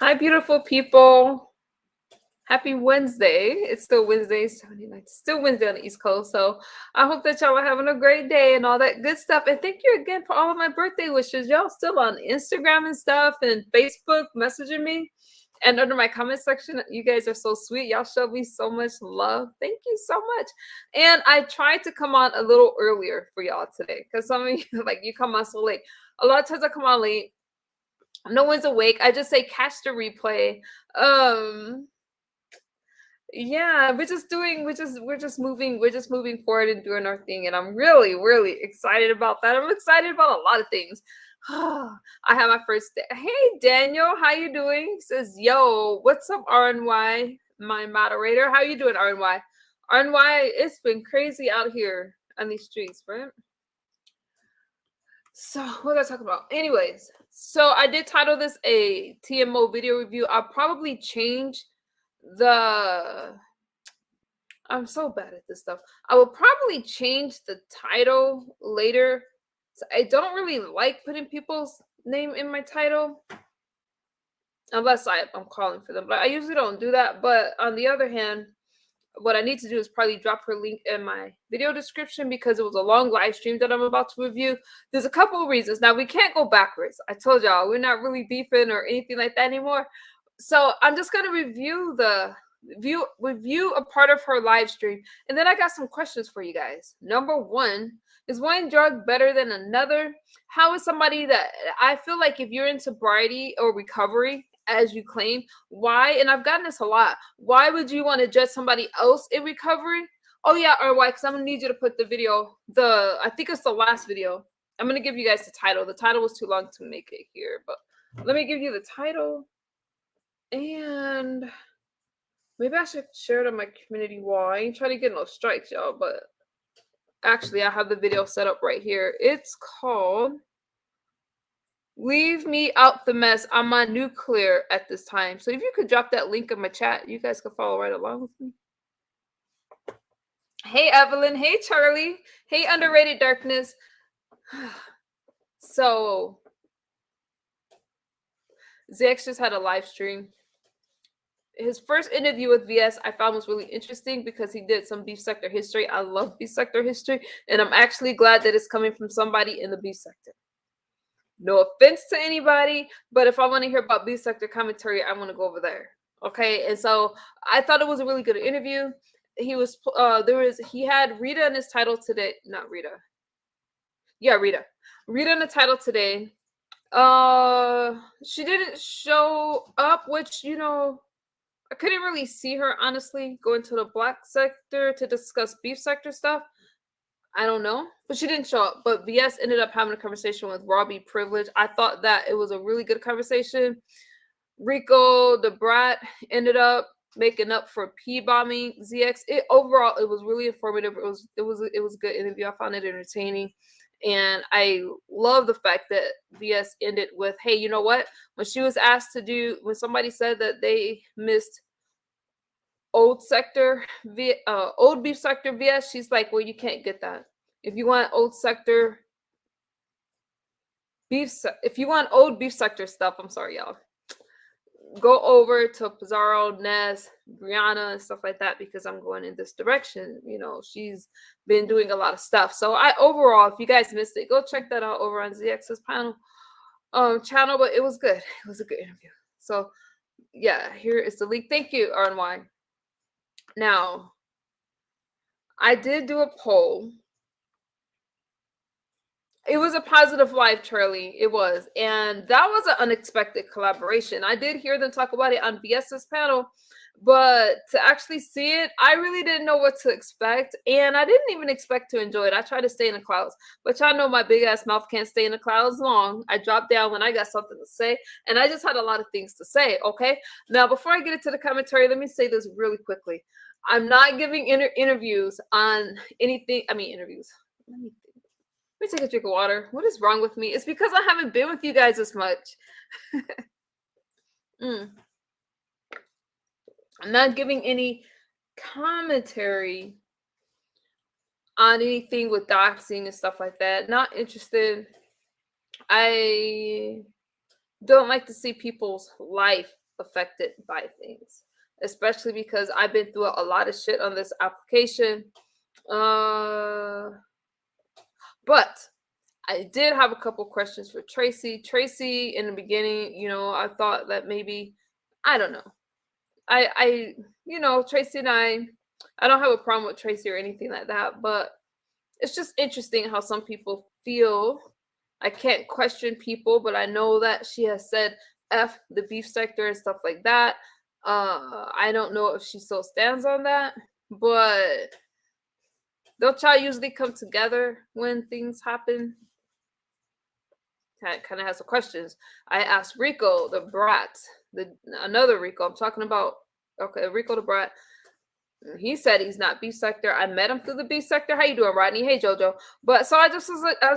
Hi, beautiful people. Happy Wednesday. It's still Wednesday, 79. It's still Wednesday on the East Coast. So I hope that y'all are having a great day and all that good stuff. And thank you again for all of my birthday wishes. Y'all still on Instagram and stuff and Facebook messaging me. And under my comment section, you guys are so sweet. Y'all show me so much love. Thank you so much. And I tried to come on a little earlier for y'all today because some of you, like, you come on so late. A lot of times I come on late. No one's awake. I just say catch the replay. Um, yeah, we're just moving forward and doing our thing, and I'm really, really excited about that. I'm excited about a lot of things. I have my first day. Hey Daniel, how you doing? He says, yo, what's up, RNY, my moderator? How you doing, RNY? RNY, it's been crazy out here on these streets, right? So what was I talking about? Anyways, so I did title this a TMO video review. I'll probably change the I'm so bad at this stuff. I will probably change the title later. So I don't really like putting people's name in my title unless I'm calling for them. But I usually don't do that. But on the other hand, what I need to do is probably drop her link in my video description because it was a long live stream that I'm about to review. There's a couple of reasons. Now, we can't go backwards. I told y'all we're not really beefing or anything like that anymore. So I'm just going to review a part of her live stream. And then I got some questions for you guys. Number one, is one drug better than another? How is somebody that I feel like if you're in sobriety or recovery, as you claim, why? And I've gotten this a lot. Why would you want to judge somebody else in recovery? Oh yeah, or why? Because I'm gonna need you to put the video. I think it's the last video. I'm gonna give you guys the title. The title was too long to make it here, but let me give you the title. And maybe I should share it on my community wall. I ain't trying to get no strikes, y'all, but actually I have the video set up right here. It's called Leave Me Out the Mess. I'm on nuclear at this time. So if you could drop that link in my chat, you guys could follow right along with me. Hey Evelyn, hey Charlie, hey Underrated Darkness. So Zex just had a live stream. His first interview with VS I found was really interesting because he did some beef sector history. I love beef sector history, and I'm actually glad that it's coming from somebody in the beef sector. No offense to anybody, but if I want to hear about beef sector commentary, I want to go over there. Okay, and so I thought it was a really good interview. He had Rita in his title today. Not Rita. Yeah, Rita. Rita in the title today. She didn't show up, which I couldn't really see her, honestly, go into the black sector to discuss beef sector stuff. I don't know, but she didn't show up. But VS ended up having a conversation with Robbie Privilege. I thought that it was a really good conversation. Rico the Brat ended up making up for P bombing ZX. Overall, it was really informative. It was a good interview. I found it entertaining. And I love the fact that VS ended with, hey, you know what? When somebody said that they missed old beef sector VS, she's like, well, you can't get that. If you want old beef sector stuff, I'm sorry, y'all, go over to Pizarro, Ness, Brianna, and stuff like that, because I'm going in this direction. She's been doing a lot of stuff. So overall, if you guys missed it, go check that out over on ZX's channel. But it was good. It was a good interview. So yeah, here is the link. Thank you, RNY. Now, I did do a poll. It was a positive live, Charlie. It was. And that was an unexpected collaboration. I did hear them talk about it on VS's panel, but to actually see it, I really didn't know what to expect. And I didn't even expect to enjoy it. I tried to stay in the clouds, but y'all know my big ass mouth can't stay in the clouds long. I dropped down when I got something to say, and I just had a lot of things to say. Okay. Now, before I get into the commentary, let me say this really quickly. I'm not giving interviews on anything. Interviews. Let me take a drink of water. What is wrong with me? It's because I haven't been with you guys as much. I'm not giving any commentary on anything with doxing and stuff like that. Not interested. I don't like to see people's life affected by things, especially because I've been through a lot of shit on this application. But I did have a couple questions for Tracy. Tracy, in the beginning, I thought that maybe, I don't know. Tracy and I don't have a problem with Tracy or anything like that, but it's just interesting how some people feel. I can't question people, but I know that she has said F the beef sector and stuff like that. I don't know if she still stands on that, but don't y'all usually come together when things happen? Kind of has some questions. I asked Rico the brat, another Rico. I'm talking about, okay, Rico the brat. He said he's not beef sector. I met him through the beef sector. How you doing, Rodney? Hey, Jojo. But so I was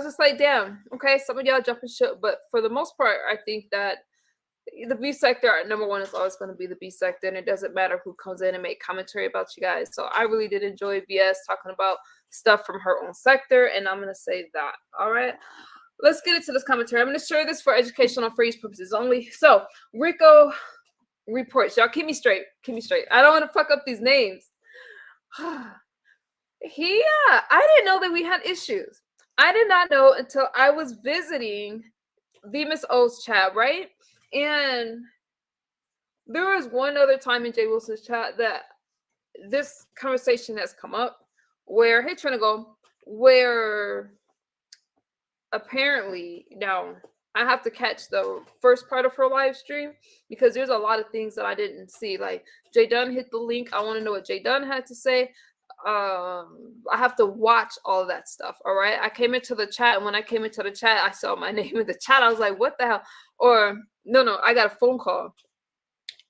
just like, damn. Okay, some of y'all jumping shit, but for the most part, I think that the beef sector, number one, is always going to be the beef sector, and it doesn't matter who comes in and make commentary about you guys. So I really did enjoy VS talking about stuff from her own sector, and I'm gonna say that. All right. Let's get into this commentary. I'm going to share this for educational phrase purposes only. So, Rico reports. Y'all keep me straight. Keep me straight. I don't want to fuck up these names. I didn't know that we had issues. I did not know until I was visiting the Miss O's chat, right? And there was one other time in Jay Wilson's chat that this conversation has come up where, hey, Trinigo, where apparently, now I have to catch the first part of her live stream because there's a lot of things that I didn't see. Like Jay Dunn hit the link. I want to know what Jay Dunn had to say. I have to watch all of that stuff. All right. I came into the chat, and when I came into the chat, I saw my name in the chat. I was like, what the hell? Or no, I got a phone call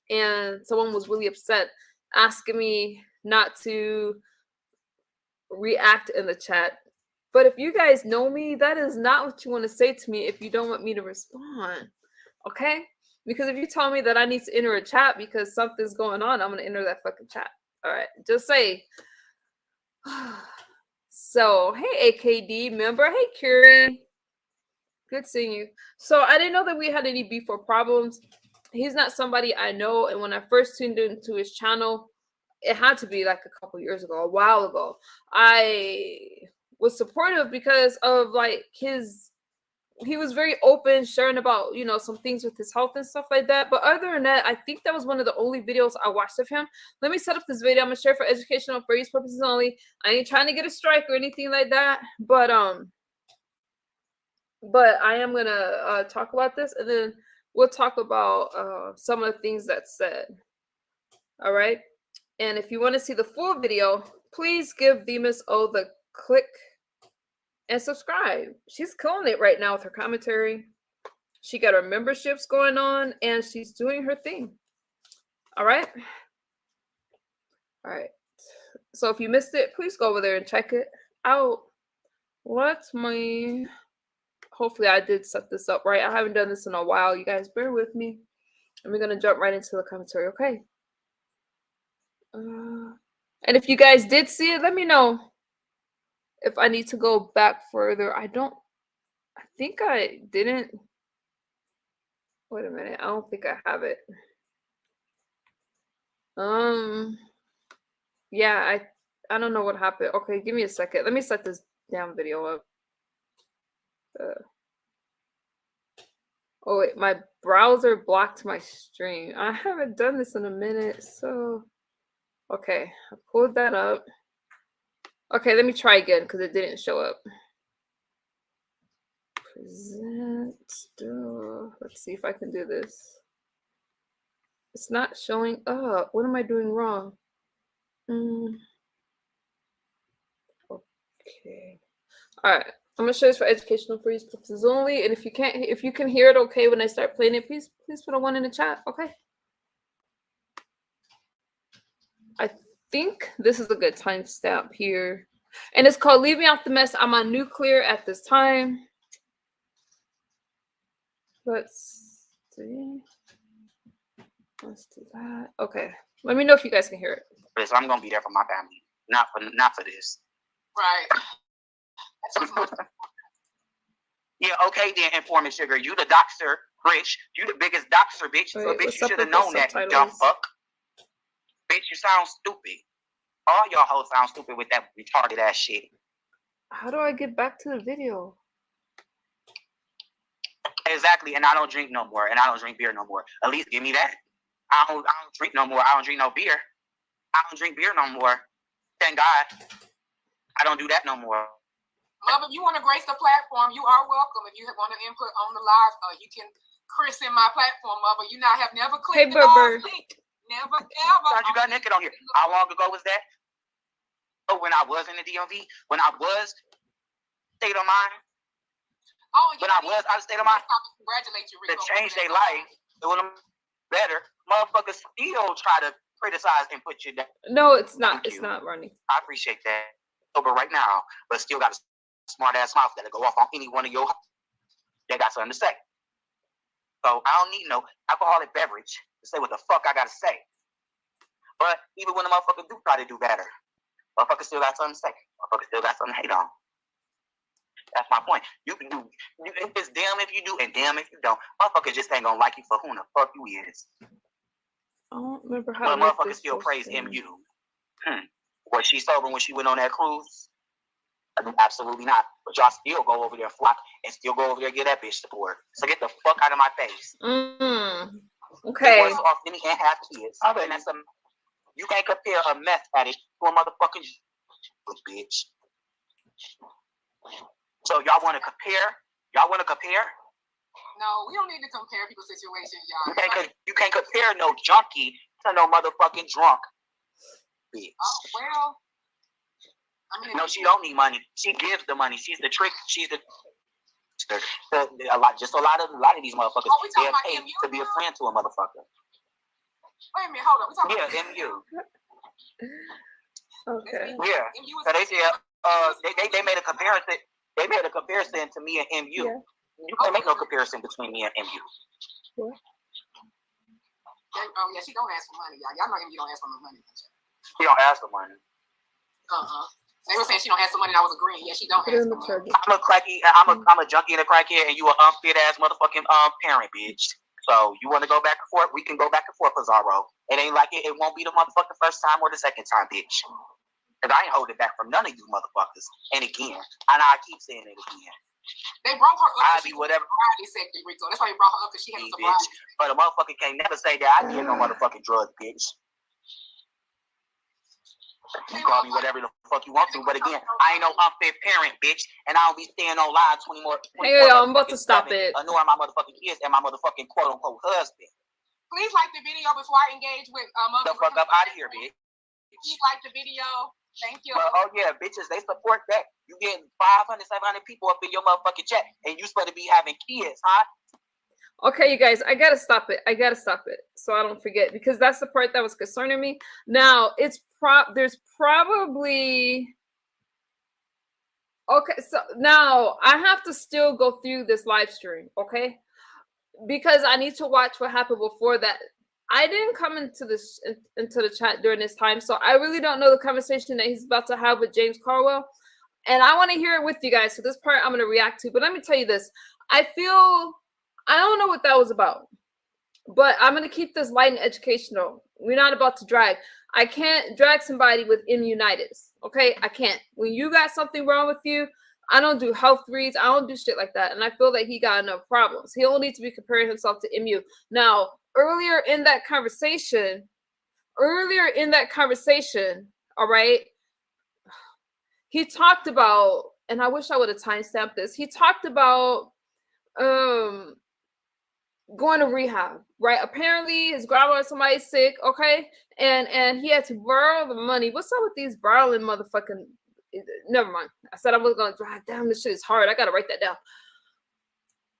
and someone was really upset, asking me not to react in the chat. But if you guys know me, that is not what you want to say to me if you don't want me to respond. Okay? Because if you tell me that I need to enter a chat because something's going on, I'm going to enter that fucking chat. All right? Just say. So, hey, AKD member. Hey, Curie. Good seeing you. So, I didn't know that we had any beef or problems. He's not somebody I know. And when I first tuned into his channel, it had to be like a couple years ago, a while ago. I was supportive because of like he was very open, sharing about, some things with his health and stuff like that. But other than that, I think that was one of the only videos I watched of him. Let me set up this video. I'm gonna share for educational phrase purposes only. I ain't trying to get a strike or anything like that. But I am gonna talk about this, and then we'll talk about some of the things that's said. All right. And if you want to see the full video, please give the Miss O the click and subscribe. She's killing it right now with her commentary. She got her memberships going on, and she's doing her thing. All right. All right. So if you missed it, please go over there and check it out. Hopefully I did set this up right. I haven't done this in a while. You guys bear with me. And we're going to jump right into the commentary. Okay. And if you guys did see it, let me know if I need to go back further. I think I didn't. Wait a minute. I don't think I have it. Yeah, I don't know what happened. Okay, give me a second. Let me set this damn video up. Oh wait, my browser blocked my stream. I haven't done this in a minute, so okay, I pulled that up. Okay, let me try again because it didn't show up. Present. Let's see if I can do this. It's not showing up. What am I doing wrong? Okay. All right. I'm gonna show this for educational purposes only. And if you can hear it okay when I start playing it, please put a 1 in the chat. Okay. I think this is a good timestamp here. And it's called Leave Me Out the Mess. I'm on nuclear at this time. Let's see. Let's do that. Okay. Let me know if you guys can hear it. So I'm gonna be there for my family. Not for this. Right. Yeah, okay then, Informant Sugar. You the doctor Rich, you the biggest doxer, bitch. So, Wait, bitch, what's you up should have with the known that, you dumb subtitles? fuck. Bitch, you sound stupid. All y'all hoes sound stupid with that retarded ass shit. How do I get back to the video? Exactly, and I don't drink no more, and I don't drink beer no more. At least give me that. I don't drink no more. I don't drink no beer. I don't drink beer no more. Thank God. I don't do that no more. If you want to grace the platform, you are welcome. If you want to input on the live, you can christen my platform, Mother. You not have never clicked the link. Never ever. You got naked on here. How long ago was that? Oh, when I was in the DMV, when I was state of mind. Oh, when I was out of state of mind. Congratulate you, Rico. To change their life, it would better. Motherfuckers still try to criticize and put you down. No, it's not. It's not, Ronnie. I appreciate that. Sober right now, but still got a smart ass mouth that'll go off on any one of your that got something to say. So I don't need no alcoholic beverage to say what the fuck I gotta say. But even when the motherfuckers do try to do better, motherfuckers still got something to say. Motherfuckers still got something to hate on. That's my point. You can do it's damn if you do and damn if you don't. Motherfuckers just ain't gonna like you for who the fuck you is. I don't remember how. But motherfuckers still praise MU. Was she sober when she went on that cruise? Absolutely not. But y'all still go over there, flock, and still go over there and get that bitch support. So get the fuck out of my face. Okay. Worse off than me and have kids. And that's you can't compare a meth addict to a motherfucking bitch. So y'all want to compare? Y'all want to compare? No, we don't need to compare people's situations, y'all. You can't compare no junkie to no motherfucking drunk bitch. Oh, well. I mean, no, she don't need money. She gives the money. She's the trick. She's a lot of these motherfuckers. They're paid to be a friend to a motherfucker. Wait a minute, hold on. We talking about MU. Okay. Yeah. So they said they made a comparison. They made a comparison to me and MU. Yeah. You can't make no comparison between me and MU. What? Oh yeah, she don't ask for money, y'all. Y'all know MU don't ask for no money. She don't ask for money. They were saying she don't ask for money, and I was agreeing. Yeah, she don't ask for money. I'm a cracky. I'm a junkie and a crackhead, and you an unfit ass motherfucking parent, bitch. So you want to go back and forth? We can go back and forth, Pizarro. It ain't like it won't be the motherfucking first time or the second time, bitch. Cause I ain't holding back from none of you motherfuckers. And again, and I keep saying it again. They brought her up. I'll be whatever. Sector, Rico. That's why they brought her up, because she has a sobriety. But a motherfucker can't never say that I did no motherfucking drugs, bitch. You call me whatever the fuck you want to, but again, I ain't no unfit parent, bitch, and I don't be staying on live 20 more. Hey, I'm about to stop it. Nor my motherfucking kids and my motherfucking quote unquote husband. Please like the video before I engage with the fuck up out of here, bitch. Please like the video. Thank you. Oh yeah, bitches, they support that. You get 500, 700 people up in your motherfucking chat, and you supposed to be having kids, huh? Okay, you guys, I gotta stop it. So I don't forget, because that's the part that was concerning me. Now it's there's probably okay. So now I have to still go through this live stream, okay? Because I need to watch what happened before that. I didn't come into the chat during this time, so I really don't know the conversation that he's about to have with James Carwell, and I want to hear it with you guys. So this part I'm going to react to, but let me tell you this: I don't know what that was about, but I'm going to keep this light and educational. We're not about to drag. I can't drag somebody with immunitis, okay? I can't. When you got something wrong with you, I don't do health reads. I don't do shit like that. And I feel that he got enough problems. He don't need to be comparing himself to MU. Now, earlier in that conversation, all right, he talked about, and I wish I would have timestamped this. He talked about going to rehab, right? Apparently his grandma or somebody's sick, okay? And he had to borrow the money. What's up with these borrowing motherfucking, never mind. I said I was going to drive down. This shit is hard. I got to write that down.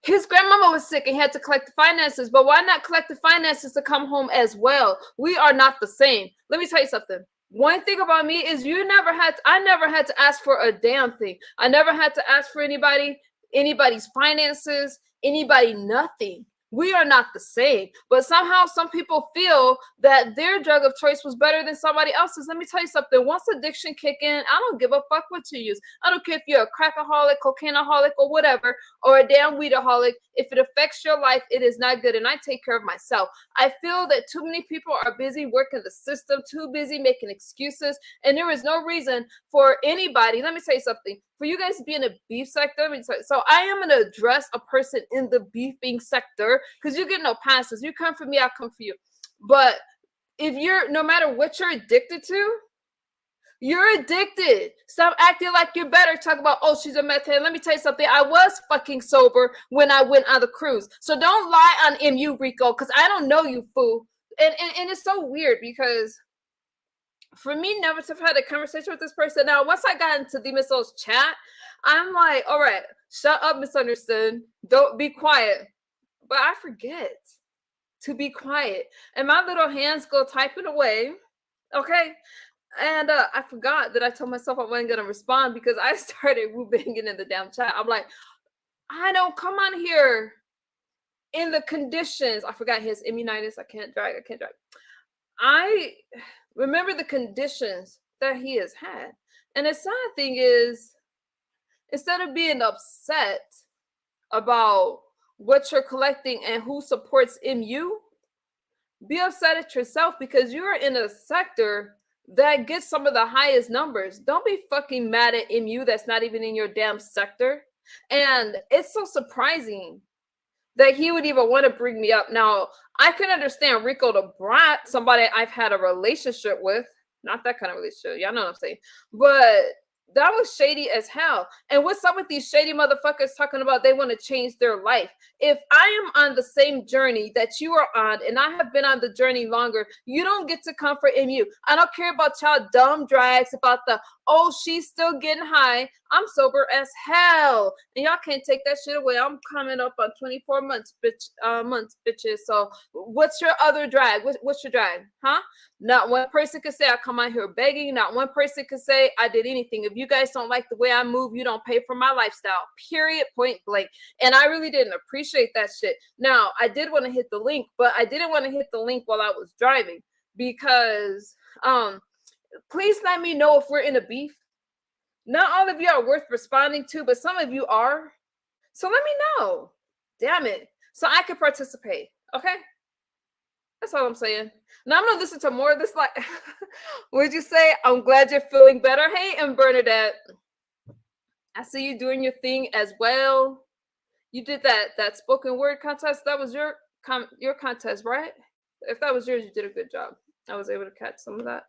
His grandmama was sick and he had to collect the finances, but why not collect the finances to come home as well? We are not the same. Let me tell you something. One thing about me is I never had to ask for a damn thing. I never had to ask for anybody's finances, nothing. We are not the same, but somehow some people feel that their drug of choice was better than somebody else's. Let me tell you something. Once addiction kick in, I don't give a fuck what you use. I don't care if you're a crackaholic, cocaineaholic, or whatever, or a damn weedaholic. If it affects your life, it is not good, and I take care of myself. I feel that too many people are busy working the system, too busy making excuses, and there is no reason for anybody. Let me tell you something. For you guys to be in a beef sector, so I am going to address a person in the beefing sector because you get no passes. You come for me, I come for you. But if you're, no matter what you're addicted to, you're addicted. Stop acting like you're better. Talk about, oh, she's a meth head. Let me tell you something. I was fucking sober when I went on the cruise. So don't lie on MU, Rico, because I don't know you, fool. And it's so weird because for me never to have had a conversation with this person. Now, once I got into the Miss's chat, I'm like, all right, shut up, misunderstood. Don't be quiet. But I forget to be quiet. And my little hands go typing away. Okay. And I forgot that I told myself I wasn't going to respond because I started woo-banging in the damn chat. I'm like, I don't come on here in the conditions. I forgot his immunitis. I can't drive. I remember the conditions that he has had. And the sad thing is, instead of being upset about what you're collecting and who supports MU, be upset at yourself because you're in a sector that gets some of the highest numbers. Don't be fucking mad at MU that's not even in your damn sector. And it's so surprising that he would even want to bring me up. Now, I can understand Rico the Brat, somebody I've had a relationship with. Not that kind of relationship. Y'all know what I'm saying. But that was shady as hell. And what's up with these shady motherfuckers talking about they want to change their life? If I am on the same journey that you are on, and I have been on the journey longer, you don't get to come for MU. I don't care about y'all dumb drags about the, oh, she's still getting high. I'm sober as hell. And y'all can't take that shit away. I'm coming up on 24 months, bitches. So what's your other drag? What's your drag? Huh? Not one person could say I come out here begging. Not one person could say I did anything. If you guys don't like the way I move, you don't pay for my lifestyle. Period. Point blank. And I really didn't appreciate that shit. Now, I did want to hit the link, but I didn't want to hit the link while I was driving because please let me know if we're in a beef. Not all of you are worth responding to, but some of you are. So let me know. Damn it. So I can participate. Okay? That's all I'm saying. Now I'm going to listen to more of this. Like, what'd you say? I'm glad you're feeling better. Hey, and Bernadette. I see you doing your thing as well. You did that spoken word contest. That was your contest, right? If that was yours, you did a good job. I was able to catch some of that.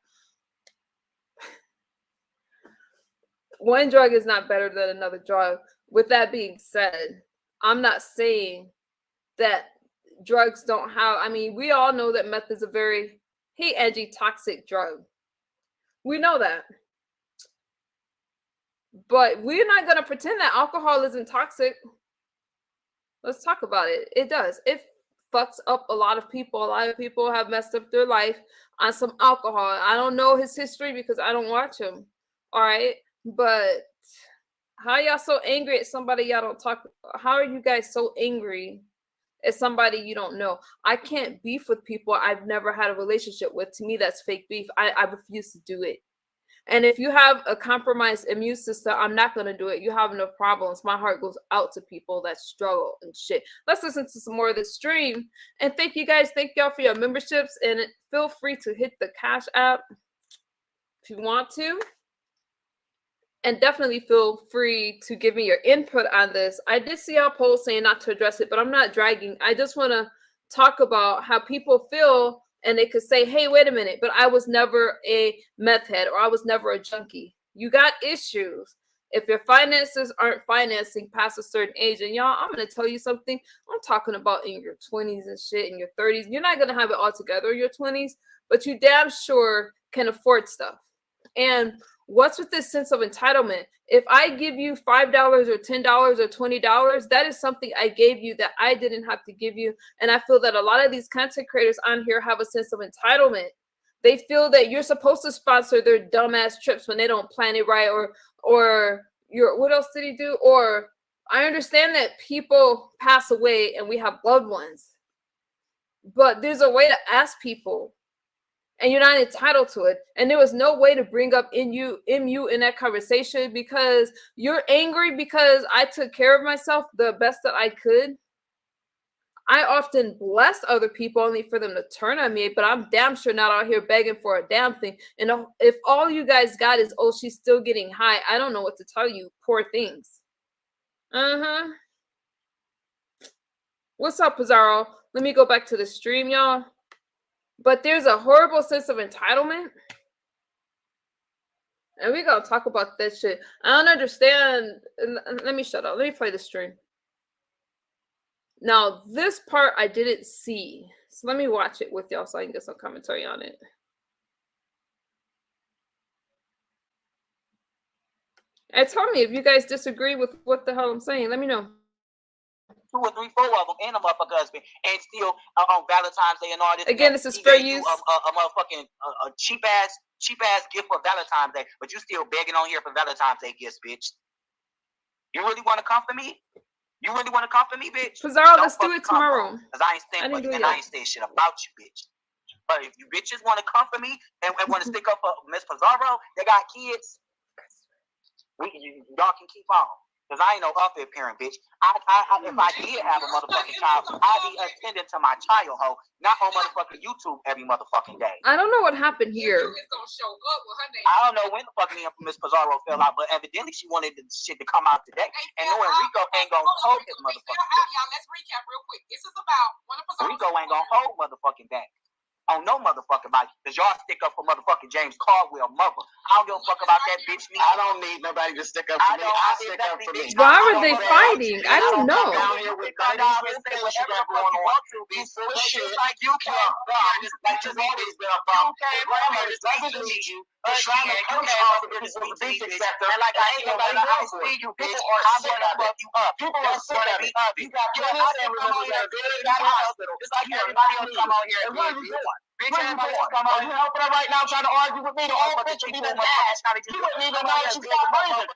One drug is not better than another drug. With that being said, I'm not saying that drugs don't have, I mean, we all know that meth is a very, hey, edgy, toxic drug. We know that. But we're not going to pretend that alcohol isn't toxic. Let's talk about it. It does. It fucks up a lot of people. A lot of people have messed up their life on some alcohol. I don't know his history because I don't watch him. All right. But how y'all so angry at somebody y'all don't talk about? How are you guys so angry at somebody you don't know? I can't beef with people I've never had a relationship with. To me, that's fake beef. I refuse to do it. And if you have a compromised immune system, I'm not going to do it. You have enough problems. My heart goes out to people that struggle and shit. Let's listen to some more of this stream. And thank you guys. Thank y'all for your memberships. And feel free to hit the Cash App if you want to. And definitely feel free to give me your input on this. I did see y'all post saying not to address it, but I'm not dragging. I just want to talk about how people feel, and they could say, hey, wait a minute, but I was never a meth head or I was never a junkie. You got issues. If your finances aren't financing past a certain age, and y'all, I'm going to tell you something. I'm talking about in your 20s and shit, in your 30s. You're not going to have it all together in your 20s, but you damn sure can afford stuff. And what's with this sense of entitlement? If I give you $5 or $10 or $20, that is something I gave you that I didn't have to give you. And I feel that a lot of these content creators on here have a sense of entitlement. They feel that you're supposed to sponsor their dumbass trips when they don't plan it right, or what else did he do? Or I understand that people pass away and we have loved ones, but there's a way to ask people, and you're not entitled to it. And there was no way to bring up MU in that conversation because you're angry because I took care of myself the best that I could. I often bless other people only for them to turn on me, but I'm damn sure not out here begging for a damn thing. And if all you guys got is, oh, she's still getting high, I don't know what to tell you. Poor things. What's up, Pizarro? Let me go back to the stream, y'all. But there's a horrible sense of entitlement. And we gotta talk about that shit. I don't understand. Let me shut up. Let me play the stream. Now, this part I didn't see. So let me watch it with y'all so I can get some commentary on it. And tell me if you guys disagree with what the hell I'm saying. Let me know. 2 or 3, 4 of them and a motherfucking husband, and still on Valentine's Day and all this. Again, this is fair use. A motherfucking cheap ass gift for Valentine's Day, but you still begging on here for Valentine's Day gifts, bitch. You really want to come for me? You really want to come for me, bitch? Pizarro, let's do it tomorrow. Cause I ain't saying shit about you, bitch. But if you bitches want to come for me and want to stick up for Miss Pizarro, they got kids. Y'all can keep on. Because I ain't no unfair parent, bitch. If I did have a motherfucking child, I'd be attending to my child, ho, not on motherfucking YouTube every motherfucking day. I don't know what happened here. It's gonna show up with her name. I don't know when the fuck Miss Pizarro fell out, but evidently she wanted the shit to come out today. And knowing Rico ain't gonna hold his motherfucking thing. Y'all, let's recap real quick. This is about one of Pizarro's. Rico ain't gonna hold motherfucking thing. On no motherfucking body. Because y'all stick up for motherfucking James Caldwell mother. I don't give a fuck about that bitch. I don't need nobody to stick up for me. I stick up for me. Why were they fighting? I don't know. Down here with whatever you want to be full of shit. Like you came like you've always been a bum. It doesn't need you. Trying to punch off the basic sector. And like I ain't nobody else see you, bitch. I'm gonna fuck you up. People are sick of it. You got plenty of family members that are good in that hospital. It's like everybody else come out here and what are you doing? Bitch, everybody else come out here helping her right now trying to argue with me. The whole bitch would be the ass. You wouldn't even know that you got breathing.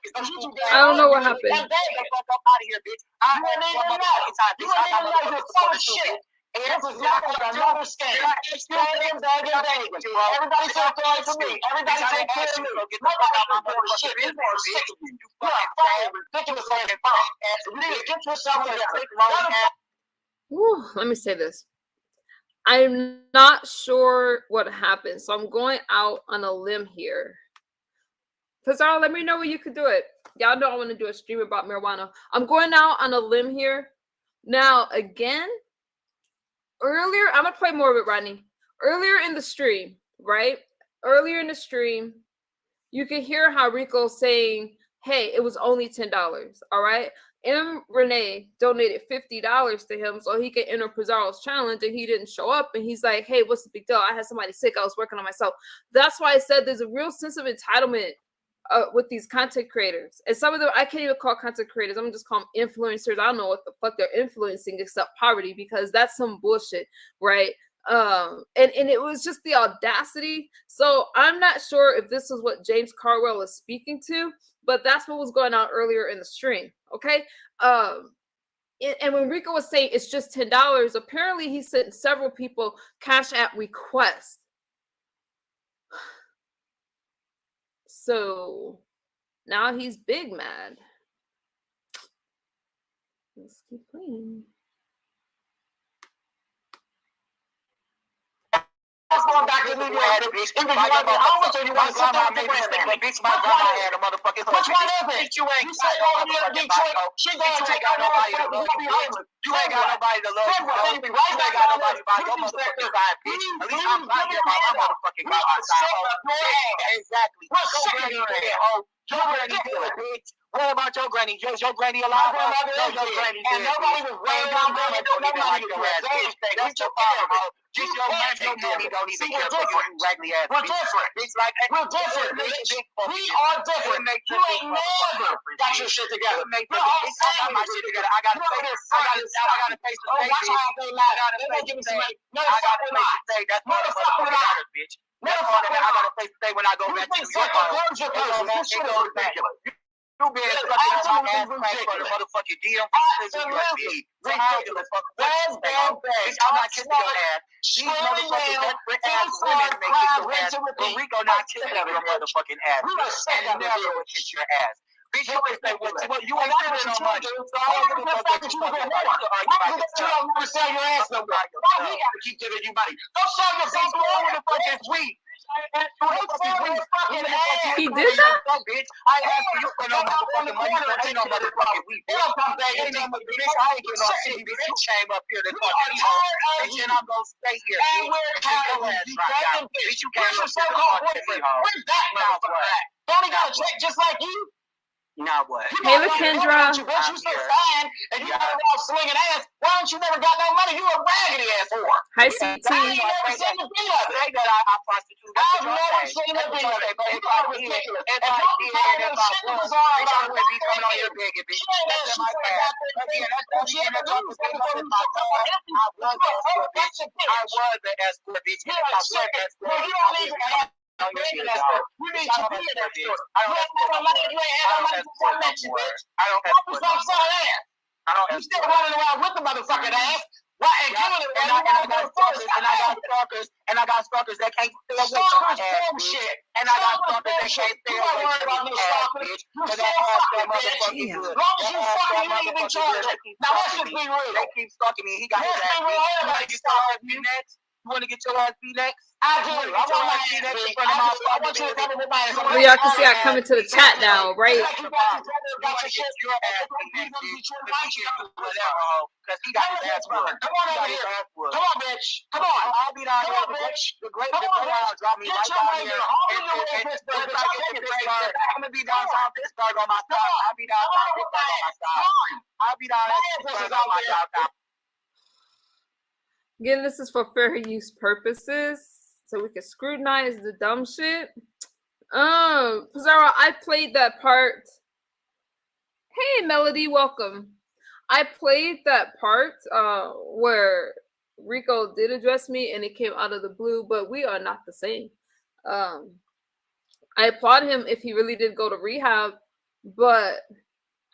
I don't know what happened. Get the fuck up out of here, bitch. I wouldn't even know. You wouldn't even know you're full of shit. And this is not another scam. Everybody said sorry for me. Everybody said sorry for me. Get the fuck out my shit. People are sick of you. You fucking ridiculous looking fuck. You need to get yourself together. Let me say this. I'm not sure what happened, so I'm going out on a limb here. Pizarro, let me know when you could do it. Y'all know I want to do a stream about marijuana. I'm going out on a limb here. Now, again, earlier, I'm going to play more of it, Rodney. Earlier in the stream, right? Earlier in the stream, you could hear how Rico's saying, hey, it was only $10, all right? Renee donated $50 to him so he could enter Pizarro's challenge, and he didn't show up. And he's like, hey, what's the big deal? I had somebody sick. I was working on myself. That's why I said there's a real sense of entitlement with these content creators. And some of them, I can't even call content creators. I'm just call them influencers. I don't know what the fuck they're influencing except poverty, because that's some bullshit, right? And it was just the audacity. So I'm not sure if this is what James Caldwell is speaking to, but that's what was going on earlier in the stream. Okay. And when Rico was saying it's just $10, apparently he sent several people Cash App requests. So now he's big mad. Let's keep playing. Going back to New York, bitch. Either you want to how much or you want to sit there with the bitch, my grandma had a motherfucking. Which one is it? You ain't got nobody to Detroit. She gonna take out nobody to love you. You ain't got nobody to love you. You ain't got nobody to buy your motherfucking side, bitch. At least I'm not here by my motherfucking side. Exactly. What's sick of your head, ho? Your granny good, bitch. What about your granny? Your granny alive? No, your granny dead. And nobody was weighing down there. Nobody was weighing. That's your father, ho. Just your money don't even care for you, you raggedy ass. We're different. It's like we're different, bitch. We are different. You ain't never got your shit together. I got my shit together. I got to face the face. Watch how they lie. They may give me some money. No, I got to face the face. That's motherfucking matters, bitch. That's all that I got to face the face when I go back to New York. It goes back. You being fucking on my ass crack for the motherfucking DMV prison USB. So I don't give a fuck what you say. Bitch, I'm not kissing your ass. These motherfuckers, that ass women may kiss your ass, but Rico not kissing your motherfucking ass. And never would kiss your ass. Bitch, you ain't say what you ain't spending no money. So I don't give a fuck what you fucking want. You can argue about this stuff. You don't sell your ass no more. Why we gotta keep giving you money? Don't sell your fucking ass. Who the fuck is we? He did that? Bitch, I ain't asking you for no motherfucking money, so ain't no motherfucking weed. Ain't no motherfucking bitch. I ain't getting no shit. Bitch, you came up here to fucking bitch, and I'm gonna stay here. And we're tired of you fucking bitch. You came up here to fucking where's that motherfucker? Don't he got a check just like you? Now what? Hey, Kendra. You so fine, and you got around slinging ass. Why don't you never got no money? You a raggedy ass whore. Hi, CT. I ain't never seen the video of it. I prostitute. I've never seen the video of it. But if I did, if I was, I wouldn't be coming on here begging, bitch. That's my past. Again, that's the end of the conversation. I was the escort, bitch. I was the escort. You don't even have. You need to be an escort. I don't escort no more. I don't escort no more. You still running around with the motherfucking ass. Why? And I got stalkers that can't stay away from my ass, bitch. And I got stalkers that can't stay away from my ass, bitch. Cause that ass that motherfucking good. As long as you fucking, you ain't even charged. Now let's just be real. They keep stalking me. He got his ass. You wanna get your ass beat next? You wanna get your ass beat next? I do. I want my ass beat next in front of my I want you to come with my ass. Well, y'all can see I come into the chat now, right? You want to get your ass beat next, bitch. Because he got his ass whooped. Come on over here. Come on, bitch. Come on. I'll be down here, bitch. The great I'll drop me right down here. I'm going to be downtown Pittsburgh on my side. I'll be downtown Pittsburgh on my side. I'll be down Pittsburgh on my side. Again, this is for fair use purposes, so we can scrutinize the dumb shit. Pizarro, I played that part. Hey, Melody, welcome. I played that part where Rico did address me and it came out of the blue, but we are not the same. I applaud him if he really did go to rehab, but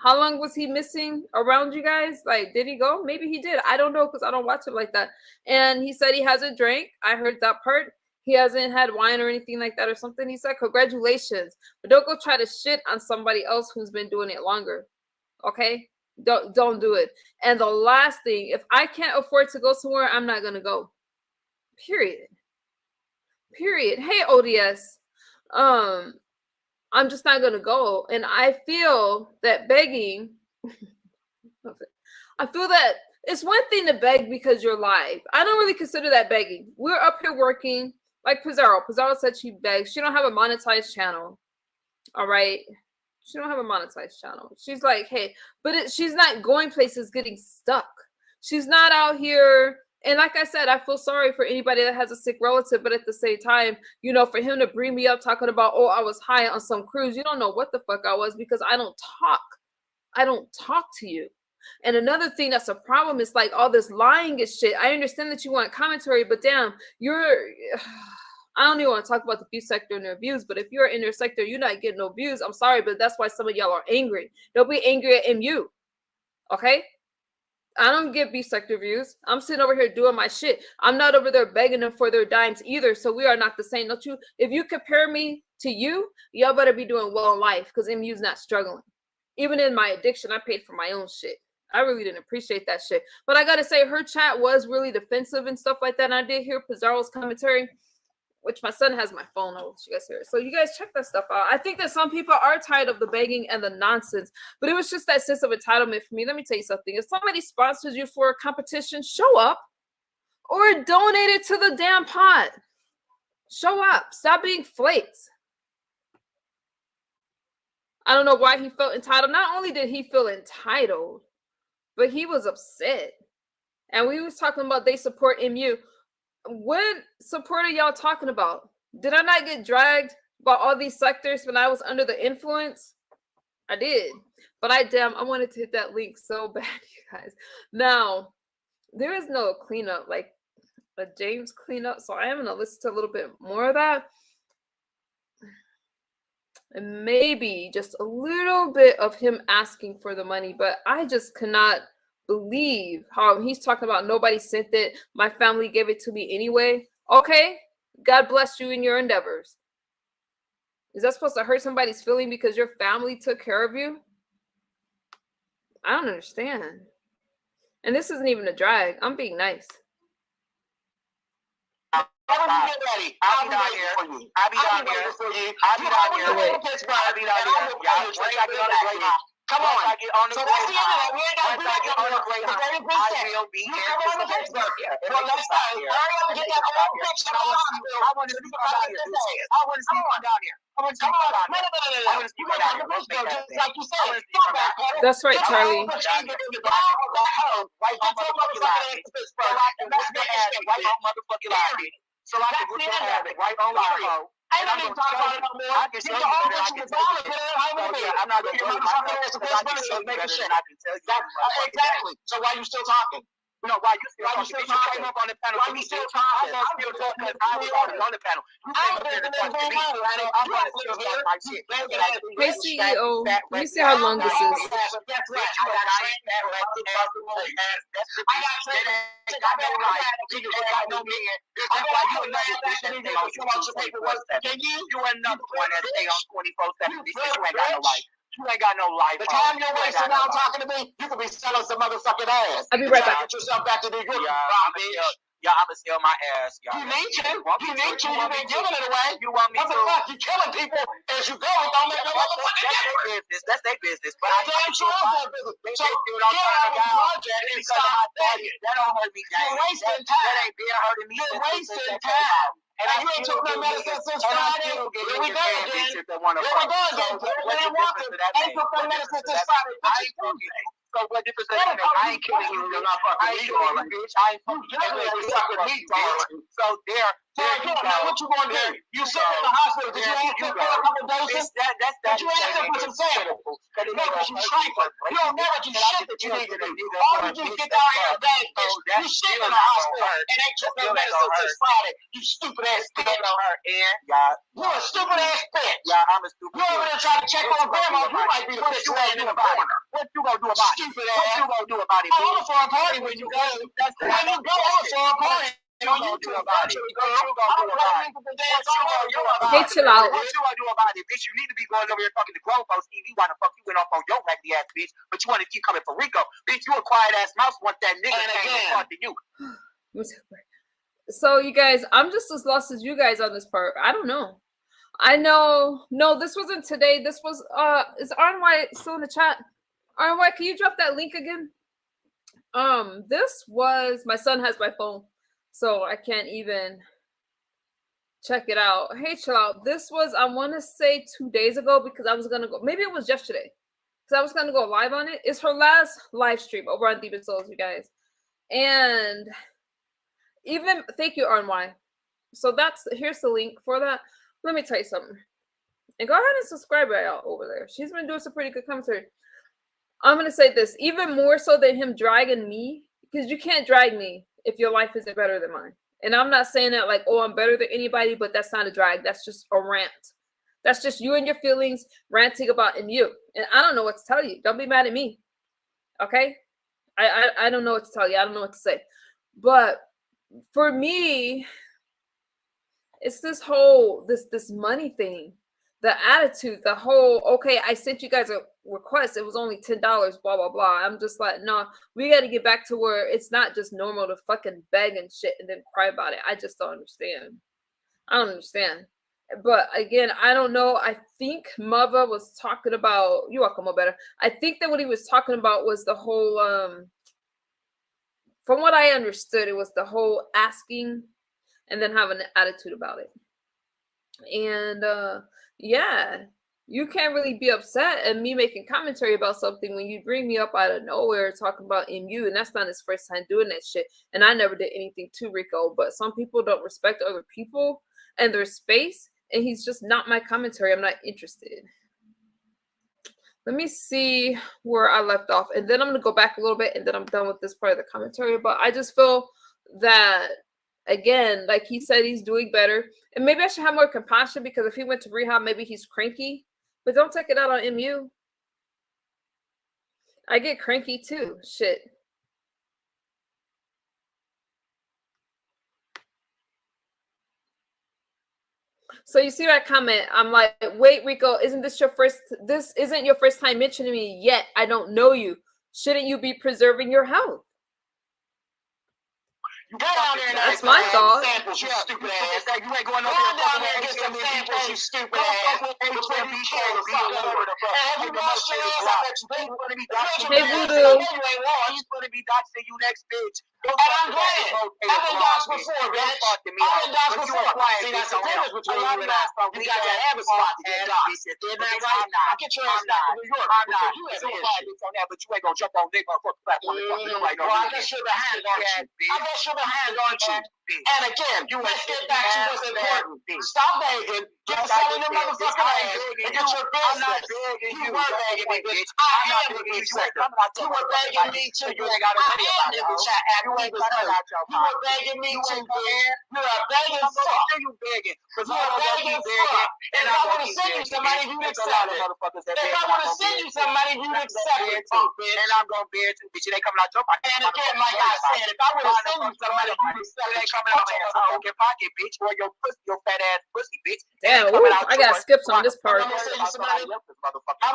how long was he missing around you guys? Like, did he go? Maybe he did. I don't know because I don't watch him like that. And he said he hasn't drank. I heard that part. He hasn't had wine or anything like that or something. He said, congratulations. But don't go try to shit on somebody else who's been doing it longer. Okay? Don't do it. And the last thing, if I can't afford to go somewhere, I'm not going to go. Period. Hey, ODS. I'm just not going to go. And I feel that begging, I feel that it's one thing to beg because you're live. I don't really consider that begging. We're up here working like Pizarro. Pizarro said she begs. She don't have a monetized channel. All right. She don't have a monetized channel. She's like, hey, but she's not going places getting stuck. She's not out here. And like I said, I feel sorry for anybody that has a sick relative, but at the same time, you know, for him to bring me up talking about, oh, I was high on some cruise. You don't know what the fuck I was because I don't talk. I don't talk to you. And another thing that's a problem is like all this lying is shit. I understand that you want commentary, but damn, I don't even want to talk about the view sector and their views, but if you're in their sector, you're not getting no views. I'm sorry, but that's why some of y'all are angry. Don't be angry at MU. Okay? I don't get beef sector views. I'm sitting over here doing my shit. I'm not over there begging them for their dimes either. So we are not the same. Don't you? If you compare me to you, y'all better be doing well in life because MU's not struggling. Even in my addiction, I paid for my own shit. I really didn't appreciate that shit. But I got to say, her chat was really defensive and stuff like that. And I did hear Pizarro's commentary, which my son has my phone on, which you guys hear. So you guys check that stuff out. I think that some people are tired of the begging and the nonsense, but it was just that sense of entitlement for me. Let me tell you something. If somebody sponsors you for a competition, show up or donate it to the damn pot. Show up. Stop being flakes. I don't know why he felt entitled. Not only did he feel entitled, but he was upset. And we was talking about they support MU. What support are y'all talking about? Did I not get dragged by all these sectors when I was under the influence? I did. But I wanted to hit that link so bad, you guys. Now, there is no cleanup, like a James cleanup. So I am going to listen to a little bit more of that. and maybe just a little bit of him asking for the money, but I just cannot believe how he's talking about nobody sent it. My family gave it to me anyway. Okay, God bless you in your endeavors. Is that supposed to hurt somebody's feeling because your family took care of you? I don't understand. And this isn't even a drag. I'm being nice. I'll be down here. I'll be down here. I'll be down here. I'll be down here. Y'all, once I get on the great, come on. Once I get on the great, once I get on the great, I will be here. Well, let's go. Hurry up and get that old picture. I want to see you down here. I want to see you down here. I want to see you down here. I want to see you down here. Like you said, that's right, Charlie. So I can get your ass right on live. I don't even talk about it no more. I can show you better than I can tell you. I'm not going to tell you my ass because I can show you better than I can tell you. Exactly. So why are you still talking? No, why you still talking? Up on the panel. Why you still talking? I'm still talking because I was on the panel. You think I'm going to talk to me? I'm going to still hear my shit. Hey, CEO. Let me see how long this is. That's right. I got trained that right. I got trained. I got right. You got no man. I'm like you another bitch that stay on your paperwork. Can you another one that stay on 24/7? You ain't got no life. You ain't got no life. The time you're wasting now talking to me, you could be selling some motherfucking ass. I'll be right back. Get yourself back to the group. Yeah, I'm gonna sell my ass. You need to. You need to. You've been giving it away. You want me to? What the fuck? You killing people as you go. It don't make no motherfucking difference. That's their business. But I damn sure is their business. So get out of the project and stop begging. That don't hurt me. You're wasting time. That ain't been hurting me. You're wasting time. And you ain't took no medicine since Friday. Here we go again. Here we go again. What you want? Ain't took no medicine since Friday. So what difference does it make? I ain't killing you. You're not fucking me, darling. Bitch, I ain't fucking me, darling. So there you go. Now what you gonna do? You sit in the hospital. Did you ask them for a couple doses? Did you ask them for some samples? No, because you trifle. You don't never do shit that you need to do. All you do is get down here and bang, bitch. You sit in the hospital and ain't took no medicine since Friday. You stupid ass bitch. You're a stupid ass bitch. Yeah, I'm a stupid bitch. You over there trying to check on grandma. You might be the bitch laying in the corner. What you gonna do about it? Stupid ass. What you gonna do about it? I'm for a party when you go. When you go, I'm for a party. What you gonna do about it? Hey, chill out. What you gonna do about it, bitch? You need to be going over here talking to grown folks TV. Why the fuck you went off on your raggedy ass bitch? But you want to keep coming for Rico, bitch. You a quiet ass mouse. Once that nigga came and talk to you. So you guys, I'm just as lost as you guys on this part. I don't know. I know. No, this wasn't today. This was is RNY still in the chat? RNY, can you drop that link again? This was, my son has my phone, so I can't even check it out. Hey, chill out. This was, I want to say 2 days ago, because I was gonna go, maybe it was yesterday, because I was gonna go live on it. It's her last live stream over on Demon Souls, you guys. And even, thank you, RNY. So here's the link for that. Let me tell you something. And go ahead and subscribe right out over there. She's been doing some pretty good commentary. I'm going to say this, even more so than him dragging me, because you can't drag me if your life isn't better than mine. And I'm not saying that like, oh, I'm better than anybody, but that's not a drag. That's just a rant. That's just you and your feelings ranting about you. And I don't know what to tell you. Don't be mad at me. Okay? I don't know what to tell you. I don't know what to say. But for me, it's this whole, this money thing. The attitude, the whole, okay, I sent you guys a request. It was only $10, blah, blah, blah. I'm just like, no, we got to get back to where it's not just normal to fucking beg and shit and then cry about it. I just don't understand. I don't understand. But again, I don't know. I think Mother was talking about, you're welcome, better. I think that what he was talking about was the whole, from what I understood, it was the whole asking and then having an attitude about it. And, yeah, you can't really be upset at me making commentary about something when you bring me up out of nowhere talking about MU, and that's not his first time doing that shit. And I never did anything to Rico, but some people don't respect other people and their space, and he's just not my commentary. I'm not interested. Let me see where I left off, and then I'm going to go back a little bit, and then I'm done with this part of the commentary. But I just feel that, again, like he said, he's doing better. And maybe I should have more compassion, because if he went to rehab, maybe he's cranky. But don't take it out on MU. I get cranky too. Shit. So you see that comment? I'm like, wait, Rico, isn't this your first? This isn't your first time mentioning me yet. I don't know you. Shouldn't you be preserving your health? You go down there and That's my thought. Samples, you stupid ass. You ain't going over down there and get some samples, you stupid ass. Before you kill or something. Have you washed your ass? I bet you ain't going to be doxing. Hey, Voodoo. He's going to be doxing you next, bitch. And I'm glad. I've been doxed before, bitch. I've been doxed before. See, that's the difference between you and I. You got to have a spot to get doxed. Isn't that right? I'll get your ass back to New York. I'm not. You ain't going to fight on that, but you ain't going to jump on dick or fuck platform. Well, I guess you're the hand, aren't you? I guess you're the hand, aren't you? And again, let's get back to what's important. Stop begging, get selling your motherfucking ass, and get your business. You were begging me, bitch. I am the beef sector. You were begging me to. I am the bitch. You ain't You were begging me to, bitch. You're a begging fuck. You begging. You a begging fuck. And if I want to send you somebody, you'd accept it. If I want to send you somebody, you'd accept it too, bitch. And I'm gonna bear too, bitch. It ain't coming out your pocket. And again, like I said, if I want to send you somebody, you'd accept it. Coming out your pocket, bitch, or your pussy, your fat ass pussy, bitch. Damn, ooh, I gotta skip some of this part. How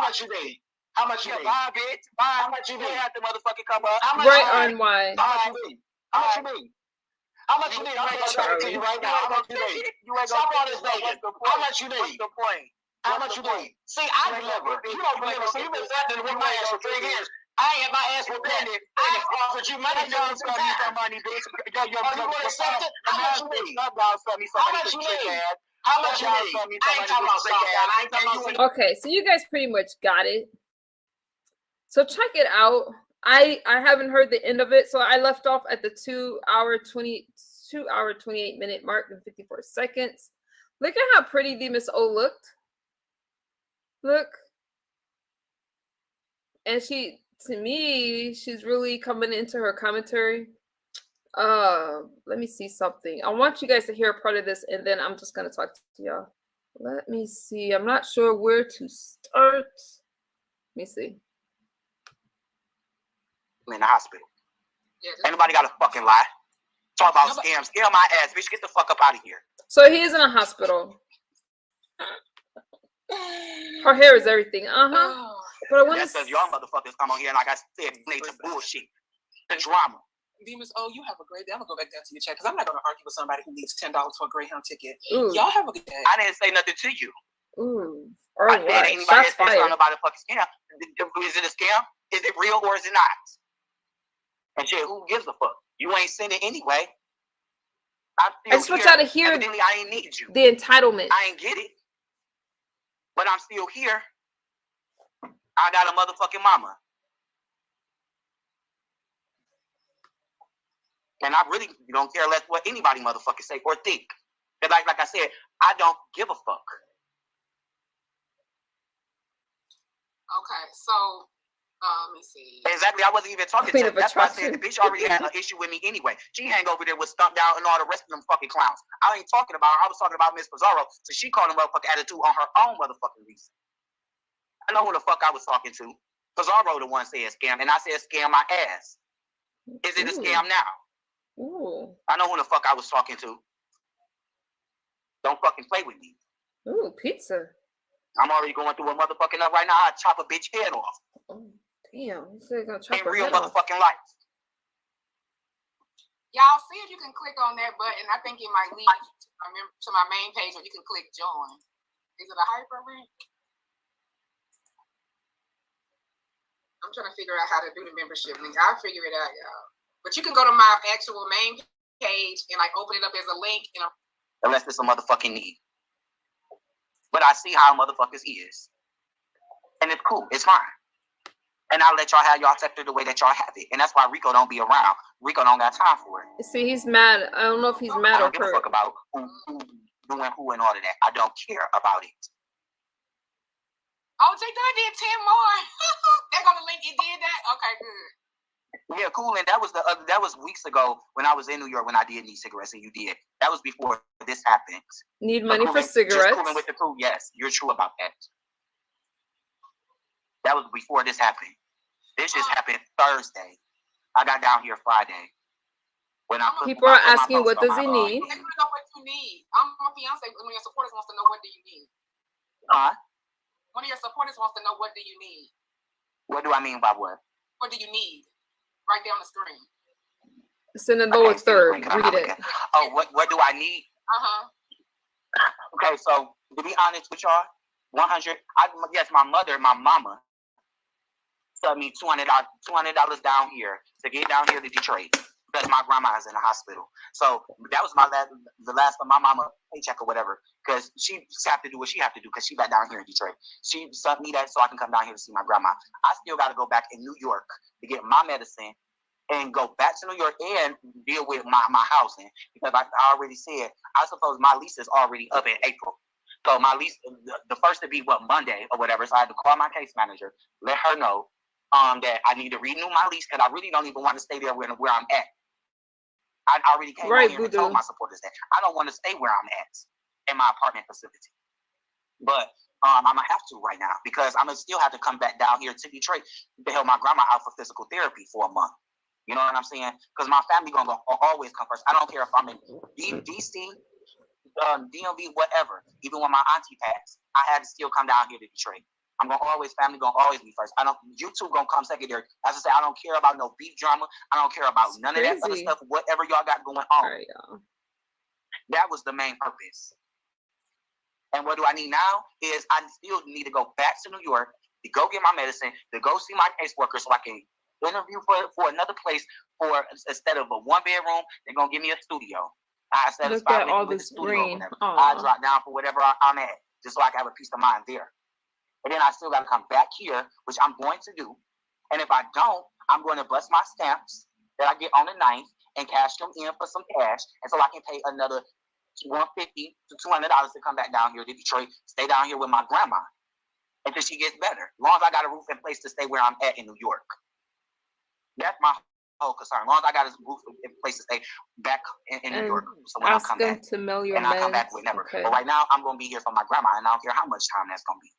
much you need? How much you need? Bye, bitch. Bye. How much you need? Have the motherfucking come up. Right on why. How much you need? How much you need? How much you need? I'm gonna tell you right now. How much you need? You ain't gonna stop all this begging. How much you need? What's the point? How much you need? See, I deliver. You don't deliver. So you've been threatening with my ass for 3 years. I ain't had my ass with penny. I offered you money. You don't tell me some money, bitch. Are you going to accept it? How much you need? How much you need? How much you need? I ain't talking about soft. I ain't talking about. Okay, so you guys pretty much got it. So check it out. I haven't heard the end of it, so I left off at the 2 hour 28 minute mark and 54 seconds. Look at how pretty the Miss O looked. Look. And she, to me, she's really coming into her commentary. Let me see something. I want you guys to hear a part of this, and then I'm just gonna talk to y'all. Let me see. I'm not sure where to start. Let me see. In the hospital. Anybody got a fucking lie? Talk about scams. Scam my ass, bitch. Get the fuck up out of here. So he is in a hospital. Her hair is everything. But I want to. Because y'all motherfuckers come on here and like I said, play some bullshit. The drama. Demas, you have a great day. I'm gonna go back down to your chat because I'm not gonna argue with somebody who needs $10 for a Greyhound ticket. Ooh. Y'all have a good day. I didn't say nothing to you. Ooh. I said anybody that says something about a fucking scam. Is it a scam? Is it real or is it not? And shit, who gives a fuck? You ain't sending anyway. I just want y'all to hear. Evidently, I ain't need you. The entitlement. I ain't get it. But I'm still here. I got a motherfucking mama. And I really don't care less what anybody motherfuckers say or think. Because like I said, I don't give a fuck. Okay, so let me see. Exactly, I wasn't even talking to her. That's why I said the bitch already had an issue with me anyway. She hang over there with Stump Down and all the rest of them fucking clowns. I ain't talking about her. I was talking about Miss Pizarro. So she called him motherfucking attitude on her own motherfucking reason. I know who the fuck I was talking to. Pizarro the one said scam, and I said scam my ass. Is it a scam now? Ooh. I know who the fuck I was talking to. Don't fucking play with me. Ooh, pizza. I'm already going through a motherfucking up right now. I'd chop a bitch head off. Oh, damn. You said you're gonna chop in her real head off. motherfucking life. Y'all see if you can click on that button. I think it might lead you to my main page, or you can click join. Is it a hyperlink? I'm trying to figure out how to do the membership link. I'll figure it out, y'all. But you can go to my actual main page and like open it up as a link. Unless it's a motherfucking need. But I see how motherfuckers is. And it's cool. It's fine. And I'll let y'all have y'all sector the way that y'all have it. And that's why Rico don't be around. Rico don't got time for it. See, he's mad. I don't know if he's mad or hurt. I don't give a fuck about who doing who and all of that. I don't care about it. Oh, J Dog did 10 more. They're gonna link it did that? Okay, good. Yeah, cool. And that was weeks ago when I was in New York when I did need cigarettes and you did. That was before this happened. Need money for cigarettes. Just cooling with the crew. Yes, you're true about that. That was before this happened. This just happened Thursday. I got down here Friday. When I People are asking, what does he need? They want to know what you need. I'm my fiance. One of your supporters wants to know, what do you need? One of your supporters wants to know, what do you need? What do I mean by what? What do you need? Right there on the screen. It's in the lower third. Read it. Oh, what do I need? Okay, so to be honest with y'all, 100. Yes, my mama, sent me $200 down here to get down here to Detroit because my grandma is in the hospital. So that was the last of my mama paycheck or whatever, because she have to do what she have to do because she got down here in Detroit. She sent me that so I can come down here to see my grandma. I still got to go back in New York to get my medicine and go back to New York and deal with my housing, because I already said, I suppose my lease is already up in April. So my lease, the first to be Monday or whatever. So I had to call my case manager, let her know that I need to renew my lease because I really don't even want to stay there where I'm at. I already came out here and told my supporters that I don't want to stay where I'm at in my apartment facility. But I'm gonna have to right now because I'm gonna still have to come back down here to Detroit to help my grandma out for physical therapy for a month. You know what I'm saying? Because my family gonna always come first. I don't care if I'm in DC, DMV, whatever. Even when my auntie passed, I had to still come down here to Detroit. Family gonna always be first. YouTube gonna come secondary. As I say, I don't care about no beef drama. I don't care about none of that other stuff. Whatever y'all got going on. Right, that was the main purpose. And what do I need now is I still need to go back to New York to go get my medicine, to go see my caseworker so I can interview for another place instead of a 1-bedroom, they're gonna give me a studio. I look at all this green. I drop down for whatever I'm at, just so I can have a peace of mind there. And then I still got to come back here, which I'm going to do. And if I don't, I'm going to bust my stamps that I get on the 9th and cash them in for some cash. And so I can pay another $150 to $200 to come back down here to Detroit, stay down here with my grandma until she gets better. As long as I got a roof in place to stay where I'm at in New York. That's my whole concern. As long as I got a roof in place to stay back in New York. So when I come back, to mail your and I come back with never. Okay. But right now, I'm going to be here for my grandma, and I don't care how much time that's going to be.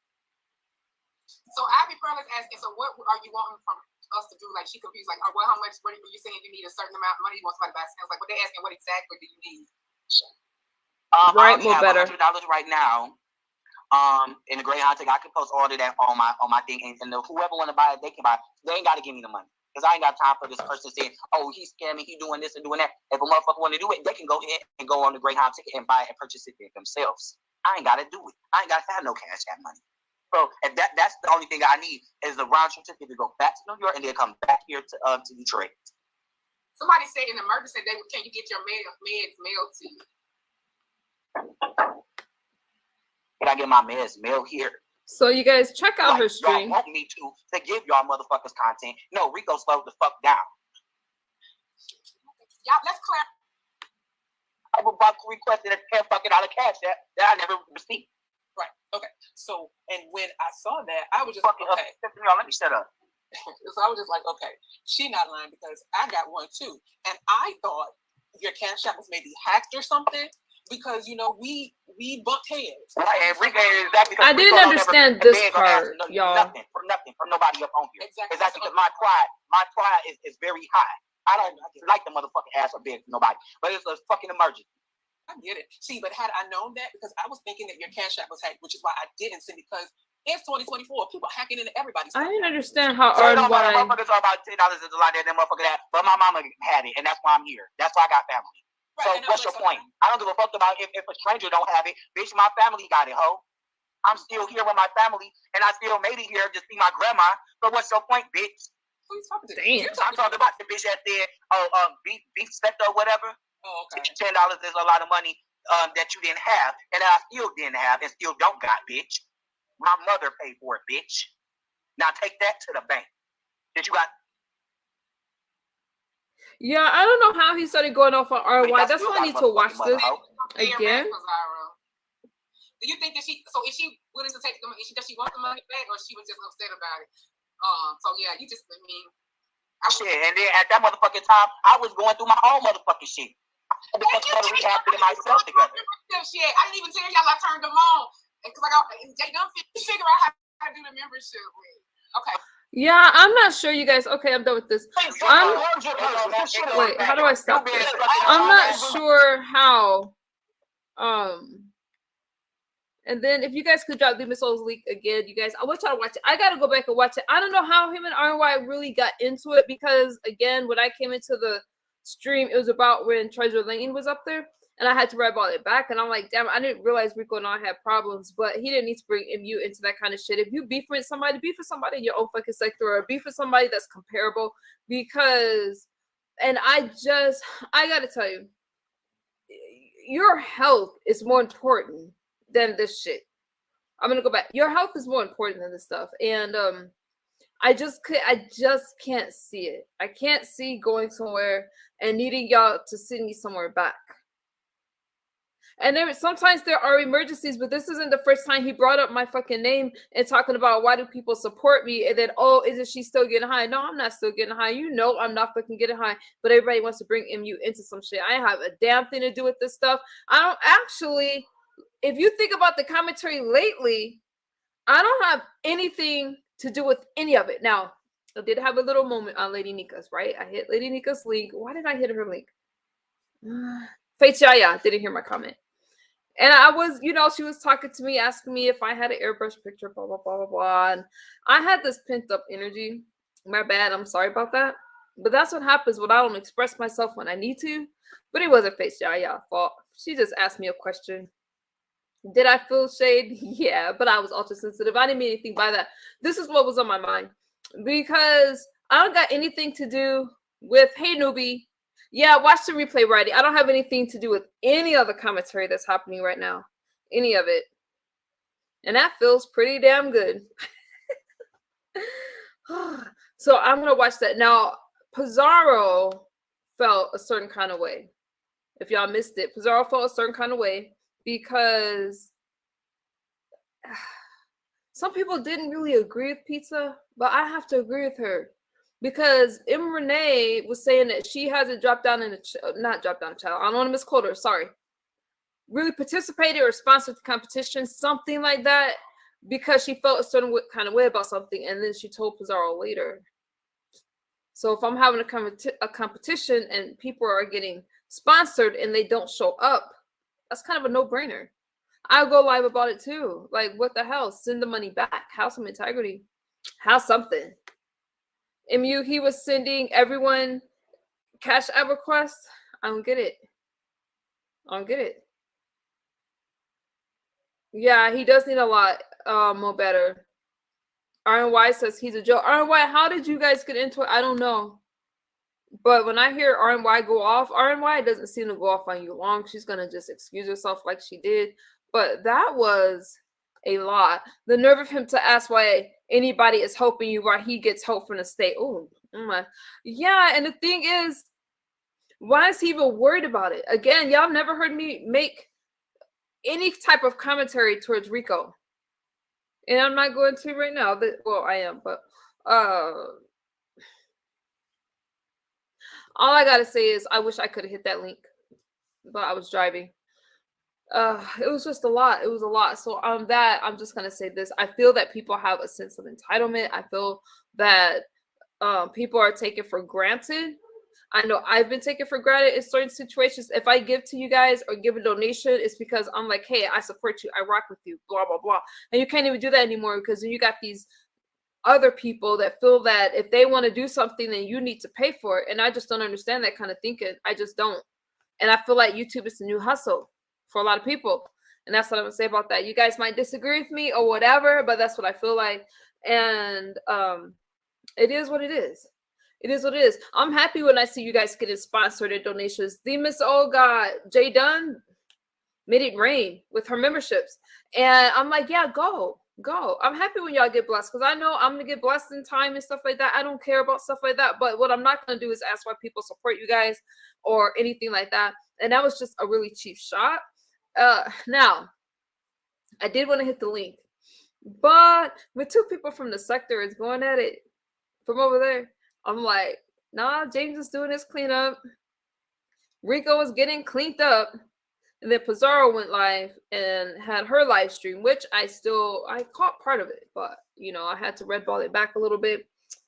So Ivy Pearl is asking, so what are you wanting from us to do? Like, she confused, like, well, how much, what are you saying you need a certain amount of money? You want somebody to buy stamps? Like, what they're asking, what exactly do you need? Right, I only have better. $100 right now. In the Greyhound ticket, I can post all of that on my thing, and whoever want to buy it, they can buy it. They ain't got to give me the money. Because I ain't got time for this person saying, oh, he's scamming, he doing this and doing that. If a motherfucker want to do it, they can go ahead and go on the Greyhound ticket and buy it and purchase it themselves. I ain't got to do it. I ain't got to have no cash app money. So if that's the only thing I need is the round trip ticket to go back to New York and then come back here to Detroit. Somebody said in emergency, can you get your meds mailed to you? Can I get my meds mailed here? So you guys check out her stream. Y'all want me to give y'all motherfuckers content. No, Rico slowed the fuck down. Y'all, let's clarify. I was about to request a $10 cash that I never received. Right. Okay. So, and when I saw that, I was just fucking okay. Y'all, let me shut up. So I was just like, okay, she not lying because I got one too, and I thought your cash app was maybe hacked or something because we bumped heads. Right, and Rico is that because I didn't understand this part, y'all. Nothing from nobody up on here. Exactly. Is that because my pride is very high. I don't like the motherfucking ass or beg for nobody, but it's a fucking emergency. I get it. See, but had I known that, because I was thinking that your cash app was hacked, which is why I didn't send it, because it's 2024. People hacking into everybody's stuff. I didn't understand how so or why. Motherfuckers are about $10 is a lot there, that motherfucker that. But my mama had it, and that's why I'm here. That's why I got family. Right, so what's your point? I don't give a fuck about if a stranger don't have it. Bitch, my family got it, ho. I'm still here with my family, and I still made it here to see my grandma. So what's your point, bitch? Who you talking to? Damn. I'm talking about the bitch that said, beef specter or whatever. Oh, okay. $10 is a lot of money that you didn't have, and I still didn't have, and still don't got, bitch. My mother paid for it, bitch. Now take that to the bank. That you got. Yeah, I don't know how he started going off on RY. That's why I need to watch this again. Do you think that is she willing to take the money? Does she want the money back, or she was just upset about it? So yeah, you just, shit, and then at that motherfucking time, I was going through my own motherfucking shit. I had to rehab to get myself together. Shit, I didn't even tell y'all I turned them on because they done figure out how to do the membership with. Okay. Yeah, I'm not sure, you guys. Okay, I'm done with this. Wait, how do I stop this? I'm not sure how. And then if you guys could drop Demon Souls League again, you guys, I want y'all to watch it. I gotta go back and watch it. I don't know how him and RY really got into it because again, when I came into the stream, it was about when Treasure Lane was up there, and I had to eyeball it back, and I'm like, damn, I didn't realize Rico and I had problems, but he didn't need to bring MU into that kind of shit. If you beef with somebody in your own fucking sector, or beef with somebody that's comparable, because, and I gotta tell you, your health is more important than this shit. I'm gonna go back. Your health is more important than this stuff, and I just can't see it. I can't see going somewhere and needing y'all to send me somewhere back. And sometimes there are emergencies, but this isn't the first time he brought up my fucking name and talking about why do people support me, and then isn't she still getting high? No, I'm not still getting high. You know I'm not fucking getting high, but everybody wants to bring MU into some shit. I have a damn thing to do with this stuff. I don't actually. If you think about the commentary lately, I don't have anything to do with any of it. Now, I did have a little moment on Lady Nika's, right? I hit Lady Nika's link. Why did I hit her link? Faith Yaya didn't hear my comment. And I was, she was talking to me, asking me if I had an airbrush picture, blah, blah, blah, blah, blah. And I had this pent up energy. My bad. I'm sorry about that. But that's what happens when I don't express myself when I need to. But it wasn't Faith Yaya's fault. She just asked me a question. Did I feel shade? Yeah, but I was ultra sensitive. I didn't mean anything by that. This is what was on my mind. Because I don't got anything to do with, hey, newbie. Yeah, watch the replay, Righty. I don't have anything to do with any other commentary that's happening right now. Any of it. And that feels pretty damn good. So I'm going to watch that. Now, Pizarro felt a certain kind of way. If y'all missed it, Pizarro felt a certain kind of way. Because some people didn't really agree with Pizza, but I have to agree with her. Because M. Renee was saying that she hasn't dropped down in not dropped down a channel. I don't want to misquote her, sorry. Really participated or sponsored the competition, something like that, because she felt a certain kind of way about something, and then she told Pizarro later. So if I'm having a competition and people are getting sponsored and they don't show up, that's kind of a no-brainer. I'll go live about it too. Like, what the hell? Send the money back. Have some integrity. Have something. MU, he was sending everyone cash app requests. I don't get it. Yeah, he does need a lot more better. RNY says he's a joke. RNY, how did you guys get into it? I don't know. But when I hear RNY go off, RNY doesn't seem to go off on you long. She's going to just excuse herself like she did. But that was a lot. The nerve of him to ask why anybody is helping you while he gets help from the state. Oh, my. Yeah, and the thing is, why is he even worried about it? Again, y'all never heard me make any type of commentary towards Rico. And I'm not going to right now. Well, I am, but all I gotta say is I wish I could have hit that link, but I was driving. It was just a lot. It was a lot. So on that, I'm just gonna say this. I feel that people have a sense of entitlement. I feel that people are taken for granted. I know I've been taken for granted in certain situations. If I give to you guys or give a donation, it's because I'm like, hey, I support you. I rock with you, blah, blah, blah. And you can't even do that anymore because then you got these other people that feel that if they want to do something, then you need to pay for it. And I just don't understand that kind of thinking. I just don't. And I feel like YouTube is the new hustle for a lot of people. And that's what I'm going to say about that. You guys might disagree with me or whatever, but that's what I feel like. And it is what it is. It is what it is. I'm happy when I see you guys getting sponsored and donations. The Miss Oh God, Jay Dunn made it rain with her memberships. And I'm like, yeah, go. I'm happy when y'all get blessed because I know I'm going to get blessed in time and stuff like that. I don't care about stuff like that. But what I'm not going to do is ask why people support you guys or anything like that. And that was just a really cheap shot. Now, I did want to hit the link. But with two people from the sector is going at it from over there, I'm like, nah, James is doing his cleanup. Rico is getting cleaned up. And then Pizarro went live and had her live stream, which I caught part of it, but you know, I had to red ball it back a little bit.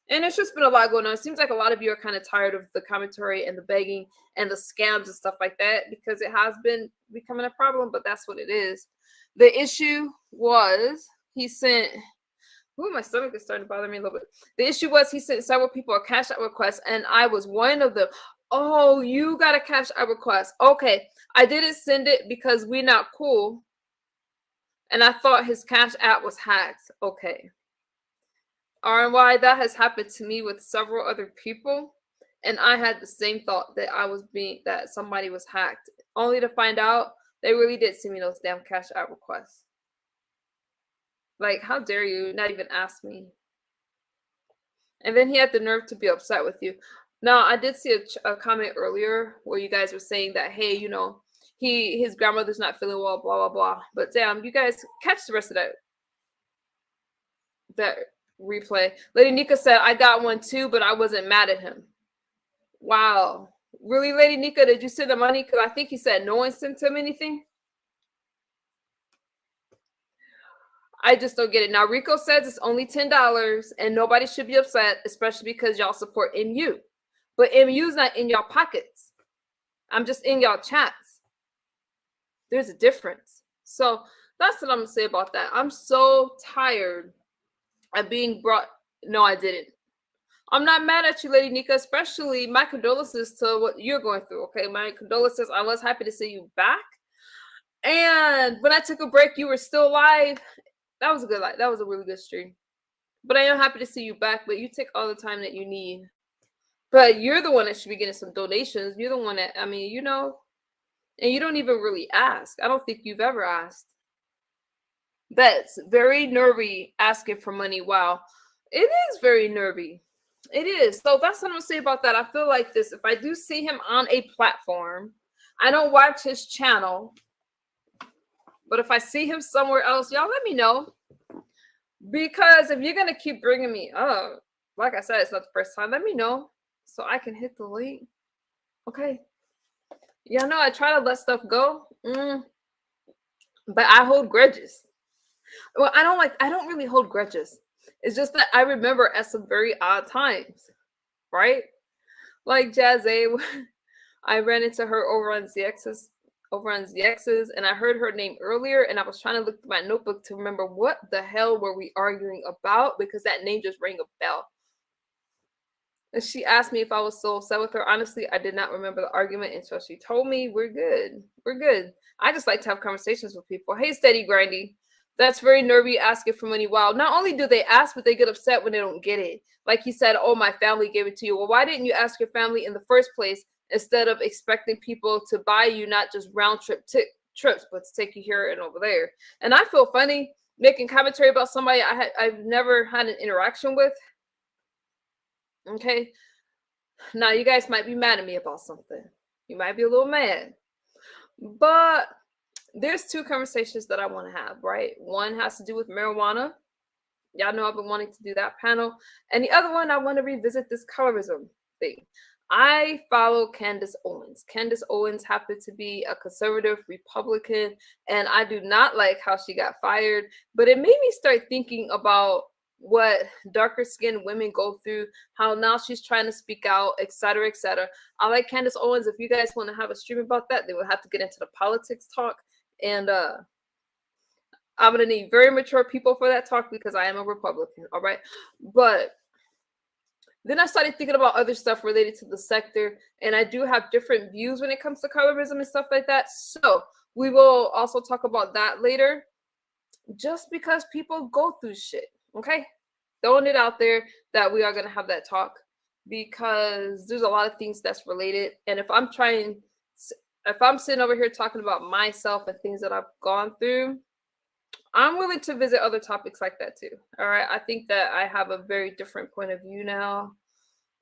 And it's just been a lot going on. It seems like a lot of you are kind of tired of the commentary and the begging and the scams and stuff like that, because it has been becoming a problem, but that's what it is. The issue was he sent, ooh, my stomach is starting to bother me a little bit. The issue was he sent several people a cash out request, and I was one of them. Oh, you got a cash out request. Okay, I didn't send it because we're not cool. And I thought his cash app was hacked. Okay. RNY, that has happened to me with several other people. And I had the same thought that somebody was hacked. Only to find out they really did send me those damn cash app requests. Like, how dare you not even ask me? And then he had the nerve to be upset with you. Now, I did see a comment earlier where you guys were saying that, hey, you know, his grandmother's not feeling well, blah, blah, blah. But damn, you guys catch the rest of that replay. Lady Nika said, I got one too, but I wasn't mad at him. Wow. Really, Lady Nika, did you send the money? Because I think he said no one sent him anything. I just don't get it. Now, Rico says it's only $10 and nobody should be upset, especially because y'all support MU. But MU's not in y'all pockets. I'm just in y'all chats. There's a difference. So that's what I'm going to say about that. I'm so tired of being brought. No, I didn't. I'm not mad at you, Lady Nika, especially my condolences to what you're going through, okay? My condolences. I was happy to see you back. And when I took a break, you were still live. That was a good live. That was a really good stream. But I am happy to see you back, but you take all the time that you need. But you're the one that should be getting some donations. You're the one that, I mean, you know, and you don't even really ask. I don't think you've ever asked. That's very nervy, asking for money. Wow. It is very nervy. It is. So that's what I'm going to say about that. I feel like this. If I do see him on a platform, I don't watch his channel. But if I see him somewhere else, y'all let me know. Because if you're going to keep bringing me up, like I said, it's not the first time. Let me know so I can hit the link. Okay. Y'all know I try to let stuff go. But I hold grudges. Well, I don't really hold grudges. It's just that I remember at some very odd times, right? Like Jazzy, I ran into her over on ZX's, and I heard her name earlier, and I was trying to look through my notebook to remember what the hell were we arguing about, because that name just rang a bell. And she asked me if I was so upset with her. Honestly, I did not remember the argument until she told me. We're good. We're good. I just like to have conversations with people. Hey, Steady Grindy. That's very nervy, asking for money. Wow. Not only do they ask, but they get upset when they don't get it. Like he said, oh, my family gave it to you. Well, why didn't you ask your family in the first place instead of expecting people to buy you not just round trip trips, but to take you here and over there? And I feel funny making commentary about somebody I've never had an interaction with. Okay. Now, you guys might be mad at me about something. You might be a little mad. But there's two conversations that I want to have, right? One has to do with marijuana. Y'all know I've been wanting to do that panel. And the other one, I want to revisit this colorism thing. I follow Candace Owens. Candace Owens happened to be a conservative Republican, and I do not like how she got fired. But it made me start thinking about what darker skinned women go through, how now she's trying to speak out, etc., etc. I like Candace Owens. If you guys want to have a stream about that, they will have to get into the politics talk. And I'm going to need very mature people for that talk because I am a Republican, all right? But then I started thinking about other stuff related to the sector, and I do have different views when it comes to colorism and stuff like that. So we will also talk about that later, just because people go through shit, okay? Throwing it out there that we are going to have that talk because there's a lot of things that's related. And if I'm sitting over here talking about myself and things that I've gone through, I'm willing to visit other topics like that too. All right. I think that I have a very different point of view now.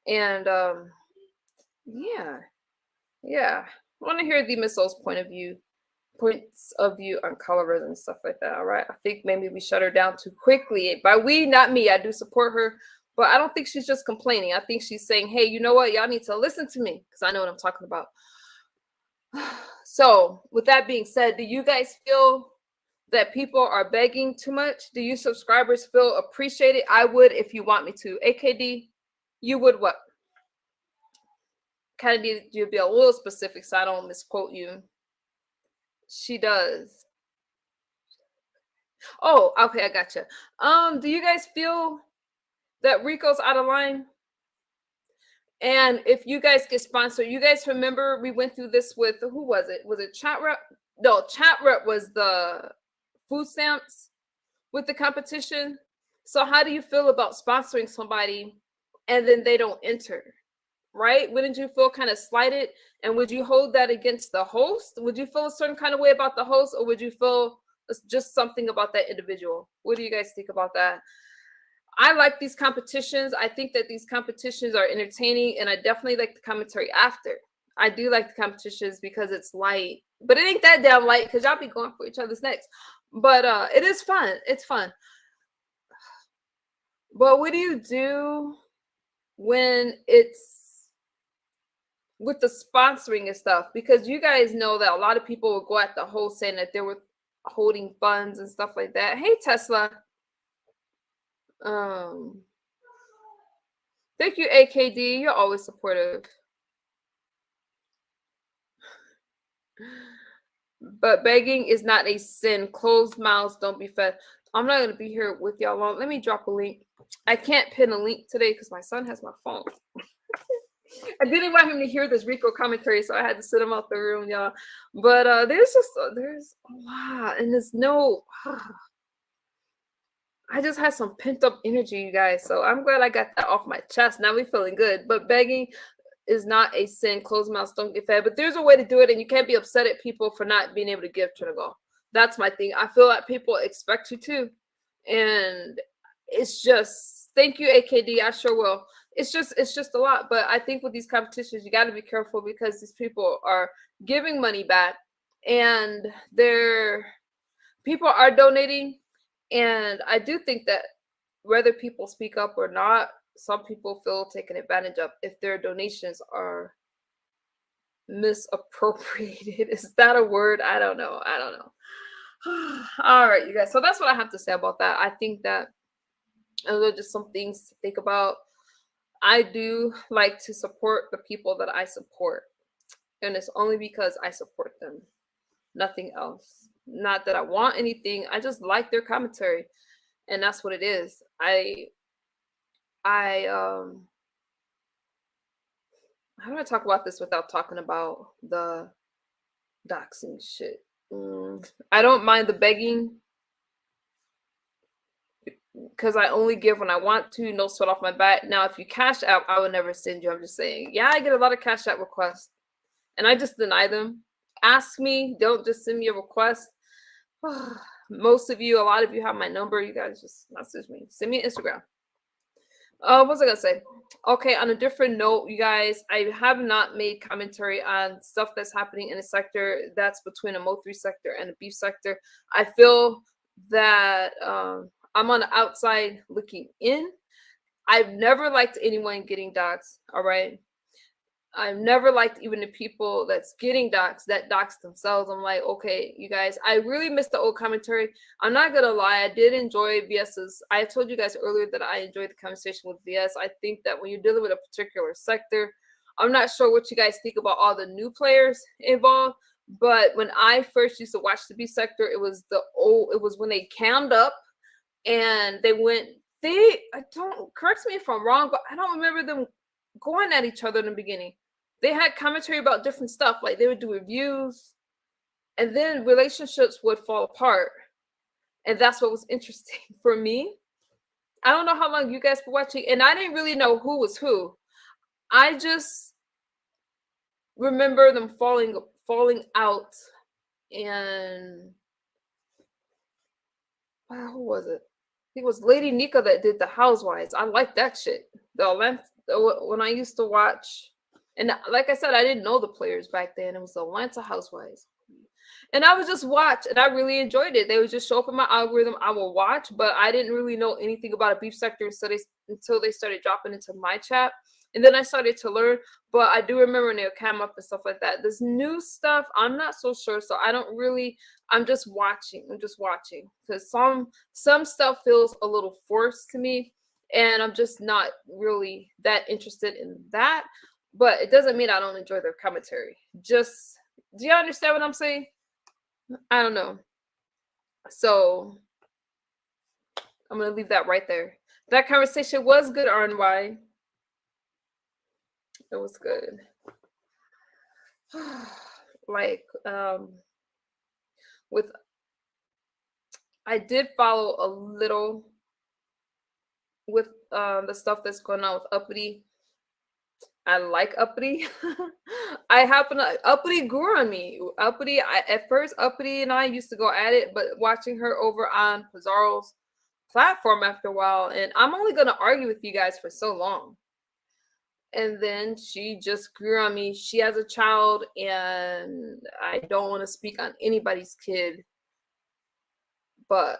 And yeah. I want to hear the Misso's points of view on colorism and stuff like that. All right. I think maybe we shut her down too quickly. By we, not me. I do support her, but I don't think she's just complaining. I think she's saying, hey, you know what? Y'all need to listen to me because I know what I'm talking about. So, with that being said, do you guys feel that people are begging too much? Do you subscribers feel appreciated? I would if you want me to. AKD, you would what? Kind of need you to be a little specific so I don't misquote you. She does. Oh, okay, I gotcha. Do you guys feel that Rico's out of line? And if you guys get sponsored, you guys remember we went through this with, who was it? Was it Chat Rep? No, Chat Rep was the food stamps with the competition. So how do you feel about sponsoring somebody and then they don't enter? Right? Wouldn't you feel kind of slighted? And would you hold that against the host? Would you feel a certain kind of way about the host, or would you feel it's just something about that individual? What do you guys think about that? I like these competitions. I think that these competitions are entertaining, and I definitely like the commentary after. I do like the competitions because it's light, but it ain't that damn light because y'all be going for each other's necks. But it is fun. It's fun. But what do you do when it's with the sponsoring and stuff? Because you guys know that a lot of people will go at the host saying that they were holding funds and stuff like that. Hey, Tesla. Thank you, AKD. You're always supportive. But begging is not a sin. Closed mouths don't be fed. I'm not going to be here with y'all long. Let me drop a link. I can't pin a link today because my son has my phone. I didn't want him to hear this Rico commentary, so I had to sit him out the room, y'all. But there's a lot, and there's no. I just had some pent up energy, you guys. So I'm glad I got that off my chest. Now we're feeling good. But begging is not a sin. Closed mouths don't get fed. But there's a way to do it, and you can't be upset at people for not being able to give Trinidad. That's my thing. I feel like people expect you to, and it's just thank you, AKD. I sure will. It's just a lot. But I think with these competitions, you got to be careful because these people are giving money back, and people are donating. And I do think that whether people speak up or not, some people feel taken advantage of if their donations are misappropriated. Is that a word? I don't know. All right, you guys. So that's what I have to say about that. I think that those are just some things to think about. I do like to support the people that I support. And it's only because I support them. Nothing else. Not that I want anything. I just like their commentary. And that's what it is. How do I talk about this without talking about the doxing shit? I don't mind the begging because I only give when I want to, no sweat off my back. Now, if you cash out, I would never send you. I'm just saying, yeah, I get a lot of cash out requests and I just deny them. Ask me, don't just send me a request. Most of you, a lot of you have my number. You guys just message me. Send me an Instagram. What was I gonna say? Okay, on a different note, you guys, I have not made commentary on stuff that's happening in a sector that's between a Mo3 sector and a beef sector. I feel that I'm on the outside looking in. I've never liked anyone getting doxxed, all right? I've never liked even the people that's getting doxxed that dox themselves. I'm like, okay, you guys, I really miss the old commentary. I'm not gonna lie, I did enjoy VS's. I told you guys earlier that I enjoyed the conversation with VS. I think that when you're dealing with a particular sector, I'm not sure what you guys think about all the new players involved, but when I first used to watch the B sector, it was when they cammed up and correct me if I'm wrong, but I don't remember them going at each other in the beginning. They had commentary about different stuff, like they would do reviews, and then relationships would fall apart. And that's what was interesting for me. I don't know how long you guys were watching, and I didn't really know who was who. I just remember them falling out, and who was it? I think it was Lady Nika that did the Housewives. I like that shit. When I used to watch, and like I said, I didn't know the players back then. It was the Atlanta Housewives. And I would just watch, and I really enjoyed it. They would just show up in my algorithm. I will watch, but I didn't really know anything about a beef sector until they started dropping into my chat. And then I started to learn, but I do remember when they would cam up and stuff like that. This new stuff, I'm not so sure. So I don't really, I'm just watching. Because some stuff feels a little forced to me. And I'm just not really that interested in that. But it doesn't mean I don't enjoy their commentary. Just, do you understand what I'm saying? I don't know. So I'm going to leave that right there. That conversation was good, RNY. It was good. Like, with, I did follow a little with the stuff that's going on with Uppity. I like Uppity. Uppity grew on me. At first, Uppity and I used to go at it, but watching her over on Pizarro's platform after a while, and I'm only going to argue with you guys for so long. And then she just grew on me. She has a child, and I don't want to speak on anybody's kid, but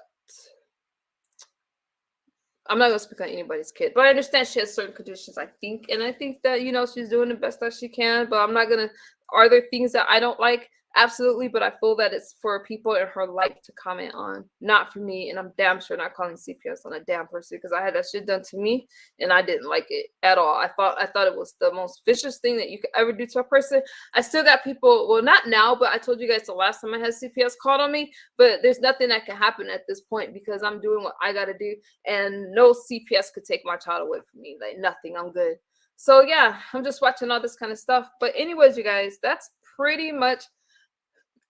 I'm not going to speak on anybody's kid. But I understand she has certain conditions, I think. And I think that, you know, she's doing the best that she can. But I'm not going to, are there things that I don't like? Absolutely. But I feel that it's for people in her life to comment on, not for me. And I'm damn sure not calling CPS on a damn person, because I had that shit done to me and I didn't like it at all. I thought it was the most vicious thing that you could ever do to a person. I still got people, well, not now, but I told you guys the last time I had CPS called on me, but there's nothing that can happen at this point because I'm doing what I got to do, and no CPS could take my child away from me. Like, nothing. I'm good. So yeah, I'm just watching all this kind of stuff. But anyways, you guys, that's pretty much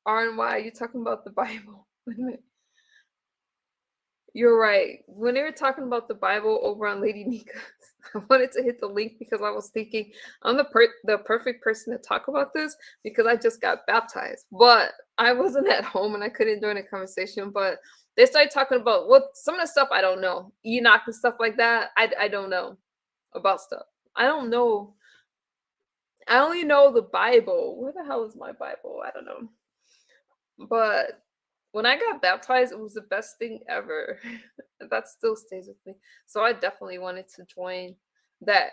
RNY. You talking about the Bible. Wait a minute. You're right. When they were talking about the Bible over on Lady Nika, I wanted to hit the link because I was thinking I'm the perfect person to talk about this because I just got baptized. But I wasn't at home and I couldn't join the conversation. But they started talking about some of the stuff I don't know. Enoch and stuff like that. I don't know about stuff. I don't know. I only know the Bible. Where the hell is my Bible? I don't know. But when I got baptized, it was the best thing ever. That still stays with me. So I definitely wanted to join that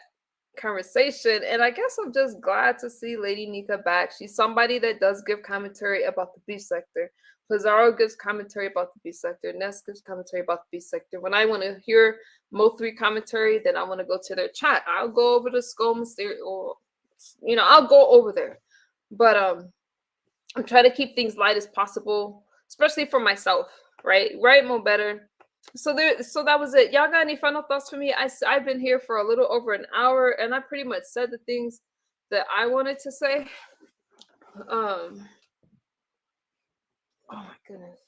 conversation. And I guess I'm just glad to see Lady Nika back. She's somebody that does give commentary about the beef sector. Pizarro gives commentary about the beef sector. Ness gives commentary about the beef sector. When I want to hear Mo3 commentary, then I want to go to their chat. I'll go over to Skull Mysterio, or, you know, I'll go over there. But I'm trying to keep things light as possible, especially for myself, right? Right, Mo Better. So that was it. Y'all got any final thoughts for me? I've been here for a little over an hour, and I pretty much said the things that I wanted to say. Oh my goodness,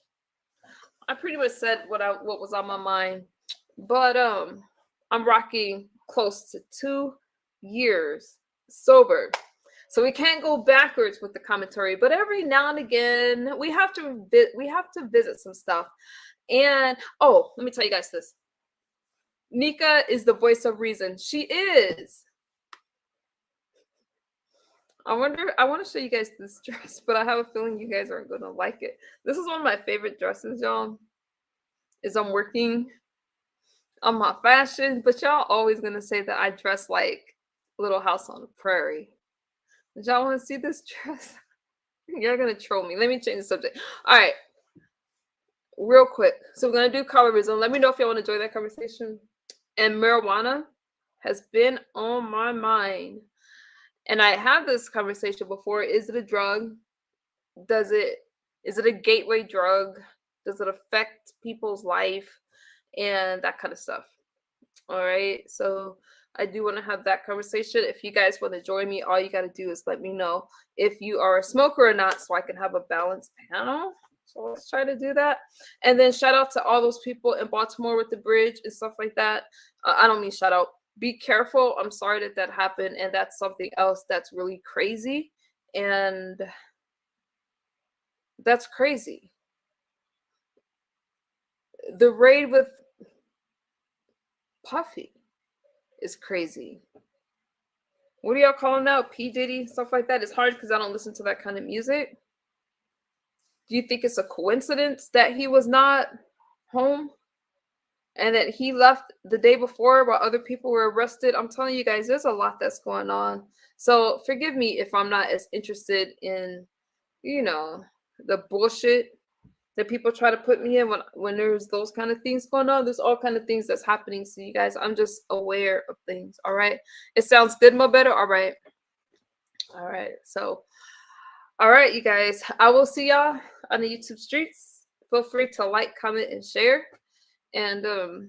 I pretty much said what was on my mind. But I'm rocking close to 2 years sober. So we can't go backwards with the commentary, but every now and again we have to visit some stuff. And oh, let me tell you guys this. Nika is the voice of reason. She is. I want to show you guys this dress, but I have a feeling you guys aren't gonna like it. This is one of my favorite dresses, y'all. I'm working on my fashion, but y'all always gonna say that I dress like Little House on the Prairie. Did y'all want to see this dress? You're gonna troll me. Let me change the subject. All right, real quick. So we're gonna do colorism. Let me know if y'all want to join that conversation. And marijuana has been on my mind, and I had this conversation before. Is it a drug? Is it a gateway drug? Does it affect people's life and that kind of stuff? All right, so I do want to have that conversation. If you guys want to join me, all you got to do is let me know if you are a smoker or not, so I can have a balanced panel. So let's try to do that. And then shout out to all those people in Baltimore with the bridge and stuff like that. I don't mean shout out. Be careful. I'm sorry that happened. And that's something else that's really crazy. And that's crazy. The raid with Puffy is crazy. What do y'all call him now? P. Diddy, stuff like that. It's hard because I don't listen to that kind of music. Do you think it's a coincidence that he was not home? and that he left the day before while other people were arrested. I'm telling you guys, there's a lot that's going on. So forgive me if I'm not as interested in, the bullshit that people try to put me in when there's those kind of things going on. There's all kind of things that's happening. So you guys, I'm just aware of things. All right. It sounds good, Mo Better. All right. All right. So, all right, you guys, I will see y'all on the YouTube streets. Feel free to like, comment, and share. And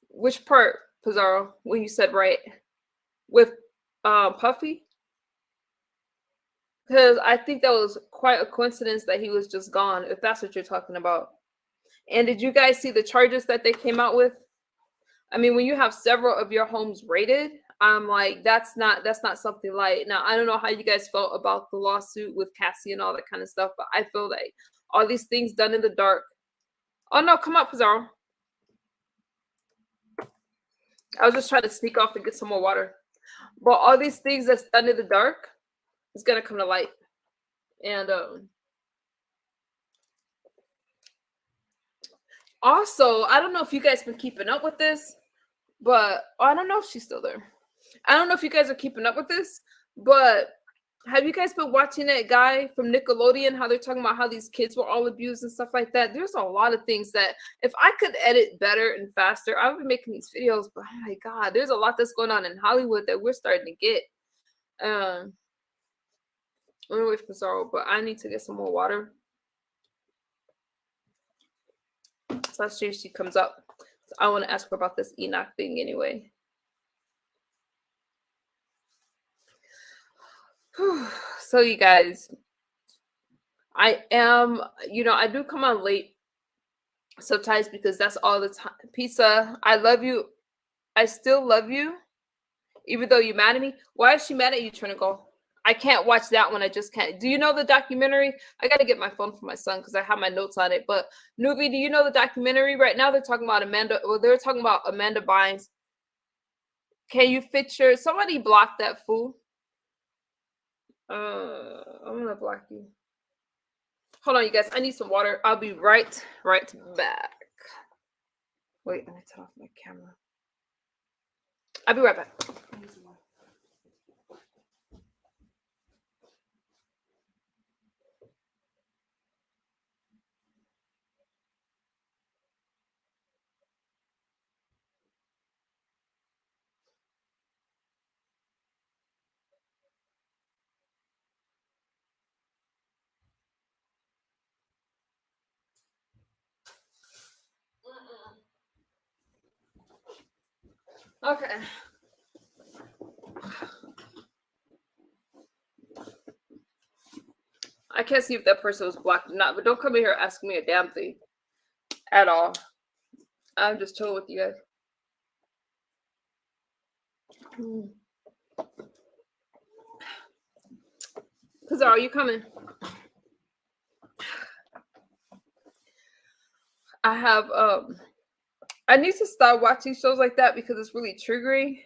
which part, Pizarro, when you said right? With Puffy? Because I think that was quite a coincidence that he was just gone, if that's what you're talking about. And did you guys see the charges that they came out with? I mean, when you have several of your homes raided, I'm like, that's not something light. Now, I don't know how you guys felt about the lawsuit with Cassie and all that kind of stuff, but I feel like all these things done in the dark. Oh no, come up, Pizarro. I was just trying to sneak off and get some more water. But all these things that's done in the dark is gonna come to light. And also, I don't know if you guys been keeping up with this, but I don't know if she's still there. I don't know if you guys are keeping up with this, but have you guys been watching that guy from Nickelodeon, how they're talking about how these kids were all abused and stuff like that? There's a lot of things that if I could edit better and faster, I would be making these videos. But oh my God, there's a lot that's going on in Hollywood that we're starting to get. Let me wait for Pizarro, but I need to get some more water. So let's see if she comes up. So I want to ask her about this Enoch thing anyway. So you guys, I am, I do come on late sometimes because that's all the time. Pizza, I love you. I still love you, even though you're mad at me. Why is she mad at you, Trinigal? I can't watch that one. I just can't. Do you know the documentary? I got to get my phone for my son because I have my notes on it. But Newbie, do you know the documentary? Right now they're talking about Amanda. Well, they're talking about Amanda Bynes. Can you fit somebody block that fool? I'm gonna block you. Hold on, you guys. I need some water. I'll be right back. Wait, let me turn off my camera. I'll be right back. Okay. I can't see if that person was blocked or not, but don't come in here asking me a damn thing at all. I'm just chilling with you guys. Pizarro, are you coming? I have I need to stop watching shows like that because it's really triggering.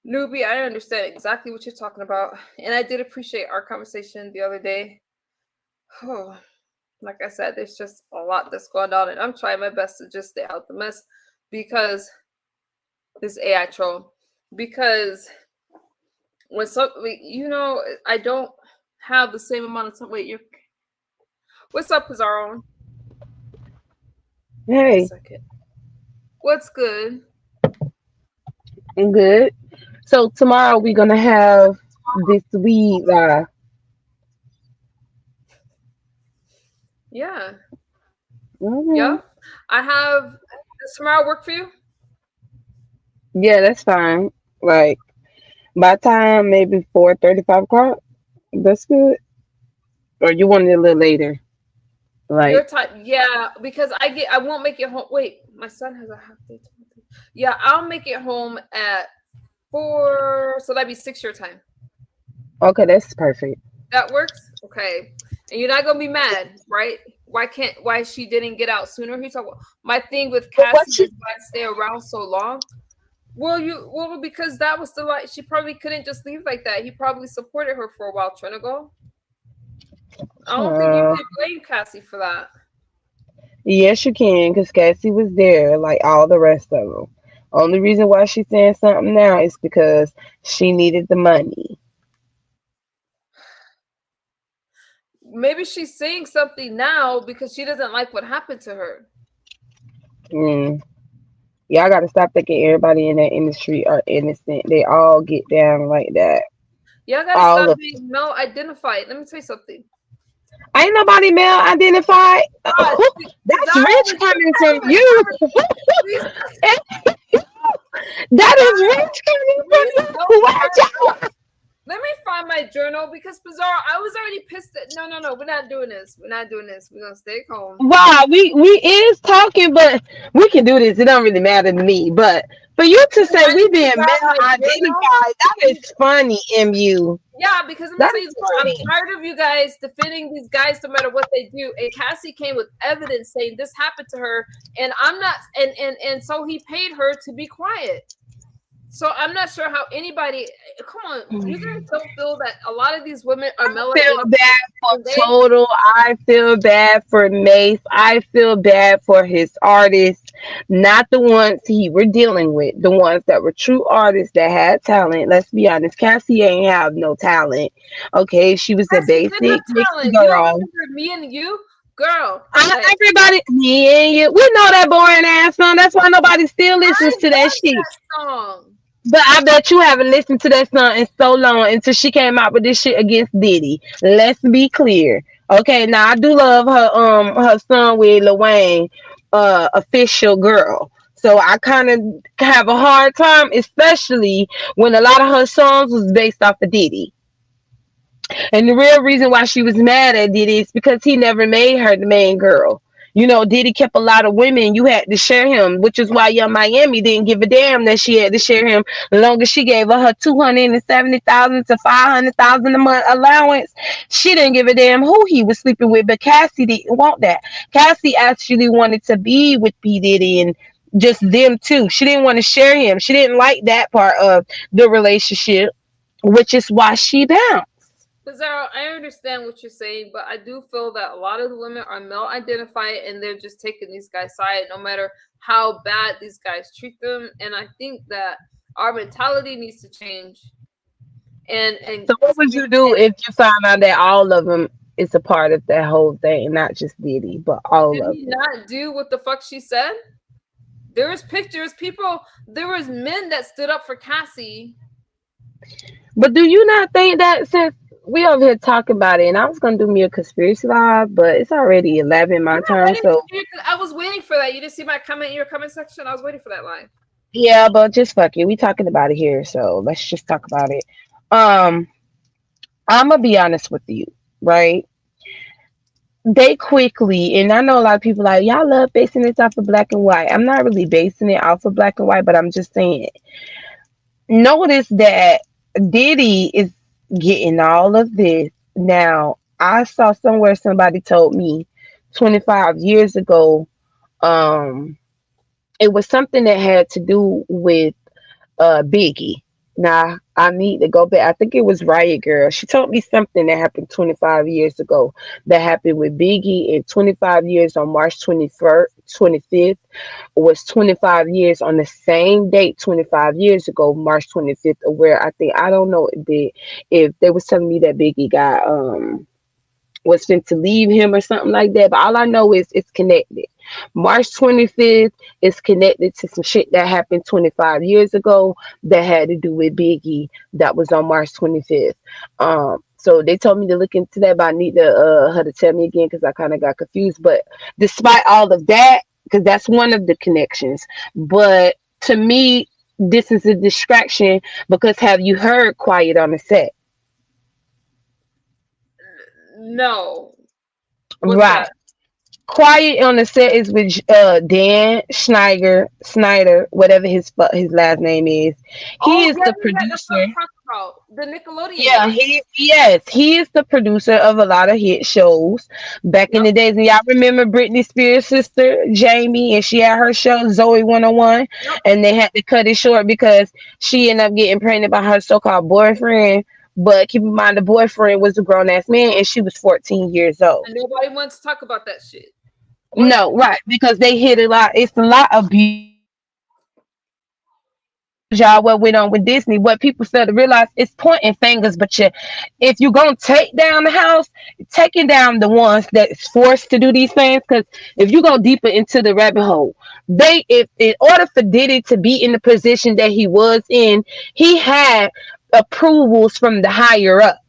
Newbie, I understand exactly what you're talking about. And I did appreciate our conversation the other day. Oh, like I said, there's just a lot that's going on, and I'm trying my best to just stay out the mess because this AI troll. Because when I don't have the same amount of time. Wait, what's up, Pizarro? Hey. What's good? I'm good. So tomorrow we're gonna have this weed live. Yeah. Mm-hmm. Yeah. I have. Does tomorrow work for you? Yeah, that's fine. Like by time maybe 4:30, 5 o'clock. That's good. Or you want it a little later? Your Like time, yeah, because I won't make it home. Wait, my son has a half day. Yeah, I'll make it home at 4, so that'd be 6 your time. okay, that's perfect. That works? Okay. And you're not gonna be mad, right? Why she didn't get out sooner? He's talking. My thing with Cassie is why stay around so long. Well, because that was the she probably couldn't just leave like that. He probably supported her for a while trying to go. I don't think you can blame Cassie for that. Yes, you can, because Cassie was there, like all the rest of them. Only reason why she's saying something now is because she needed the money. Maybe she's saying something now because she doesn't like what happened to her. Mm. Y'all got to stop thinking everybody in that industry are innocent. They all get down like that. Y'all gotta All stop of being male identified. Let me tell you something. Ain't nobody male identified. God, That's Zara rich was coming from silent. you. Please, That is Zara, rich coming from please you. don't Watch start. out. Let me find my journal because Bizarre, I was already pissed at. No, no, no. We're not doing this. We're not doing this. We're gonna stay home. Wow, we is talking, but we can do this. It don't really matter to me. But for you to say I we need to being grab male my journal. identified, that is funny, MU. Yeah, because I'm gonna That tell you is this. I'm funny. tired of you guys defending these guys no matter what they do. And Cassie came with evidence saying this happened to her, and I'm not and so he paid her to be quiet. So I'm not sure how anybody come on, you guys don't feel that a lot of these women are male Feel identified bad for and they Total. I feel bad for Mace. I feel bad for his artists, not the ones he were dealing with. The ones that were true artists that had talent. Let's be honest. Cassie ain't have no talent. Okay, she was a Cassie did have basic mixed talent. You don't girl. remember me and you? Girl, like Everybody, me and you, we know that boring ass song. That's why nobody still I listens to that love shit. that song. But I bet you haven't listened to that song in so long until she came out with this shit against Diddy. Let's be clear. Okay, now I do love her song with Lil Wayne, Official Girl. So I kind of have a hard time, especially when a lot of her songs was based off of Diddy. And the real reason why she was mad at Diddy is because he never made her the main girl. You know, Diddy kept a lot of women. You had to share him, which is why Young Miami didn't give a damn that she had to share him. As long as she gave her 270,000 to 500,000 a month allowance, she didn't give a damn who he was sleeping with. But Cassie didn't want that. Cassie actually wanted to be with P Diddy and just them two. She didn't want to share him. She didn't like that part of the relationship, which is why she bounced. Bizarro, I understand what you're saying, but I do feel that a lot of the women are male identified and they're just taking these guys' side no matter how bad these guys treat them. And I think that our mentality needs to change. And So what would you do if you found out that all of them is a part of that whole thing, not just Diddy, but all did of he it? not do what the fuck she said? There was pictures, people, there was men that stood up for Cassie. But do you not think that since we over here talking about it, and I was gonna do me a conspiracy live, but it's already 11 I'm my not time, ready to so do it. I was waiting for that. You didn't see my comment in your comment section? I was waiting for that line. yeah, but just fuck it. We talking about it here, so let's just talk about it. Um, I'm gonna be honest with you, right? They quickly, and I know a lot of people like y'all love basing this off of black and white. I'm not really basing it off of black and white, but I'm just saying notice that Diddy is getting all of this. Now, I saw somewhere somebody told me 25 years ago, um, it was something that had to do with Biggie. Now I need to go back. I think it was Riot Girl. She told me something that happened 25 years ago that happened with Biggie in 25 years on March 21st, 25th was 25 years on the same date 25 years ago, March 25th, where I think I don't know if they was telling me that Biggie got was fit to leave him or something like that. But all I know is it's connected. March 25th is connected to some shit that happened 25 years ago that had to do with Biggie that was on March 25th. So they told me to look into that, but I need her to tell me again because I kind of got confused. But despite all of that, because that's one of the connections, but to me, this is a distraction because have you heard Quiet on the Set? No. What's Right. that? Quiet on the Set is with Dan Snyder, whatever his last name is. He Oh, is yeah, the yeah, yeah. That's what producer. I'm talking about. The Nickelodeon Yeah, guy. he is the producer of a lot of hit shows back in Yep. the days. And y'all remember Britney Spears' sister Jamie, and she had her show Zoe 101, Yep. and they had to cut it short because she ended up getting pregnant by her so-called boyfriend. But keep in mind, the boyfriend was a grown ass man, and she was 14 years old. And nobody wants to talk about that shit. No, right, because they hit a lot. It's a lot of y'all what went on with Disney. What people fail to realize is pointing fingers, but if you're gonna take down the house, taking down the ones that's forced to do these things. Because if you go deeper into the rabbit hole, if in order for Diddy to be in the position that he was in, he had approvals from the higher up.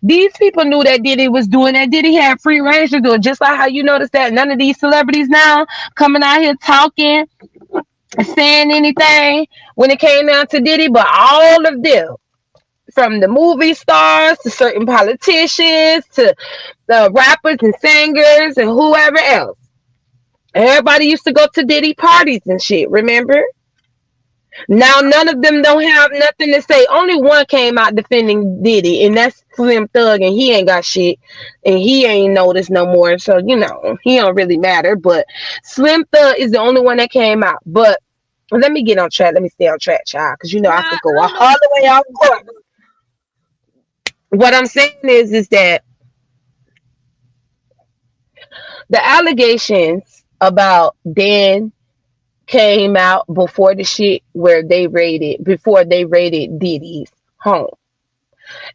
These people knew that Diddy was doing that. Diddy had free range to do it. Just like how you notice that none of these celebrities now coming out here talking, saying anything when it came down to Diddy, but all of them, from the movie stars to certain politicians to the rappers and singers and whoever else, everybody used to go to Diddy parties and shit. Remember? Now none of them don't have nothing to say. Only one came out defending Diddy, and that's Slim Thug, and he ain't got shit, and he ain't noticed no more. So he don't really matter. But Slim Thug is the only one that came out. But let me get on track. Let me stay on track, child, because I Nah, could go I all don't know. the way off course. What I'm saying is that the allegations about Dan came out before the shit before they raided Diddy's home.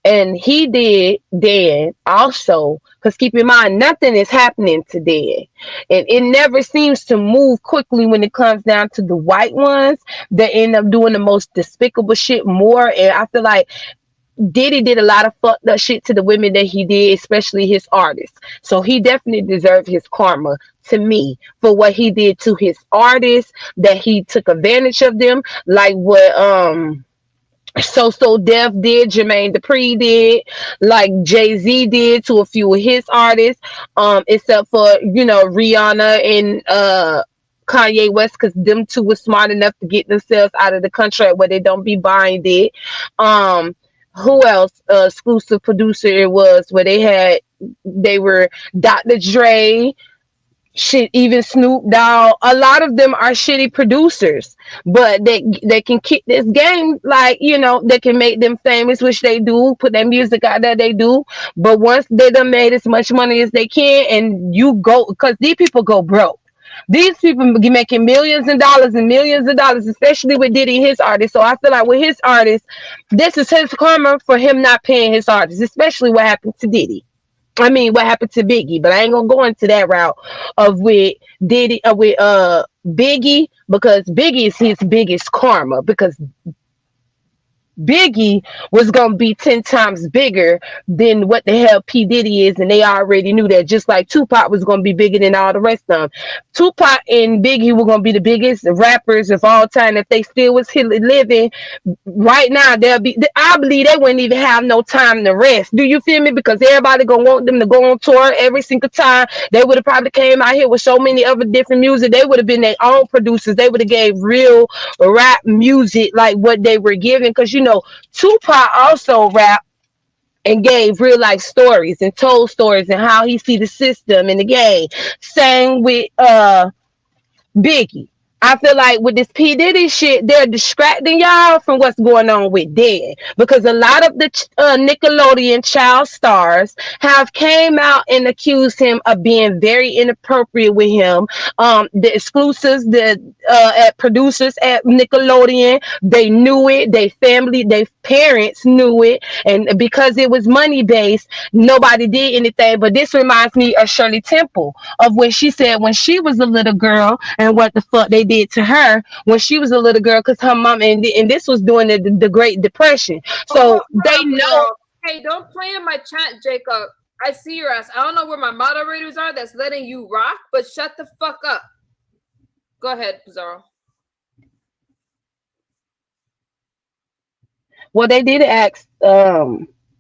And he did Dan also, because keep in mind, nothing is happening to Dan. And it never seems to move quickly when it comes down to the white ones that end up doing the most despicable shit more. And I feel like Diddy did a lot of fucked up shit to the women that he did, especially his artists. So he definitely deserved his karma to me for what he did to his artists, that he took advantage of them, like what So Def did, Jermaine Dupri did, like Jay-Z did to a few of his artists, except for Rihanna and Kanye West, because them two were smart enough to get themselves out of the contract where they don't be buying it. Who else? Exclusive producer it was, where they were Dr. Dre, shit, even Snoop Dogg. A lot of them are shitty producers, but they can kick this game, like they can make them famous, which they do, put their music out there, they do. But once they done made as much money as they can, and you go, because these people go broke. These people be making millions of dollars, especially with Diddy and his artists. So I feel like with his artists, this is his karma for him not paying his artists, especially what happened to Diddy. I mean, what happened to Biggie, but I ain't gonna go into that route of with Diddy, with Biggie, because Biggie is his biggest karma, because Biggie was gonna be 10 times bigger than what the hell P Diddy is, and they already knew that. Just like Tupac was gonna be bigger than all the rest of them. Tupac and Biggie were gonna be the biggest rappers of all time. If they still was living right now, I believe they wouldn't even have no time to rest. Do you feel me? Because everybody gonna want them to go on tour every single time. They would have probably came out here with so many other different music. They would have been their own producers. They would have gave real rap music like what they were giving, because Tupac also rap and gave real life stories and told stories and how he see the system and the game. Same with Biggie. I feel like with this P. Diddy shit, they're distracting y'all from what's going on with Dead. Because a lot of the Nickelodeon child stars have came out and accused him of being very inappropriate with him. The exclusives, the producers at Nickelodeon, they knew it. They family, they parents knew it. And because it was money based, nobody did anything. But this reminds me of Shirley Temple, of when she said when she was a little girl and what the fuck they did to her when she was a little girl, because her mom, and this was during the Great Depression. So they know. Hey, don't play in my chat, Jacob. I see your ass. I don't know where my moderators are that's letting you rock, but shut the fuck up. Go ahead, Pizarro. Well, they did ask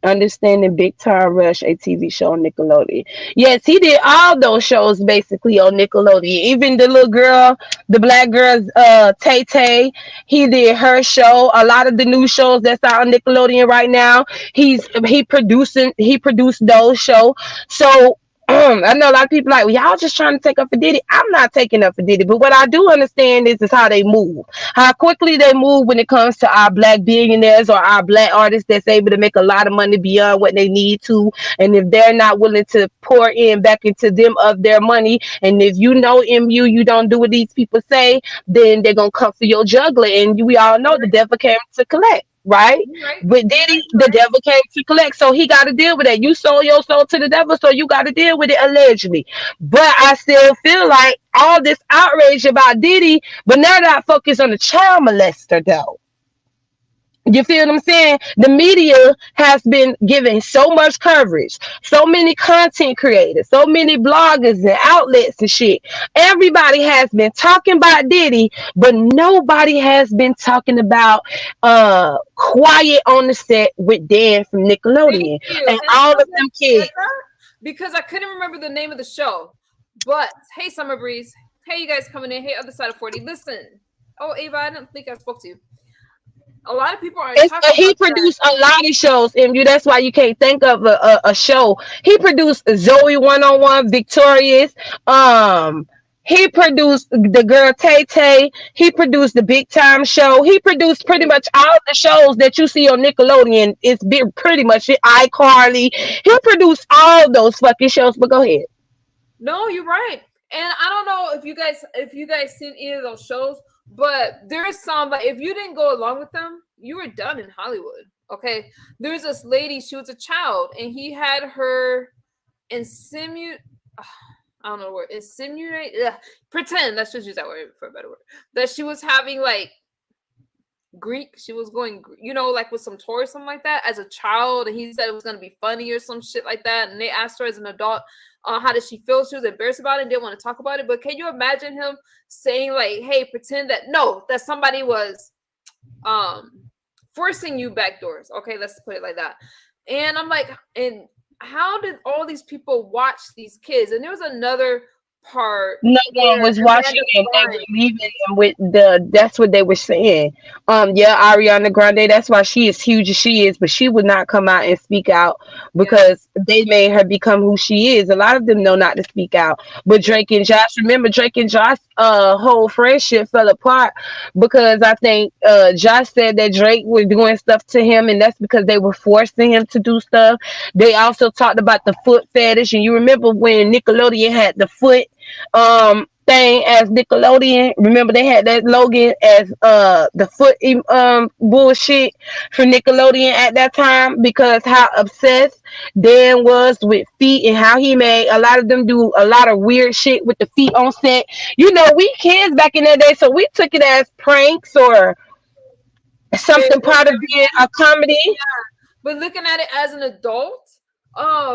Understanding Big Time Rush, a TV show on Nickelodeon. Yes, he did all those shows basically on Nickelodeon. Even the little girl, the black girl, Tay Tay, he did her show. A lot of the new shows that's out on Nickelodeon right now, he produced those shows. So I know a lot of people like, well, y'all just trying to take up for Diddy. I'm not taking up for Diddy, but what I do understand is how they move, how quickly they move when it comes to our black billionaires or our black artists that's able to make a lot of money beyond what they need to. And if they're not willing to pour in back into them of their money, and if you know you don't do what these people say, then they're gonna come for your juggler. And we all know the devil came to collect. Right? Right. But Diddy, the devil came to collect, so he got to deal with that. You sold your soul to the devil, so you got to deal with it allegedly. But I still feel like all this outrage about Diddy, but now that I focus on the child molester, though. You feel what I'm saying? The media has been giving so much coverage, so many content creators, so many bloggers and outlets and shit. Everybody has been talking about Diddy, but nobody has been talking about Quiet on the Set with Dan from Nickelodeon Thank you. and And all I'm of glad them you said kids. that because I couldn't remember the name of the show. But hey, Summer Breeze. Hey, you guys coming in. Hey, other side of 40. Listen. Oh, Ava, I didn't think I spoke to you. A lot of people aren't talking He about that. produced a lot of shows, and that's why you can't think of a show. He produced Zoe 101, Victorious. He produced the girl Tay Tay. He produced the Big Time Show. He produced pretty much all the shows that you see on Nickelodeon. It's been pretty much it. iCarly. He produced all those fucking shows. But go ahead. No, you're right. And I don't know if you guys seen any of those shows, but there's some like if you didn't go along with them, you were done in Hollywood. Okay. There's this lady, she was a child, and he had her insinuate I don't know the word. Insinuate pretend, let's just use that word for a better word. That she was having like Greek, she was going, like with some tour or something like that as a child, and he said it was going to be funny or some shit like that. And they asked her as an adult, how did she feel? She was embarrassed about it and didn't want to talk about it. But can you imagine him saying like, hey, pretend that somebody was forcing you back doors? Okay, let's put it like that. And I'm like, and how did all these people watch these kids? And there was another part No one was watching them. They were leaving them with that's what they were saying. Yeah, Ariana Grande, that's why she is huge as she is, but she would not come out and speak out because they made her become who she is. A lot of them know not to speak out. But Drake and Josh, remember Drake and Josh whole friendship fell apart because I think Josh said that Drake was doing stuff to him, and that's because they were forcing him to do stuff. They also talked about the foot fetish, and you remember when Nickelodeon had the foot thing as Nickelodeon. Remember they had that Logan as the foot bullshit for Nickelodeon at that time because how obsessed Dan was with feet and how he made a lot of them do a lot of weird shit with the feet on set. We kids back in that day, so we took it as pranks or something part of being a comedy. Yeah. But looking at it as an adult,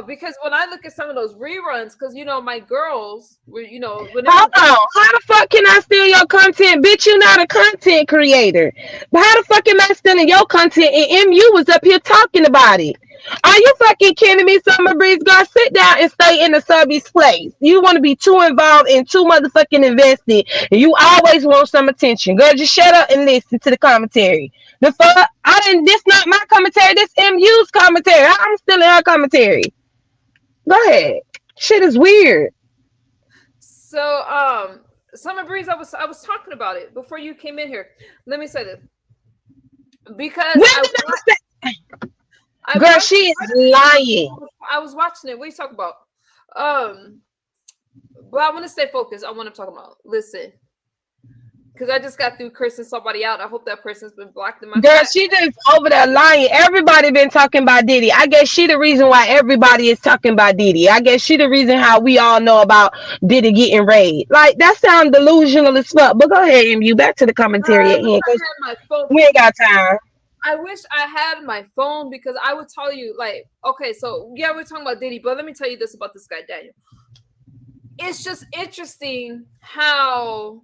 because when I look at some of those reruns, because my girls were, Hold on, how the fuck can I steal your content, bitch? You not a content creator. But how the fuck am I stealing your content? And MU was up here talking about it. Are you fucking kidding me, Summer Breeze? Girl, sit down and stay in the subby's place. You want to be too involved and too motherfucking invested, and you always want some attention. Girl, just shut up and listen to the commentary. The fuck? This not my commentary. This MU's commentary. I'm stealing her commentary. Go ahead. Shit is weird. So, Summer Breeze, I was talking about it before you came in here. Let me say this because girl, she is lying. I was watching it. What are you talking about? But I want to stay focused. I want to talk about. Listen, because I just got through cursing somebody out. I hope that person's been blocked in my. Girl, she just over there lying. Everybody been talking about Diddy. I guess she the reason why everybody is talking about Diddy. I guess she the reason how we all know about Diddy getting raided. Like that sounds delusional as fuck. But go ahead, MU. Back to the commentary at hand. We ain't got time. I wish I had my phone because I would tell you, like, okay, so yeah, we're talking about Diddy, but let me tell you this about this guy, Daniel. It's just interesting how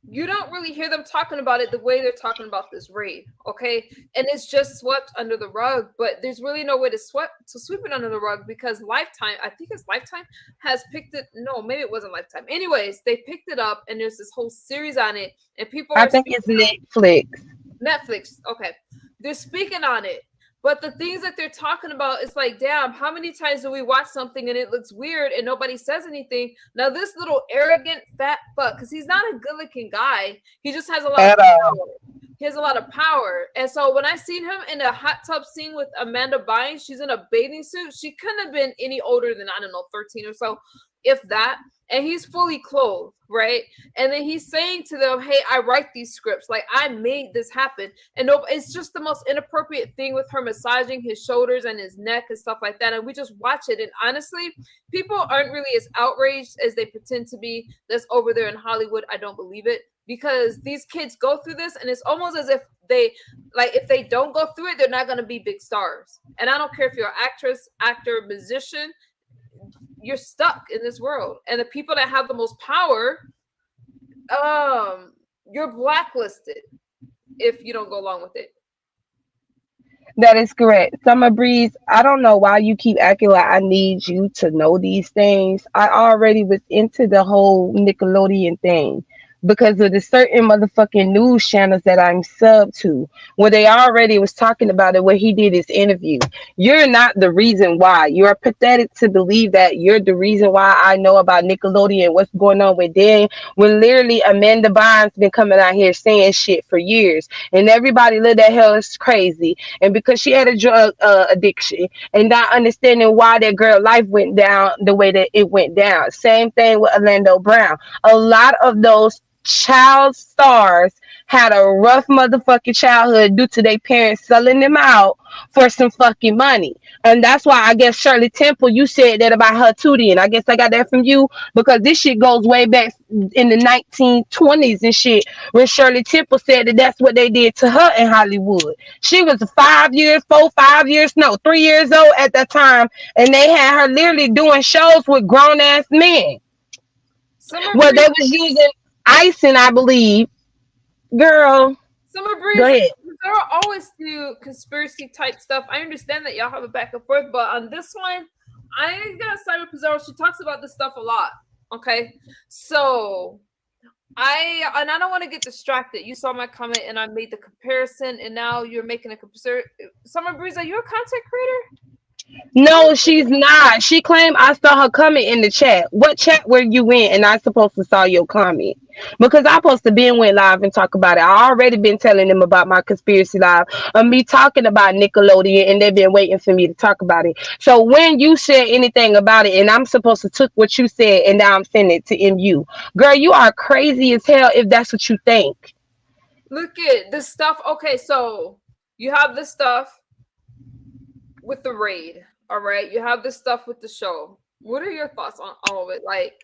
you don't really hear them talking about it the way they're talking about this raid, okay? And it's just swept under the rug, but there's really no way to sweep it under the rug because Lifetime, I think it's Lifetime, has picked it. No, maybe it wasn't Lifetime. Anyways, they picked it up, and there's this whole series on it, and people. I think it's Netflix. Netflix, okay. They're speaking on it. But the things that they're talking about, it's like, damn, how many times do we watch something and it looks weird and nobody says anything? Now, this little arrogant fat fuck, because he's not a good looking guy, he just has a lot of power. He has a lot of power. And so when I seen him in a hot tub scene with Amanda Bynes, she's in a bathing suit. She couldn't have been any older than, I don't know, 13 or so, if that. And he's fully clothed, right? And then he's saying to them, hey, I write these scripts. Like, I made this happen. And no, it's just the most inappropriate thing with her massaging his shoulders and his neck and stuff like that. And we just watch it. And honestly, people aren't really as outraged as they pretend to be. That's over there in Hollywood. I don't believe it. Because these kids go through this, and it's almost as if they, like, if they don't go through it, they're not going to be big stars. And I don't care if you're an actress, actor, musician, you're stuck in this world. And the people that have the most power, you're blacklisted if you don't go along with it. That is correct. Summer Breeze, I don't know why you keep acting like I need you to know these things. I already was into the whole Nickelodeon thing because of the certain motherfucking news channels that I'm sub to, where they already was talking about it, where he did his interview. You're not the reason why. You're pathetic to believe that you're the reason why I know about Nickelodeon, what's going on with them, when literally Amanda Bynes been coming out here saying shit for years. And everybody live that hell is crazy. And because she had a drug addiction and not understanding why that girl life went down the way that it went down. Same thing with Orlando Brown. A lot of those child stars had a rough motherfucking childhood due to their parents selling them out for some fucking money. And that's why I guess Shirley Temple, you said that about her tootie, and I guess I got that from you because this shit goes way back in the 1920s and shit, when Shirley Temple said that that's what they did to her in Hollywood. She was 3 years old at that time, and they had her literally doing shows with grown ass men. Well, they was using icing, I believe. Girl, Summer Breeze, go ahead. there are always do conspiracy type stuff. I understand that y'all have a back and forth, but on this one, I gotta side with Pizarro. She talks about this stuff a lot. Okay, so I don't want to get distracted. You saw my comment, and I made the comparison, and now you're making a comparison. Summer Breeze, are you a content creator? No, she's not. She claimed I saw her comment in the chat. What chat were you in? And I supposed to saw your comment because I supposed to been went live and talk about it. I already been telling them about my conspiracy live of me talking about Nickelodeon, and they've been waiting for me to talk about it. So when you said anything about it, and I'm supposed to took what you said, and now I'm sending it to MU, girl, you are crazy as hell if that's what you think. Look at this stuff. Okay, so you have this stuff with the raid, all right? You have this stuff with the show. What are your thoughts on all of it? Like,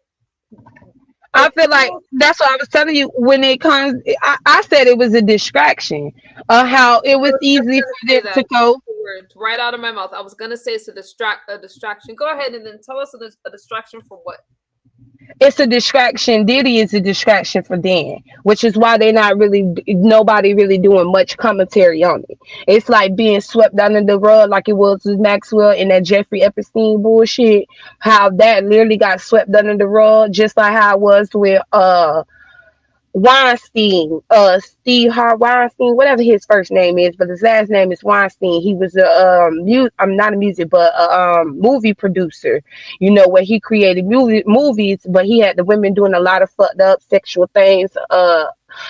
I feel like that's what I was telling you when it comes. I said it was a distraction of how it was easy for them to go. Right out of my mouth. I was gonna say it's a distraction. Go ahead and then tell us a distraction for what. It's a distraction. Diddy is a distraction for them, which is why they're not really, nobody really doing much commentary on it. It's like being swept under the rug like it was with Maxwell and that Jeffrey Epstein bullshit. How that literally got swept under the rug, just like how it was with Weinstein, Steve Weinstein, whatever his first name is, but his last name is Weinstein. He was I'm not a music, but a movie producer. You know, where he created movies, but he had the women doing a lot of fucked up sexual things,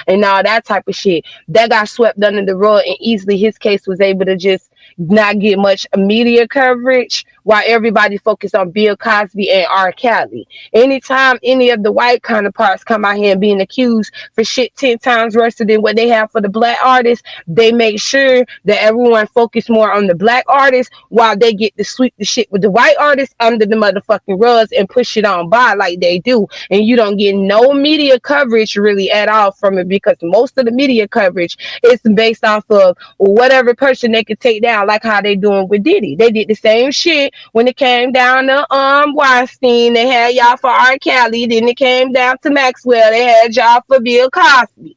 and all that type of shit. That got swept under the rug, and easily his case was able to just not get much media coverage while everybody focused on Bill Cosby and R. Kelly. Anytime any of the white counterparts come out here and being accused for shit 10 times worse than what they have for the black artists, they make sure that everyone focus more on the black artists while they get to sweep the shit with the white artists under the motherfucking rugs and push it on by like they do. And you don't get no media coverage really at all from it, because most of the media coverage is based off of whatever person they could take down, like how they doing with Diddy. They did the same shit when it came down to Weinstein. They had y'all for R. Kelly. Then it came down to Maxwell. They had y'all for Bill Cosby.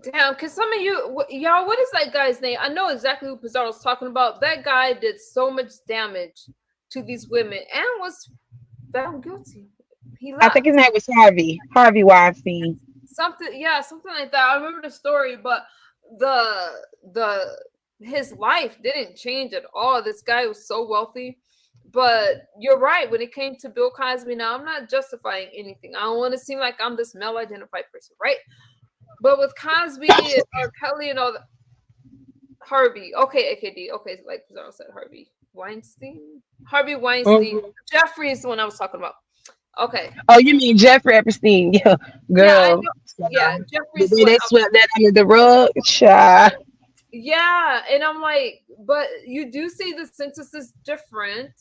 Damn, can some of y'all, what is that guy's name? I know exactly who Pizarro's talking about. That guy did so much damage to these women and was found guilty. I think his name was Harvey Weinstein. Something like that. I remember the story, but the his life didn't change at all. This guy was so wealthy. But you're right. When it came to Bill Cosby, now I'm not justifying anything. I don't want to seem like I'm this male identified person, right? But with Cosby and R. Kelly and all the Harvey, okay, AKD, okay, like Pizarro said, Harvey Weinstein, Mhm. Jeffrey is the one I was talking about. Okay, Oh, you mean Jeffrey Epstein? Yeah, yeah, I girl. know. Yeah, The Jeffrey's the way one. they swept that under the rug, child. Yeah, and I'm like, but you do see the census is different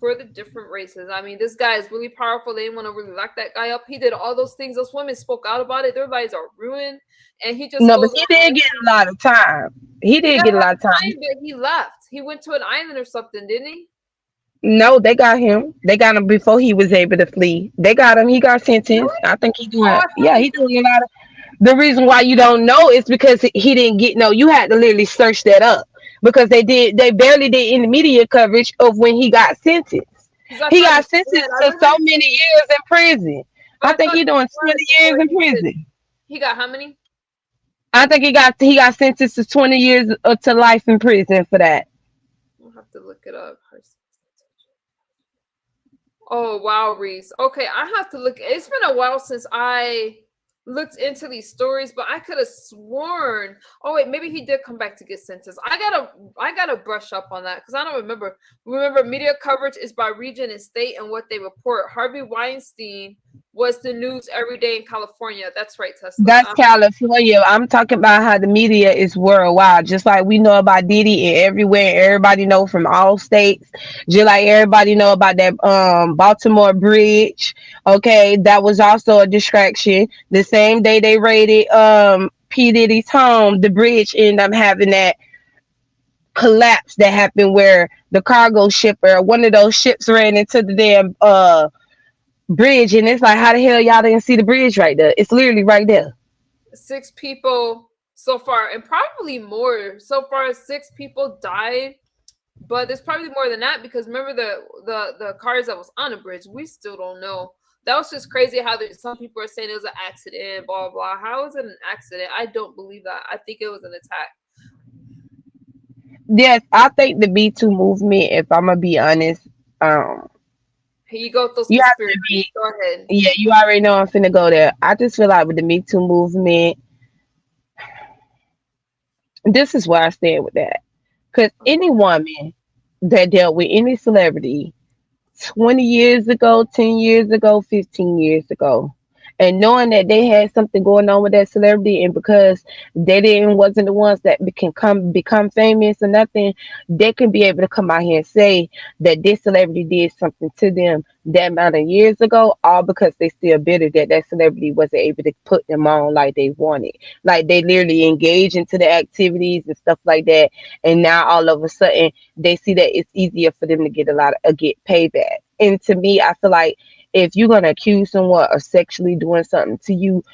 for the different races. I mean, this guy is really powerful. They didn't want to really lock that guy up. He did all those things. Those women spoke out about it. Their lives are ruined, and he just No, but goes he around. did get a lot of time. He He did got a get a lot lot of of time. time, but he left. He went to an island or something, didn't he? No, they got him. They got him before he was able to flee. They got him. He got sentenced. Really? I think he Oh, doing. I thought Yeah, he. he doing a lot of. The reason why you don't know is because he didn't get no. You had to literally search that up because they did. They barely did any media coverage of when he got sentenced. Because I He thought he got was dead. sentenced I to so remember, many years in prison. but I I think thought he he doing was 20 years before in he did. prison. He got how many? I think he got sentenced to 20 years to life in prison for that. I'll have to look it up. Oh wow, Reese. Okay, I have to look. It's been a while since I looked into these stories, but I could have sworn. Oh wait, maybe he did come back to get sentenced. I gotta brush up on that because I don't remember. Remember, media coverage is by region and state and what they report. Harvey Weinstein was the news every day in California. That's right, Tesla. That's California. I'm talking about how the media is worldwide. Just like we know about Diddy and everywhere, everybody know from all states. Just like everybody know about that Baltimore bridge. Okay, that was also a distraction. The same day they raided P. Diddy's home, the bridge ended up having that collapse that happened where the cargo shipper, one of those ships ran into the damn bridge, and it's like, how the hell y'all didn't see the bridge right there? It's literally right there. 6 people so far, and probably more. So far, 6 people died, but there's probably more than that because remember the cars that was on the bridge. We still don't know. That was just crazy how some people are saying it was an accident, blah blah. How is it an accident? I don't believe that. I think it was an attack. Yes, I think the B2 movement, if I'm gonna be honest, um, Here you go with those you have to conspiracies. be, Go ahead. yeah, you already know I'm finna go there. I just feel like with the Me Too movement, this is where I stand with that. Because any woman that dealt with any celebrity 20 years ago, 10 years ago, 15 years ago. And knowing that they had something going on with that celebrity, and because they didn't wasn't the ones that can become famous or nothing, they can be able to come out here and say that this celebrity did something to them that amount of years ago, all because they still bitter that that celebrity wasn't able to put them on like they wanted. Like they literally engage into the activities and stuff like that, and now all of a sudden they see that it's easier for them to get get payback. And to me, I feel like if you're gonna accuse someone of sexually doing something to you,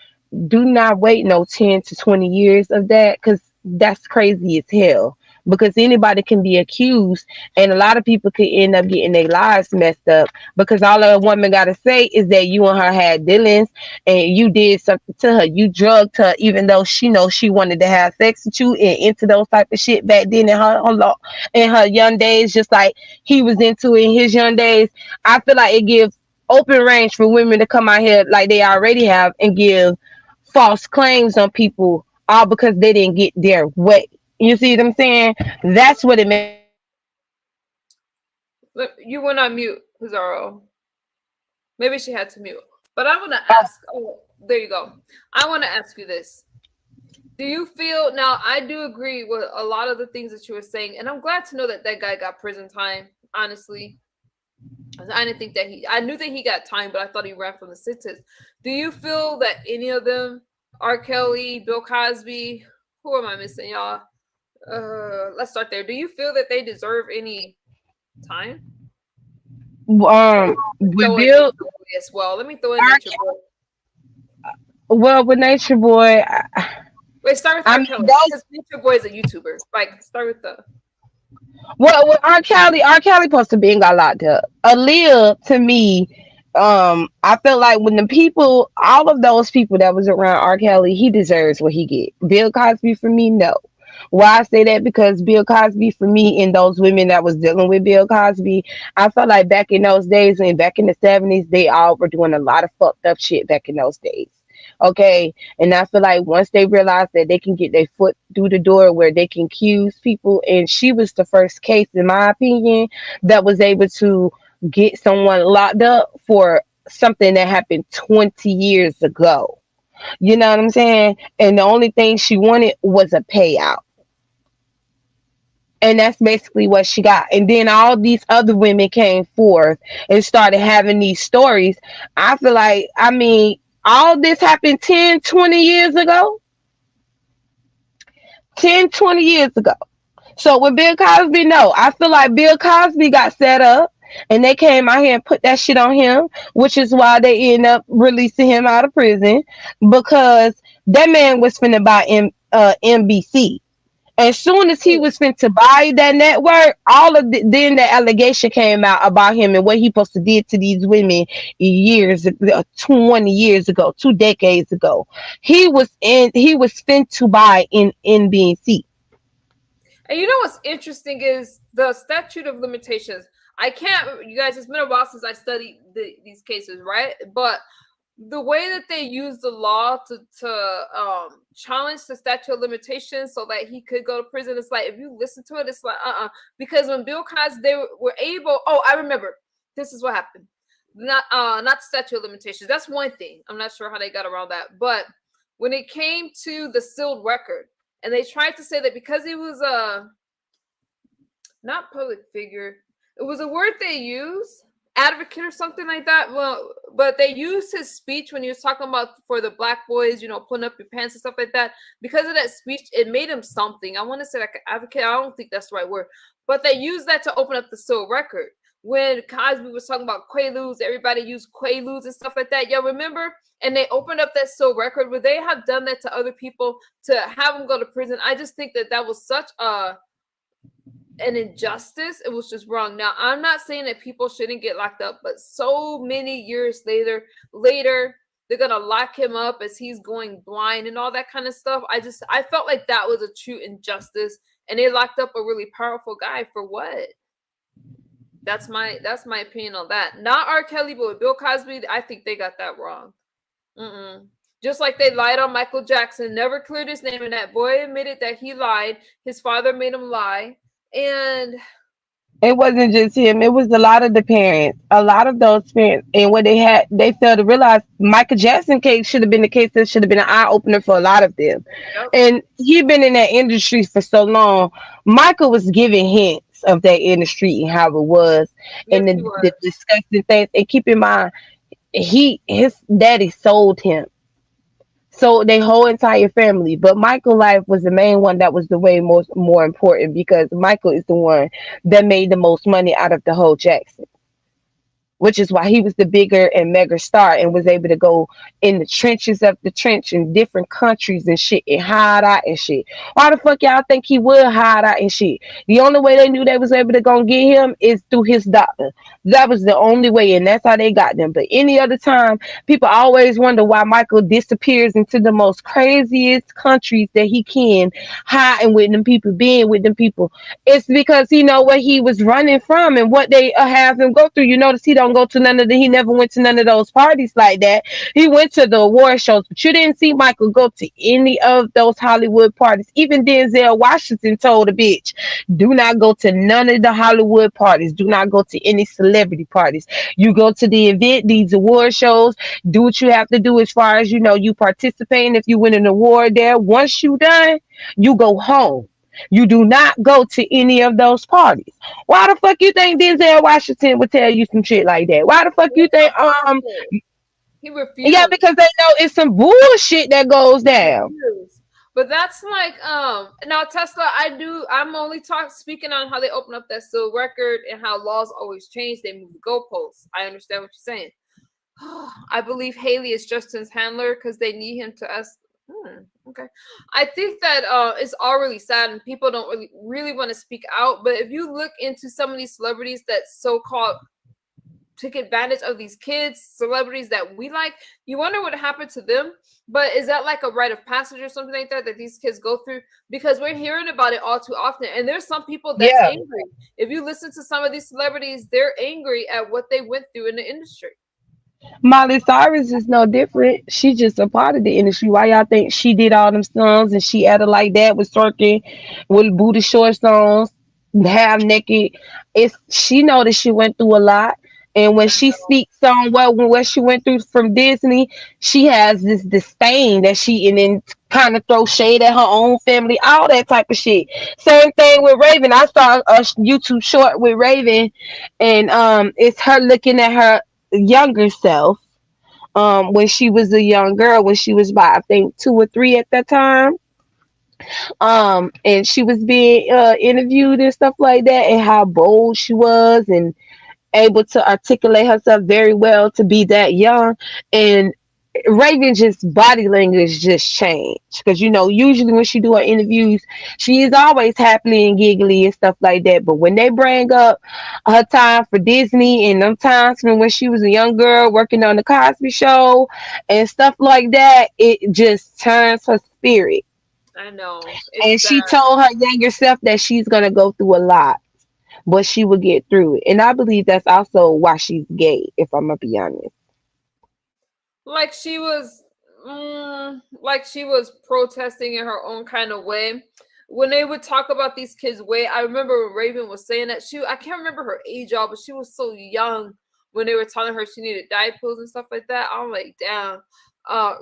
do not wait no 10 to 20 years of that, because that's crazy as hell. Because anybody can be accused, and a lot of people could end up getting their lives messed up because all a woman got to say is that you and her had dealings and you did something to her. You drugged her, even though she knows she wanted to have sex with you and into those type of shit back then in her young days, just like he was into it in his young days. I feel like it gives open range for women to come out here like they already have and give false claims on people all because they didn't get their way. You see what I'm saying? That's what it makes. Look, you went on mute, Pizarro. Maybe she had to mute. But I want to ask. Oh, there you go. I want to ask you this. Do you feel now? I do agree with a lot of the things that you were saying, and I'm glad to know that that guy got prison time. Honestly, I didn't think that I knew that he got time, but I thought he ran from the sentence. Do you feel that any of them, R. Kelly, Bill Cosby, who am I missing, y'all? Let's start there. Do you feel that they deserve any time? With Throw in Bill, Nature Boy as well. Let me throw in Nature Boy. well, with Nature Boy, Wait, start with I R. mean, Kelly those. because Nature Boy is a YouTuber. Like, start with the. Well, with R. Kelly supposed to be got locked up. Aaliyah, to me, I felt like when the people, all of those people that was around R. Kelly, he deserves what he get. Bill Cosby, for me, no. Why I say that? Because Bill Cosby, for me, and those women that was dealing with Bill Cosby, I felt like back in those days and back in the 70s, they all were doing a lot of fucked up shit back in those days. Okay. And I feel like once they realized that they can get their foot through the door where they can accuse people, and she was the first case, in my opinion, that was able to get someone locked up for something that happened 20 years ago. You know what I'm saying? And the only thing she wanted was a payout. And that's basically what she got. And then all these other women came forth and started having these stories. I feel like, I mean, all this happened 10, 20 years ago. 10, 20 years ago. So with Bill Cosby, no, I feel like Bill Cosby got set up and they came out here and put that shit on him, which is why they end up releasing him out of prison, because that man was finna buy NBC. As soon as he was fit to buy that network, then the allegation came out about him and what he supposed to did to these women 20 years ago, 2 decades ago. He was fit to buy in NBC. And you know what's interesting is the statute of limitations. I can't, you guys, it's been a while since I studied these cases, right? But the way that they use the law to challenge the statute of limitations so that he could go to prison, it's like, if you listen to it, it's like, because when Bill Cosby, they were able, oh, I remember, this is what happened. Not the statute of limitations. That's one thing. I'm not sure how they got around that. But when it came to the sealed record, and they tried to say that because he was a not public figure, it was a word they use, advocate or something like that. Well, but they used his speech when he was talking about for the black boys, putting up your pants and stuff like that. Because of that speech, it made him something. I want to say like an advocate. I don't think that's the right word, but they used that to open up the sealed record. When Cosby was talking about Quaaludes, everybody used Quaaludes and stuff like that. Y'all remember? And they opened up that sealed record. Would they have done that to other people to have them go to prison? I just think that was such an injustice. It was just wrong. Now, I'm not saying that people shouldn't get locked up, but so many years later, they're gonna lock him up as he's going blind and all that kind of stuff. I felt like that was a true injustice, and they locked up a really powerful guy for what? That's my opinion on that. Not R. Kelly, but with Bill Cosby, I think they got that wrong. Just like they lied on Michael Jackson, never cleared his name, and that boy admitted that he lied. His father made him lie, and it wasn't just him. It was a lot of the parents, a lot of those parents, and what they failed to realize. Michael Jackson case should have been the case that should have been an eye opener for a lot of them. Yep. And he been in that industry for so long. Michael was giving hints of that industry and how it was, yes, and the disgusting things. And keep in mind, his daddy sold him. So their whole entire family, but Michael's life was the main one that was the way more important, because Michael is the one that made the most money out of the whole Jackson, which is why he was the bigger and mega star and was able to go in the trenches of the trench in different countries and shit and hide out and shit. Why the fuck y'all think he would hide out and shit? The only way they knew they was able to go get him is through his doctor. That was the only way, and that's how they got them. But any other time, people always wonder why Michael disappears into the most craziest countries that he can, hiding with them people, being with them people. It's because he know what he was running from and what they have him go through. You notice he don't go to he never went to none of those parties like that. He went to the award shows, but you didn't see Michael go to any of those Hollywood parties. Even Denzel Washington told a bitch, do not go to none of the Hollywood parties. Do not go to any celebrity parties. You go to the event, these award shows, do what you have to do as far as, you participating. If you win an award there, once you done, you go home. You do not go to any of those parties. Why the fuck you think Denzel Washington would tell you some shit like that? Why the fuck you think he refused? Yeah, because they know it's some bullshit that goes down. But that's like now Tesla, I'm only speaking on how they open up that still record and how laws always change. They move the goalposts. I understand what you're saying. I believe Haley is Justin's handler because they need him to ask. Okay. I think that it's all really sad and people don't really want to speak out. But if you look into some of these celebrities that so-called took advantage of these kids, celebrities that we like. You wonder what happened to them. But is that like a rite of passage or something like that that these kids go through? Because we're hearing about it all too often. And there's some people that's Yeah. angry. If you listen to some of these celebrities, they're angry at what they went through in the industry. Miley Cyrus is no different. She just a part of the industry. Why y'all think she did all them songs and she acted like that with twerking, with booty short songs, half naked? It's she know that she went through a lot. And when I she know. speaks on what she went through from Disney, she has this disdain that she and then kind of throw shade at her own family, all that type of shit. Same thing with Raven. I saw a YouTube short with Raven, and it's her looking at her younger self when she was a young girl, when she was about I think 2 or 3 at that time, and she was being interviewed and stuff like that, and how bold she was and able to articulate herself very well to be that young. And Raven just body language just changed because usually when she do her interviews, she is always happy and giggly and stuff like that. But when they bring up her time for Disney and them times when she was a young girl working on the Cosby Show and stuff like that, it just turns her spirit. I know. And It's she sad. told her younger self that she's gonna go through a lot, but she will get through it. And I believe that's also why she's gay, if I'm gonna be honest. Like she was like she was protesting in her own kind of way. When they would talk about these kids' way, I remember when Raven was saying that I can't remember her age, y'all, but she was so young when they were telling her she needed diapers and stuff like that. I'm like, damn.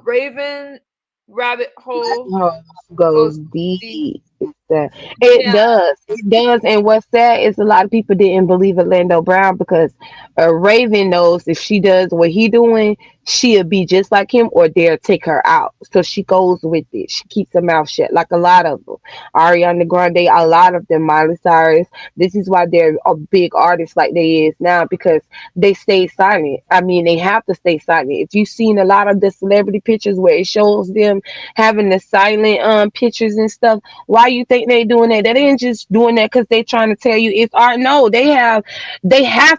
Raven rabbit hole Home goes goes deep. deep. It Yeah, does. It does. And what's sad is a lot of people didn't believe Orlando Brown because Raven knows if she does what he doing, she'll be just like him or they'll take her out. So she goes with it. She keeps her mouth shut like a lot of them. Ariana Grande, a lot of them, Miley Cyrus. This is why they're a big artist like they is now because they stay silent. I mean, they have to stay silent. If you've seen a lot of the celebrity pictures where it shows them having the silent pictures and stuff, why you think they doing that? They ain't just doing that because they trying to tell you it's art. No, they have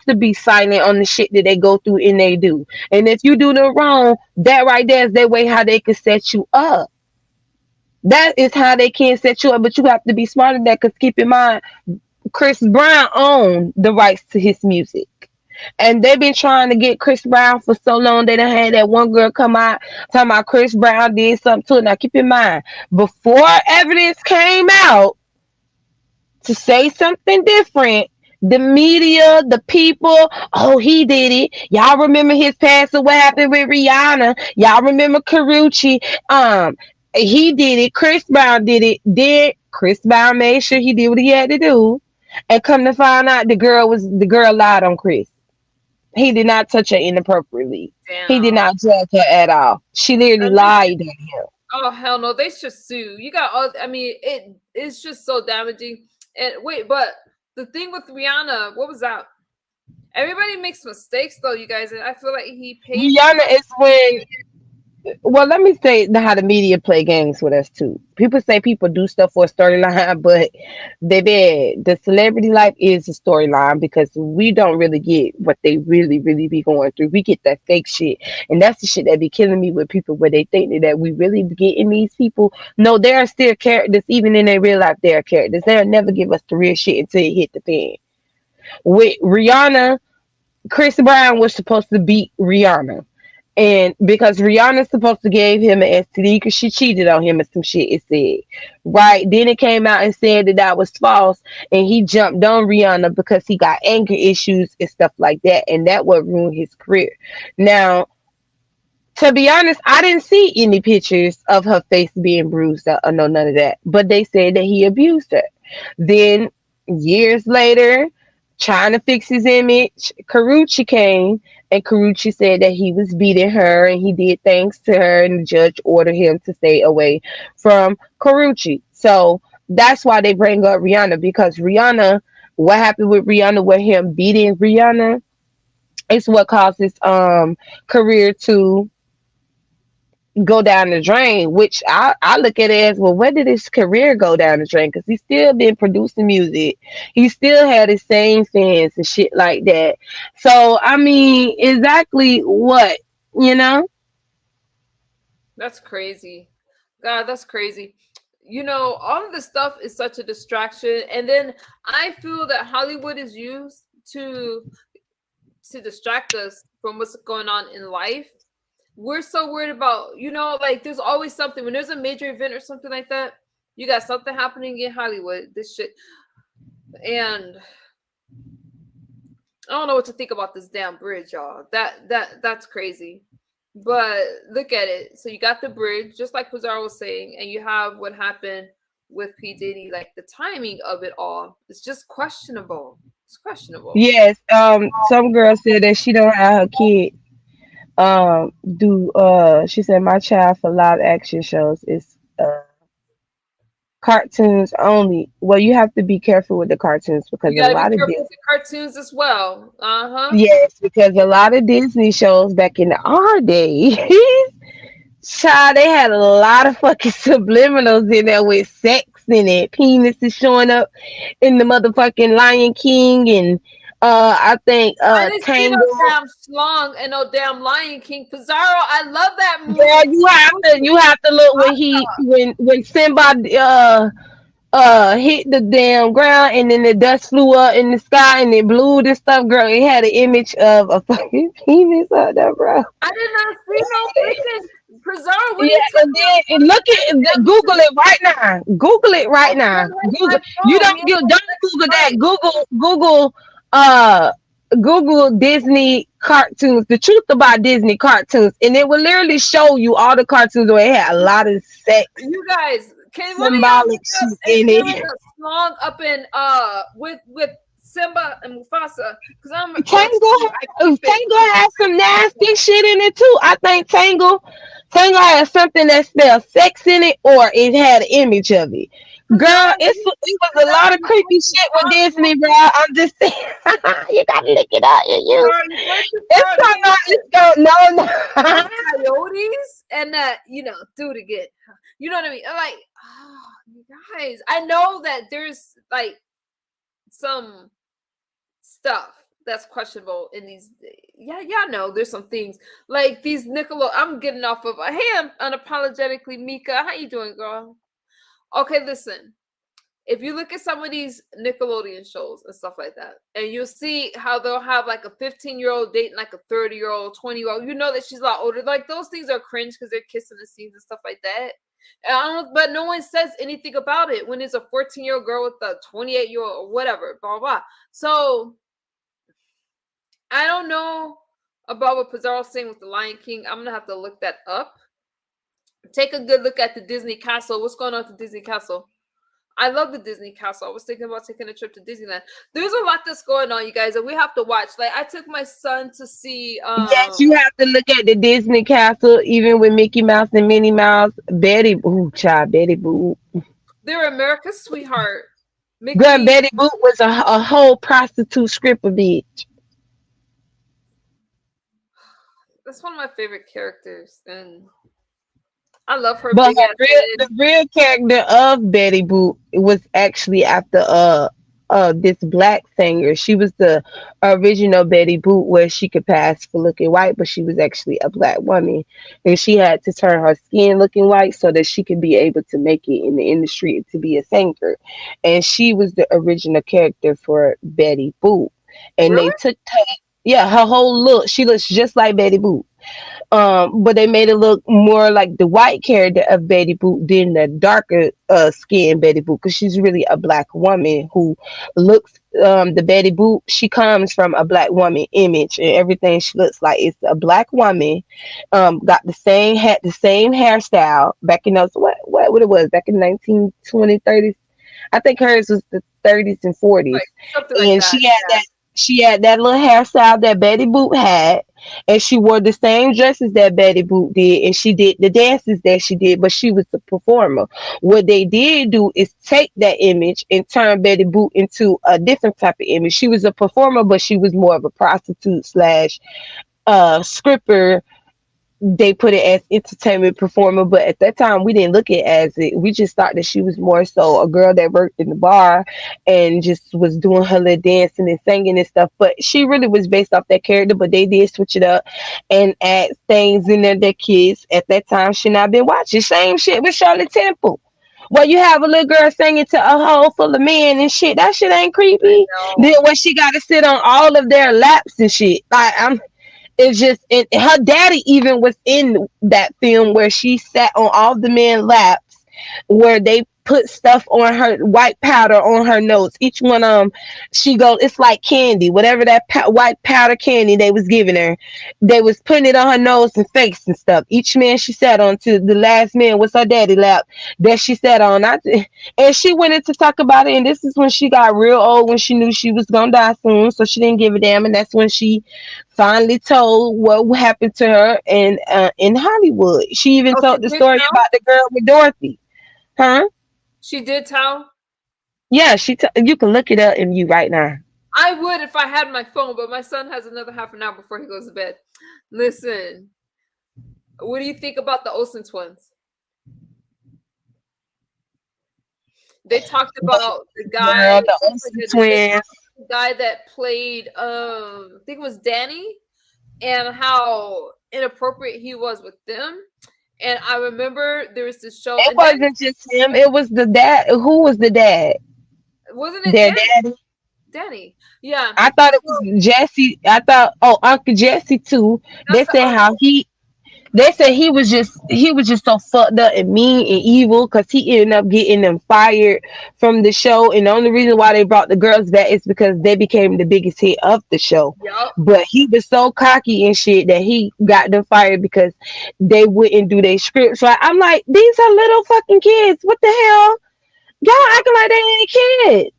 to be silent on the shit that they go through and they do. And if you do them wrong, that right there is their way how they can set you up. That is how they can set you up. But you have to be smart in that because keep in mind, Chris Brown owned the rights to his music. And they've been trying to get Chris Brown for so long. They done had that one girl come out talking about Chris Brown did something to it. Now keep in mind, before evidence came out to say something different, the media, the people, oh, he did it. Y'all remember his past or what happened with Rihanna. Y'all remember Carucci. He did it. Chris Brown did it. Then Chris Brown made sure he did what he had to do. And come to find out the girl lied on Chris. He did not touch her inappropriately. He did damn. not judge her at all. She literally And they lied on him. Oh hell no, they should sue. You got all I mean, it's just so damaging. And wait, but the thing with Rihanna, what was that? Everybody makes mistakes though, you guys, and I feel like he paid for Rihanna is when well, let me say how the media play games with us too. People say people do stuff for a storyline, but baby, the celebrity life is a storyline because we don't really get what they really, really be going through. We get that fake shit, and that's the shit that be killing me with people where they think that we really getting these people. No, they are still characters, even in their real life. They are characters. They'll never give us the real shit until it hit the fan. With Rihanna, Chris Brown was supposed to beat Rihanna. And because Rihanna's supposed to gave him an STD because she cheated on him and some shit, it said. Right? Then it came out and said that was false. And he jumped on Rihanna because he got anger issues and stuff like that. And that would ruin his career. Now, to be honest, I didn't see any pictures of her face being bruised or no none of that. But they said that he abused her. Then years later, trying to fix his image, Carucci came and Carucci said that he was beating her and he did things to her and the judge ordered him to stay away from Carucci. So that's why they bring up Rihanna because Rihanna, what happened with Rihanna with him beating Rihanna is what caused his career to go down the drain, which I look at it as, well, where did his career go down the drain? Because he still been producing music. He still had the same fans and shit like that. So, I mean, exactly what, you know? That's crazy. God, that's crazy. All of this stuff is such a distraction. And then I feel that Hollywood is used to distract us from what's going on in life. We're so worried about, like there's always something when there's a major event or something like that. You got something happening in Hollywood, this shit. And I don't know what to think about this damn bridge, y'all. That's crazy. But look at it. So you got the bridge, just like Pizarro was saying, and you have what happened with P. Diddy. Like the timing of it all, it's just questionable. It's questionable. Yes. Some girl said that she don't have her kid. Do She said my child for live action shows is cartoons only. Well, you have to be careful with the cartoons because You a gotta be lot of careful with the cartoons as well. yes, because a lot of Disney shows back in our day, child, they had a lot of fucking subliminals in there with sex in it. Penis is showing up in the motherfucking Lion King, and I think I didn't see no Tangle. damn schlong and no damn Lion King. Pizarro, I love that movie. Yeah, you have to look when Simba hit the damn ground and then the dust flew up in the sky and it blew this stuff, girl. It had an image of a fucking penis out there, bro. I did not see no freaking Pizarro. What are Yeah, you and then and look at Google it right now. Google it right now. Google. You don't Google that. Uh Google Disney cartoons. The truth about Disney cartoons, and it will literally show you all the cartoons where it had a lot of sex, You guys, can one of y'all symbolic look up shit in if there was it. a schlong up in with Simba and Mufasa? Because I'm Tangle has some nasty shit in it too. I think Tangle has something that spells sex in it, or it had an image of it. Girl, it was a lot of creepy shit with Disney, bro. I'm just saying, you gotta look it up. It's no. coyotes and do it again. You know what I mean? I'm like, oh, you guys, I know that there's like some stuff that's questionable in these. Yeah, no, there's some things like these Nickelode. I'm getting off of. Hey, I'm unapologetically Mika. How you doing, girl? Okay, listen. If you look at some of these Nickelodeon shows and stuff like that, and you'll see how they'll have like a 15-year-old dating like a 30-year-old, 20-year-old, you know that she's a lot older. Like those things are cringe because they're kissing the scenes and stuff like that. But no one says anything about it when it's a 14-year-old girl with a 28-year-old or whatever, blah, blah. So I don't know about what Pizarro's saying with the Lion King. I'm gonna have to look that up. Take a good look at the Disney Castle. What's going on with the Disney Castle? I love the Disney Castle. I was thinking about taking a trip to Disneyland. There's a lot that's going on, you guys, and we have to watch. Like I took my son to see. Yes, you have to look at the Disney Castle, even with Mickey Mouse and Minnie Mouse. Betty Boop. They're America's sweetheart. Mickey. Girl, Betty Boop was a whole prostitute stripper bitch. That's one of my favorite characters, and I love her. But the real character of Betty Boop was actually after this black singer. She was the original Betty Boop, where she could pass for looking white, but she was actually a black woman, and she had to turn her skin looking white so that she could be able to make it in the industry to be a singer. And she was the original character for Betty Boop, and Really? they took her whole look. She looks just like Betty Boop. But they made it look more like the white character of Betty Boop than the darker skin Betty Boop, because she's really a black woman who looks the Betty Boop. She comes from a black woman image, and everything she looks like is a black woman. Got had the same hairstyle back in those what it was back in 1920s, 30s. I think hers was the 30s and 40s, and she had that little hairstyle that Betty Boop had, and she wore the same dresses that Betty Boop did, and she did the dances that she did, but she was the performer. What they did do is take that image and turn Betty Boop into a different type of image. She was a performer, but she was more of a prostitute slash stripper they put it as entertainment performer, but at that time we didn't look at it as it. We just thought that she was more so a girl that worked in the bar and just was doing her little dancing and singing and stuff. But she really was based off that character, but they did switch it up and add things in there that kids at that time should not been watching. Same shit with Charlotte Temple. Well, you have a little girl singing to a hole full of men and shit. That shit ain't creepy. Then when she got to sit on all of their laps and shit, like it's just her daddy even was in that film where she sat on all the men laps where they put stuff on her, white powder on her nose. Each one she goes, it's like candy, whatever that white powder candy they was giving her, they was putting it on her nose and face and stuff. Each man she sat on, to the last man was her daddy lap that she sat on. And she went in to talk about it, and this is when she got real old, when she knew she was gonna die soon, so she didn't give a damn. And that's when she finally told what happened to her in Hollywood. She even told the story about the girl with Dorothy. Huh? She did tell? Yeah, you can look it up in you right now. I would if I had my phone, but my son has another half an hour before he goes to bed. Listen, what do you think about the Olsen twins? They talked about the guy, the Olsen twins. The guy that played, I think it was Danny, and how inappropriate he was with them. And I remember there was this show. It wasn't just him. It was the dad. Who was the dad? Wasn't it their Danny? daddy? Danny. Yeah. I thought it was Jesse. I thought, Uncle Jesse too. They said he was just so fucked up and mean and evil because he ended up getting them fired from the show. And the only reason why they brought the girls back is because they became the biggest hit of the show. Yep. But he was so cocky and shit that he got them fired because they wouldn't do their scripts right. I'm like, these are little fucking kids. What the hell? Y'all acting like they ain't kids.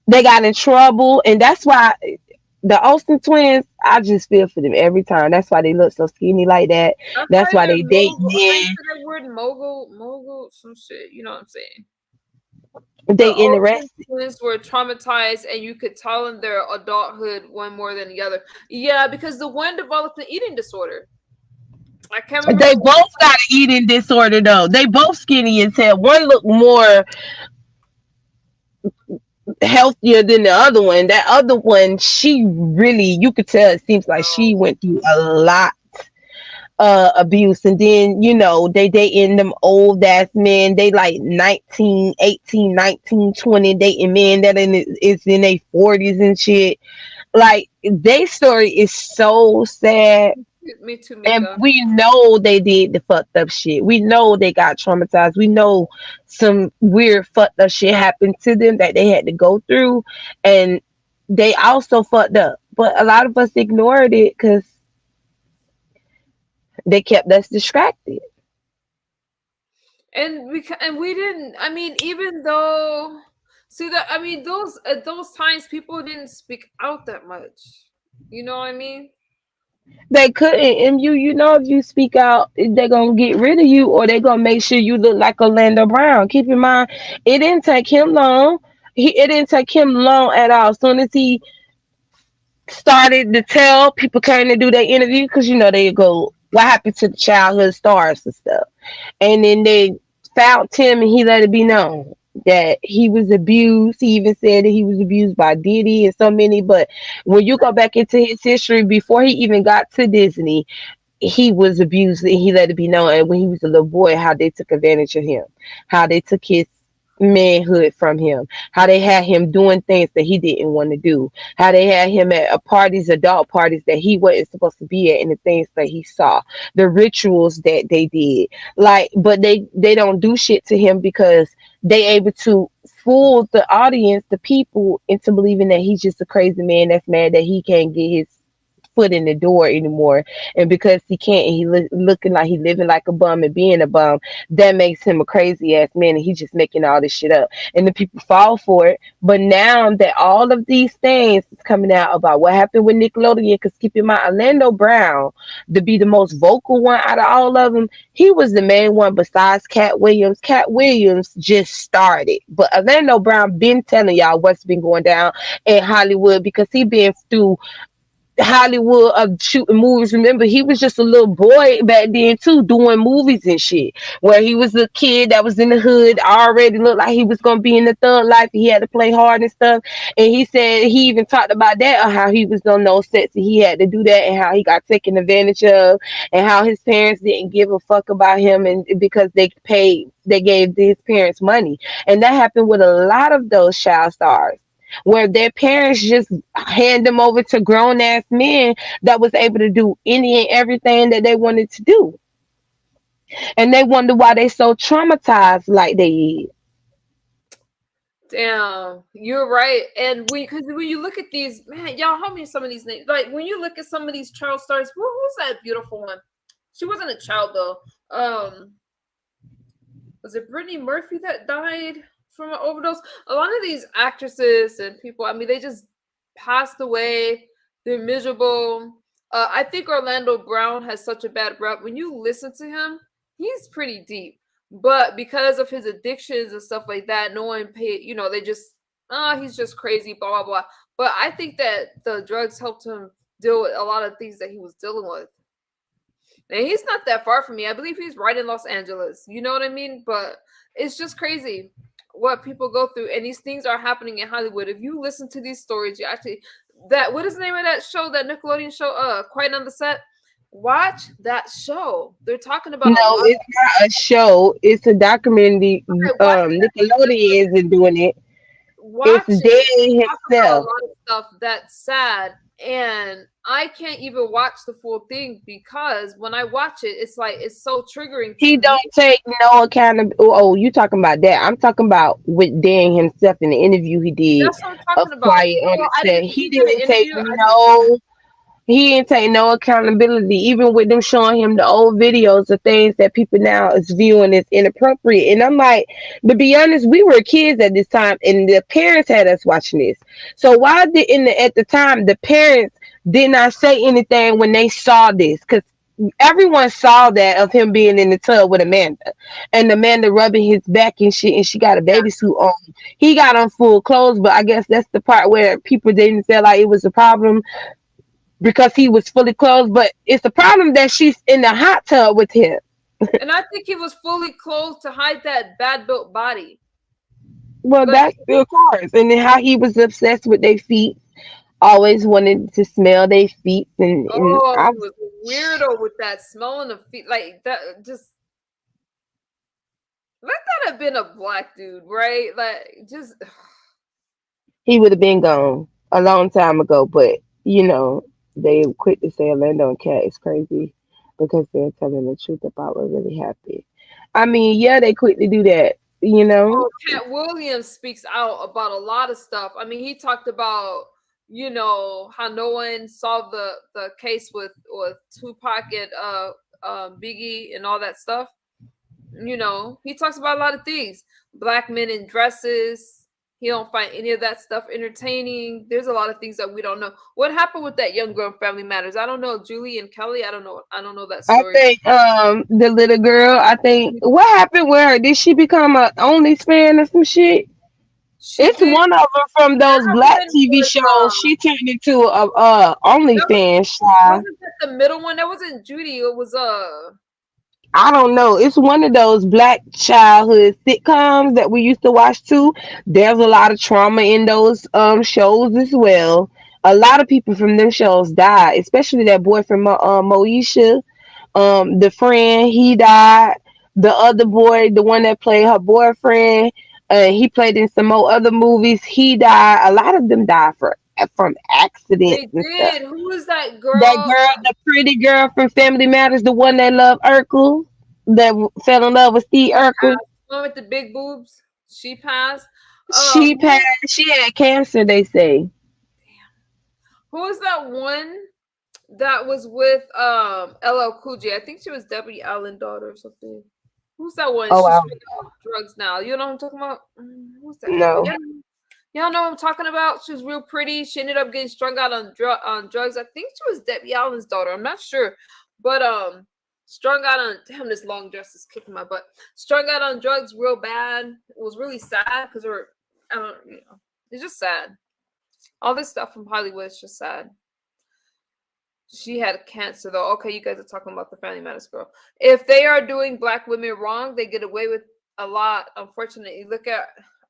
They got in trouble, and that's why the Olsen twins, I just feel for them every time. That's why they look so skinny like that. That's why they date men. That word mogul, some shit. You know what I'm saying? They interested. Twins were traumatized, and you could tell in their adulthood one more than the other. Yeah, because the one developed an eating disorder. I can't remember. They both got an eating disorder though. They both skinny as hell. One looked more healthier than the other one. That other one, she really, you could tell, it seems like she went through a lot abuse. And then, they dating them old ass men. They like 19, 18, 19, 20, dating men that is in their 40s and shit. Like, their story is so sad. Me too, and we know they did the fucked up shit. We know they got traumatized. We know some weird fucked up shit happened to them that they had to go through, and they also fucked up. But a lot of us ignored it because they kept us distracted. And we didn't. I mean, even though, at those times people didn't speak out that much. You know what I mean? They couldn't, and if you speak out, they're gonna get rid of you, or they're gonna make sure you look like Orlando Brown. Keep in mind, it didn't take him long. It didn't take him long at all. As soon as he started to tell, people came to do their interview because they go, "What happened to the childhood stars and stuff?" And then they found him, and he let it be known that he was abused. He even said that he was abused by Diddy and so many. But when you go back into his history, before he even got to Disney, he was abused, and he let it be known. And when he was a little boy, how they took advantage of him, how they took his manhood from him, how they had him doing things that he didn't want to do, how they had him at adult parties that he wasn't supposed to be at, and the things that he saw, the rituals that they did. But they don't do shit to him because they able to fool the audience, the people, into believing that he's just a crazy man that's mad that he can't get his foot in the door anymore. And because he can't, and he looking like he living like a bum and being a bum, that makes him a crazy ass man, and he's just making all this shit up. And the people fall for it. But now that all of these things is coming out about what happened with Nickelodeon, because keep in mind, Orlando Brown, to be the most vocal one out of all of them, he was the main one besides Cat Williams. Cat Williams just started, but Orlando Brown been telling y'all what's been going down in Hollywood, because he been through Hollywood of shooting movies. Remember, he was just a little boy back then too, doing movies and shit. Where he was a kid that was in the hood, already looked like he was gonna be in the thug life. He had to play hard and stuff. And he said he even talked about that, or how he was on those sets and he had to do that, and how he got taken advantage of, and how his parents didn't give a fuck about him, and because they gave his parents money, and that happened with a lot of those child stars where their parents just hand them over to grown ass men that was able to do any and everything that they wanted to do. And they wonder why they so traumatized like they is. Damn, you're right. And because when you look at these, man, y'all help me with some of these names. Like when you look at some of these child stars, who's that beautiful one? She wasn't a child though. Was it Brittany Murphy that died from an overdose? A lot of these actresses and people, I mean, they just passed away. They're miserable. I think Orlando Brown has such a bad rep. When you listen to him, he's pretty deep. But because of his addictions and stuff like that, no one paid, they just, he's just crazy, blah, blah, blah. But I think that the drugs helped him deal with a lot of things that he was dealing with. And he's not that far from me. I believe he's right in Los Angeles. You know what I mean? But it's just crazy what people go through. And these things are happening in Hollywood. If you listen to these stories, you actually, what is the name of that show, that Nickelodeon show, Quiet on the Set? Watch that show. They're talking about No, it's not a show. It's a documentary. Nickelodeon isn't doing it. Watch It's it. Dan Talk about a himself. lot of stuff that's sad, and I can't even watch the full thing because when I watch it, it's so triggering to He me. don't take no accountability. Oh, you talking about that? I'm talking about with Dan himself in the interview he did That's what I'm of talking about. Quiet on Well, the I Set. didn't. He He did an didn't take interview. I didn't see it. no. He didn't take no accountability, even with them showing him the old videos of things that people now is viewing as inappropriate. And I'm like, to be honest, we were kids at this time, and the parents had us watching this. So why didn't at the time the parents did not say anything when they saw this? Because everyone saw that of him being in the tub with Amanda, and Amanda rubbing his back and shit, and she got a baby suit on. He got on full clothes, but I guess that's the part where people didn't feel like it was a problem because he was fully clothed. But it's a problem that she's in the hot tub with him. And I think he was fully clothed to hide that bad built body. Well, Like, that's of course. And then how he was obsessed with their feet, always wanted to smell their feet, and oh, I he was, was weirdo with that smelling of feet. Like that, just let that have been a black dude, right? Like, just he would have been gone a long time ago. But they quick to say Orlando and Cat is crazy because they're telling the truth about what really happened. I mean, yeah, they quick to do that. oh, Cat Williams speaks out about a lot of stuff. I mean, he talked about how no one solved the case with Tupac and Biggie and all that stuff. He talks about a lot of things. Black men in dresses. He don't find any of that stuff entertaining. There's a lot of things that we don't know. What happened with that young girl in Family Matters? I don't know. Julie and Kelly. I don't know. I don't know that I story. think the little girl. I think what happened with her? Did she become a OnlyFans or some shit? She It's did. one of them from That those black one TV was shows. She turned into a that was, OnlyFans child. wasn't that the middle one? That wasn't Judy. It was I don't know. It's one of those black childhood sitcoms that we used to watch too. There's a lot of trauma in those shows as well. A lot of people from them shows died, especially that boy from Moesha. The friend, he died. The other boy, the one that played her boyfriend, he played in some more other movies. He died. A lot of them died from accidents they and stuff. did. Who was that That girl? girl, the pretty girl from Family Matters, the one that loved Urkel, that fell in love with Steve She Urkel. passed. The one with the big boobs. She passed. She Who passed. She had cancer, they say. who was that one that was with LL Cool J? I think she was Debbie Allen daughter or something. Who's that one? Oh She's wow. straight off drugs now. You know what I'm talking about? Who's that girl? No. Yeah. Y'all know what I'm talking about? She was real pretty. She ended up getting strung out on drugs. I think she was Debbie Allen's daughter. I'm not sure. But strung out on damn, this long dress is kicking my butt. Strung out on drugs real bad. It was really sad because it's just sad. All this stuff from Hollywood is just sad. She had cancer though. Okay, you guys are talking about the Family Matters girl. If they are doing black women wrong, they get away with a lot. Unfortunately, look at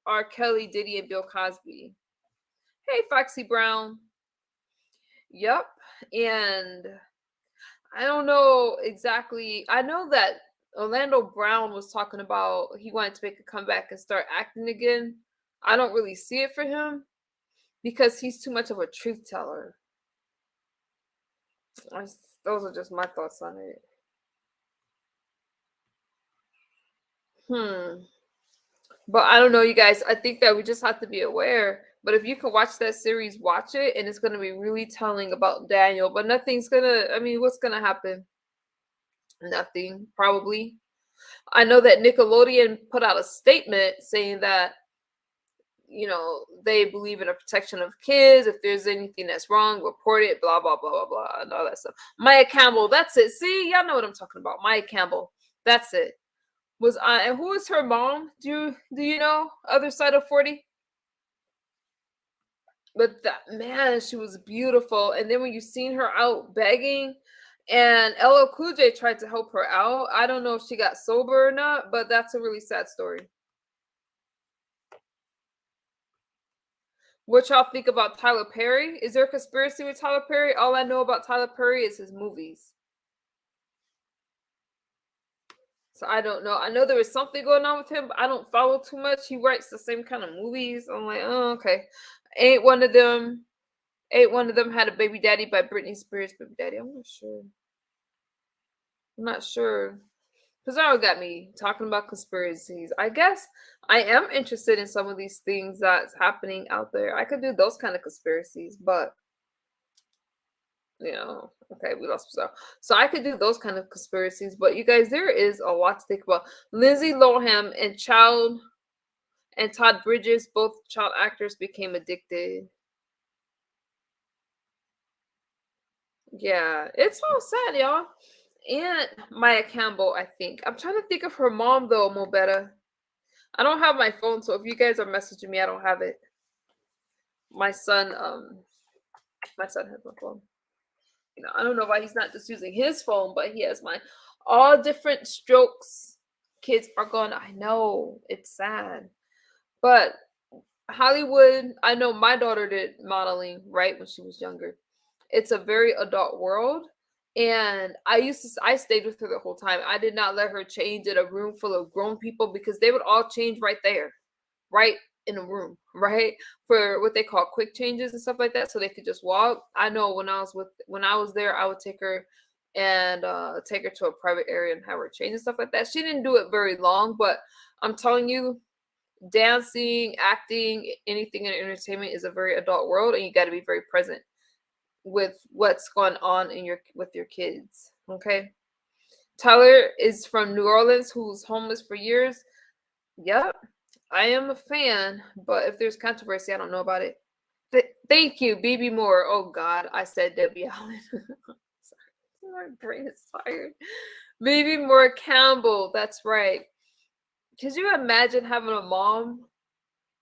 R. Kelly, Diddy, and Bill Cosby. Hey, Foxy Brown. Yep. And I don't know exactly. I know that Orlando Brown was talking about he wanted to make a comeback and start acting again. I don't really see it for him because he's too much of a truth teller. Those are just my thoughts on it. But I don't know, you guys. I think that we just have to be aware. But if you can watch that series, watch it, and it's gonna be really telling about Daniel. But nothing's gonna. I mean, what's gonna happen? Nothing, probably. I know that Nickelodeon put out a statement saying that they believe in the protection of kids. If there's anything that's wrong, report it. Blah blah blah blah blah, and all that stuff. Maya Campbell, that's it. See, y'all know what I'm talking about. Maya Campbell, that's it. And who is her mom? Do you know? Other side of 40. But that man, she was beautiful. And then when you seen her out begging, and LL Cool J tried to help her out. I don't know if she got sober or not, but that's a really sad story. What y'all think about Tyler Perry? Is there a conspiracy with Tyler Perry? All I know about Tyler Perry is his movies. So I don't know. I know there was something going on with him, but I don't follow too much. He writes the same kind of movies. I'm like, oh, okay. Ain't one of them had a baby daddy by Britney Spears' baby daddy. I'm not sure. Pizarro got me talking about conspiracies. I guess I am interested in some of these things that's happening out there. I could do those kind of conspiracies, but okay, we lost Pizarro. So I could do those kind of conspiracies, but you guys, there is a lot to think about. Lindsay Lohan and Todd Bridges, both child actors, became addicted. Yeah, it's all sad, y'all. And Maya Campbell, I think. I'm trying to think of her mom, though, Mobetta. I don't have my phone, so if you guys are messaging me, I don't have it. My son has my phone. I don't know why he's not just using his phone, but he has mine. All different strokes. Kids are gone. I know. It's sad. But Hollywood, I know my daughter did modeling, right, when she was younger. It's a very adult world. And I stayed with her the whole time. I did not let her change in a room full of grown people because they would all change right there, right in a room, right? For what they call quick changes and stuff like that, so they could just walk. I know when I was there, I would take her to a private area and have her change and stuff like that. She didn't do it very long, but I'm telling you, dancing, acting, anything in entertainment is a very adult world, and you got to be very present with what's going on with your kids. Okay. Tyler is from New Orleans, who's homeless for years. Yep, I am a fan, but if there's controversy, I don't know about it. Thank you, BB Moore. Oh God, I said Debbie Allen. Sorry, my brain is tired. BB Moore Campbell. That's right. Could you imagine having a mom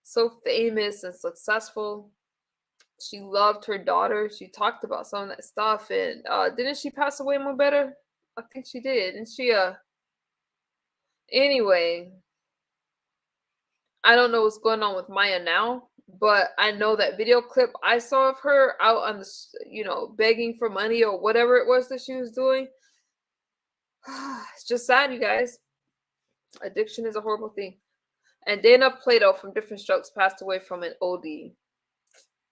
so famous and successful? She loved her daughter. She talked about some of that stuff, and didn't she pass away more better? I think she did. And she anyway, I don't know what's going on with Maya now, but I know that video clip I saw of her out on the begging for money or whatever it was that she was doing. It's just sad, you guys. Addiction is a horrible thing. And Dana Plato from Different Strokes passed away from an OD.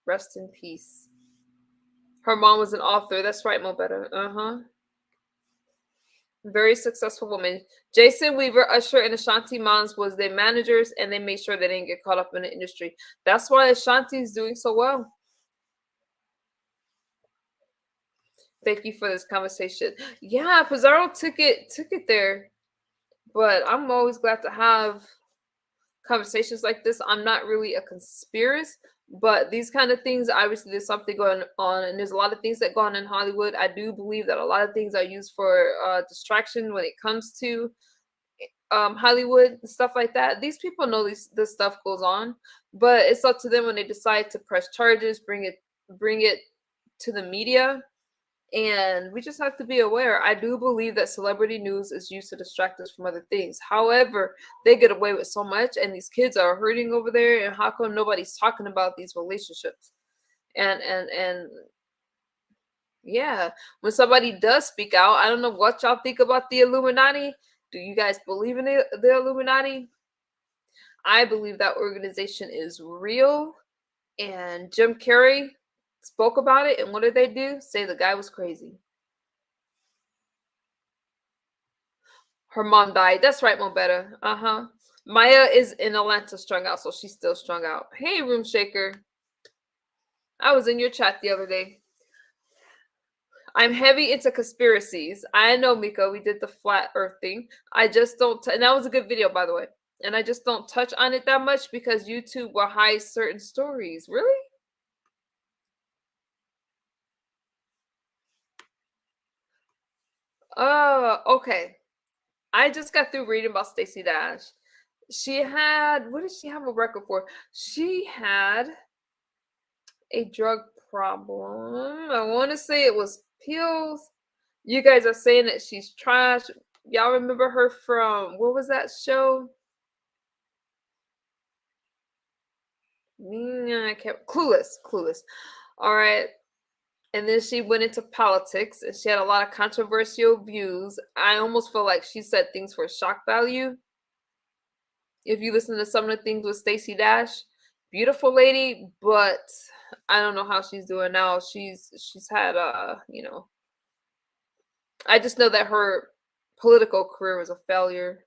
Rest in peace. Her mom was an author. That's right, Mobetta. Very successful woman. Jason Weaver, Usher, and Ashanti Mons was their managers, and they made sure they didn't get caught up in the industry. That's why Ashanti is doing so well. Thank you for this conversation. Yeah, Pizarro took it there. But I'm always glad to have conversations like this. I'm not really a conspiracist, but these kind of things, obviously there's something going on, and there's a lot of things that go on in Hollywood. I do believe that a lot of things are used for distraction when it comes to Hollywood and stuff like that. These people know this stuff goes on, but it's up to them when they decide to press charges, bring it to the media, And we just have to be aware. I do believe that celebrity news is used to distract us from other things. However, they get away with so much, and these kids are hurting over there. And how come nobody's talking about these relationships? And yeah, when somebody does speak out, I don't know what y'all think about the Illuminati. Do you guys believe in the Illuminati? I believe that organization is real. And Jim Carrey spoke about it. And what did they do? Say the guy was crazy. Her mom died. That's right, Mobetta. Uh-huh. Maya is in Atlanta strung out, so she's still strung out. Hey, Room Shaker. I was in your chat the other day. I'm heavy into conspiracies. I know, Miko, we did the flat earth thing. I just don't, and that was a good video, by the way. And I just don't touch on it that much because YouTube will hide certain stories. Really? Oh, okay. I just got through reading about Stacey Dash. She had, what did she have a record for? She had a drug problem. I want to say it was pills. You guys are saying that she's trash. Y'all remember her from, what was that show? I can't, Clueless. All right. And then she went into politics and she had a lot of controversial views. I almost feel like she said things for shock value. If you listen to some of the things with Stacey Dash, beautiful lady, but I don't know how she's doing now. She's had I just know that her political career was a failure.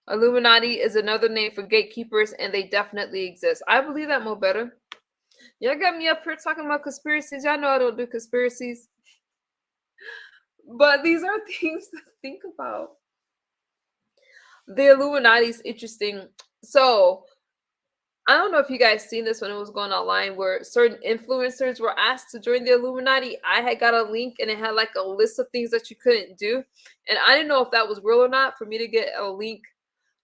Illuminati is another name for gatekeepers, and they definitely exist. I believe that more better. Y'all got me up here talking about conspiracies. Y'all know I don't do conspiracies. But these are things to think about. The Illuminati is interesting. So, I don't know if you guys seen this when it was going online where certain influencers were asked to join the Illuminati. I had got a link and it had like a list of things that you couldn't do. And I didn't know if that was real or not for me to get a link.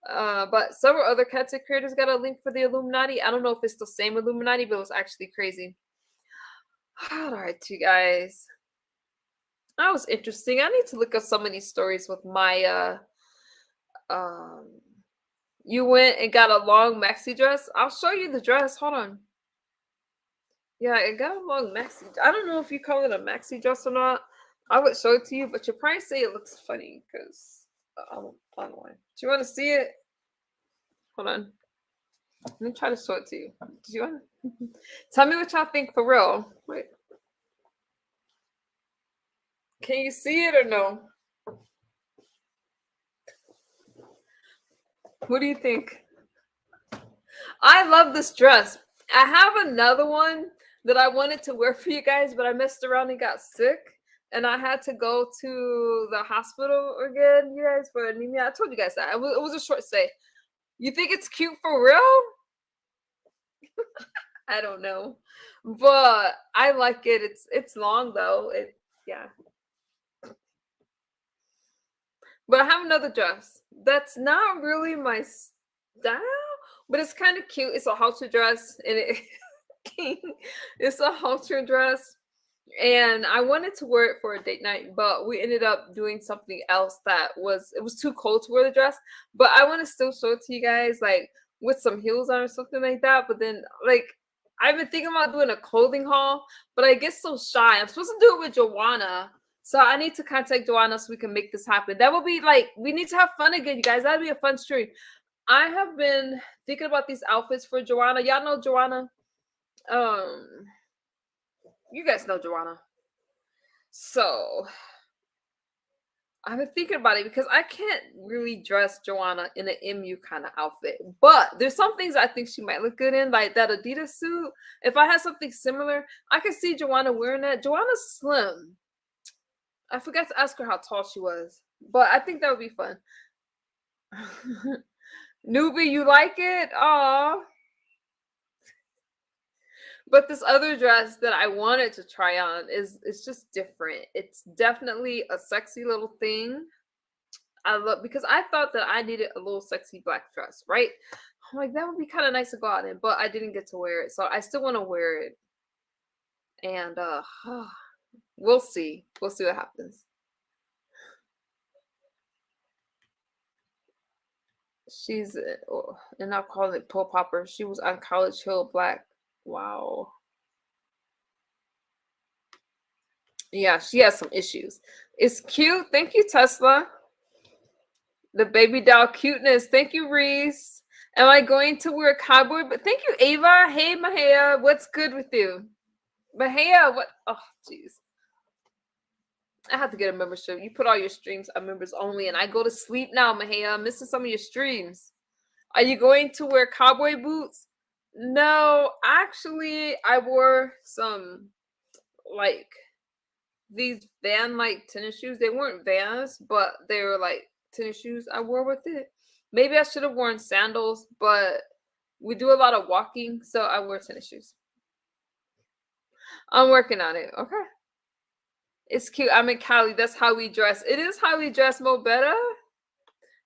But several other content creators got a link for the Illuminati. I don't know if it's the same Illuminati, but it was actually crazy. All right, you guys. That was interesting. I need to look up some of these stories with my you went and got a long maxi dress. I'll show you the dress. Hold on. Yeah, it got a long maxi. I don't know if you call it a maxi dress or not. I would show it to you, but you'll probably say it looks funny because I'm online. Do you want to see it? Hold on. Let me try to show it to you. Do you want to tell me what y'all think for real? Wait. Can you see it or no? What do you think? I love this dress. I have another one that I wanted to wear for you guys, but I messed around and got sick. And I had to go to the hospital again, you guys, for anemia. I told you guys that. It was a short stay. You think it's cute for real? I don't know. But I like it. It's long though. Yeah. But I have another dress that's not really my style, but it's kind of cute. It's a halter dress, and it's a halter dress. And I wanted to wear it for a date night, but we ended up doing something else it was too cold to wear the dress. But I want to still show it to you guys, like with some heels on or something like that. But then, like, I've been thinking about doing a clothing haul, but I get so shy. I'm supposed to do it with Joanna. So I need to contact Joanna so we can make this happen. That will be like, we need to have fun again, you guys. That'd be a fun stream. I have been thinking about these outfits for Joanna. Y'all know Joanna. You guys know Joanna. So I've been thinking about it because I can't really dress Joanna in an MU kind of outfit. But there's some things I think she might look good in, like that Adidas suit. If I had something similar, I could see Joanna wearing that. Joanna's slim. I forgot to ask her how tall she was, but I think that would be fun. Newbie, you like it? Aw. But this other dress that I wanted to try on it's just different. It's definitely a sexy little thing. I love, because I thought that I needed a little sexy black dress, right? I'm like, that would be kind of nice to go out in, but I didn't get to wear it. So I still want to wear it. And We'll see. We'll see what happens. She's and I'll call it Pole Popper. She was on College Hill Black. Wow. Yeah, she has some issues. It's cute. Thank you, Tesla. The baby doll cuteness. Thank you, Reese. Am I going to wear a cowboy? But thank you, Ava. Hey, Mahia. What's good with you? Mahia, what? Oh, jeez. I have to get a membership. You put all your streams on members only, and I go to sleep now, Mahia. I'm missing some of your streams. Are you going to wear cowboy boots? No, actually, I wore some, like, these Van-like tennis shoes. They weren't Vans, but they were, like, tennis shoes I wore with it. Maybe I should have worn sandals, but we do a lot of walking, so I wear tennis shoes. I'm working on it. Okay. It's cute. I'm in Cali. That's how we dress. It is how we dress, Mobetta.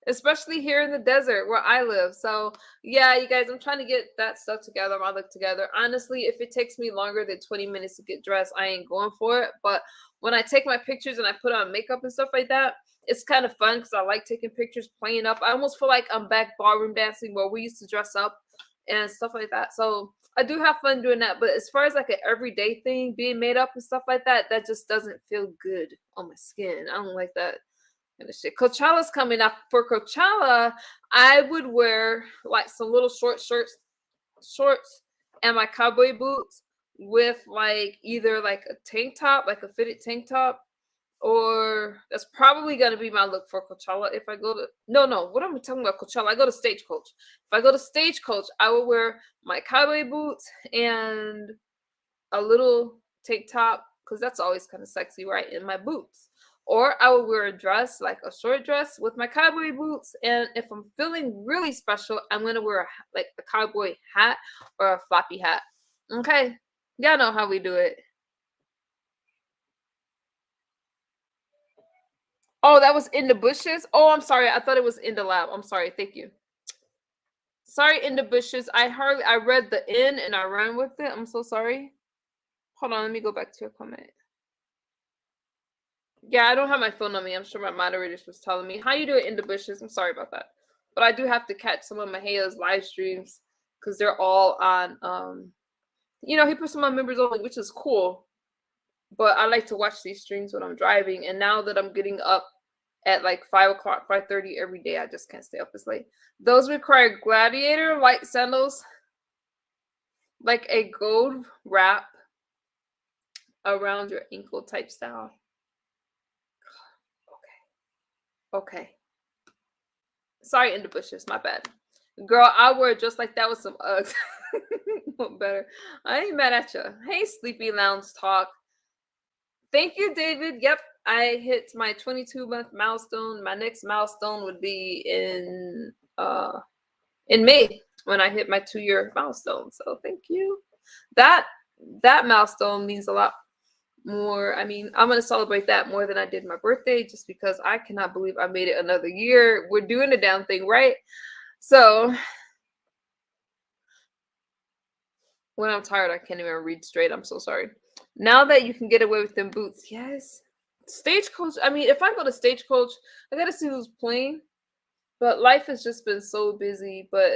Especially here in the desert where I live. So, yeah, you guys, I'm trying to get that stuff together, my look together. Honestly, if it takes me longer than 20 minutes to get dressed, I ain't going for it. But when I take my pictures and I put on makeup and stuff like that, it's kind of fun because I like taking pictures, playing up. I almost feel like I'm back ballroom dancing where we used to dress up and stuff like that. So I do have fun doing that. But as far as like an everyday thing, being made up and stuff like that, that just doesn't feel good on my skin. I don't like that. Shit. Coachella's coming up. For Coachella, I would wear like some little shorts, and my cowboy boots with like either like a tank top, like a fitted tank top, or that's probably gonna be my look for Coachella. If I go to what am I talking about? Coachella. I go to Stagecoach. If I go to Stagecoach, I will wear my cowboy boots and a little tank top because that's always kind of sexy, right? In my boots. Or I would wear a dress, like a short dress with my cowboy boots. And if I'm feeling really special, I'm going to wear a cowboy hat or a floppy hat. Okay. Y'all know how we do it. Oh, that was In the Bushes? Oh, I'm sorry. I thought it was In the Lab. I'm sorry. Thank you. Sorry, In the Bushes. I read the in and I ran with it. I'm so sorry. Hold on. Let me go back to your comment. Yeah, I don't have my phone on me. I'm sure my moderators was telling me. How you do it In the Bushes? I'm sorry about that. But I do have to catch some of Mahia's live streams because they're all on, he puts them on members only, which is cool. But I like to watch these streams when I'm driving. And now that I'm getting up at like 5 o'clock, 5:30 every day, I just can't stay up this late. Those require gladiator light sandals, like a gold wrap around your ankle type style. Okay. Sorry, In the Bushes. My bad. Girl, I wear just like that with some Uggs. Better. I ain't mad at you. Hey, Sleepy Lounge Talk. Thank you, David. Yep, I hit my 22-month milestone. My next milestone would be in May when I hit my 2-year milestone. So thank you. That milestone means a lot more. I mean, I'm going to celebrate that more than I did my birthday just because I cannot believe I made it another year. We're doing the damn thing, right? So when I'm tired, I can't even read straight. I'm so sorry. Now that you can get away with them boots, yes. Stagecoach. I mean, if I go to Stagecoach, I got to see who's playing. But life has just been so busy. But,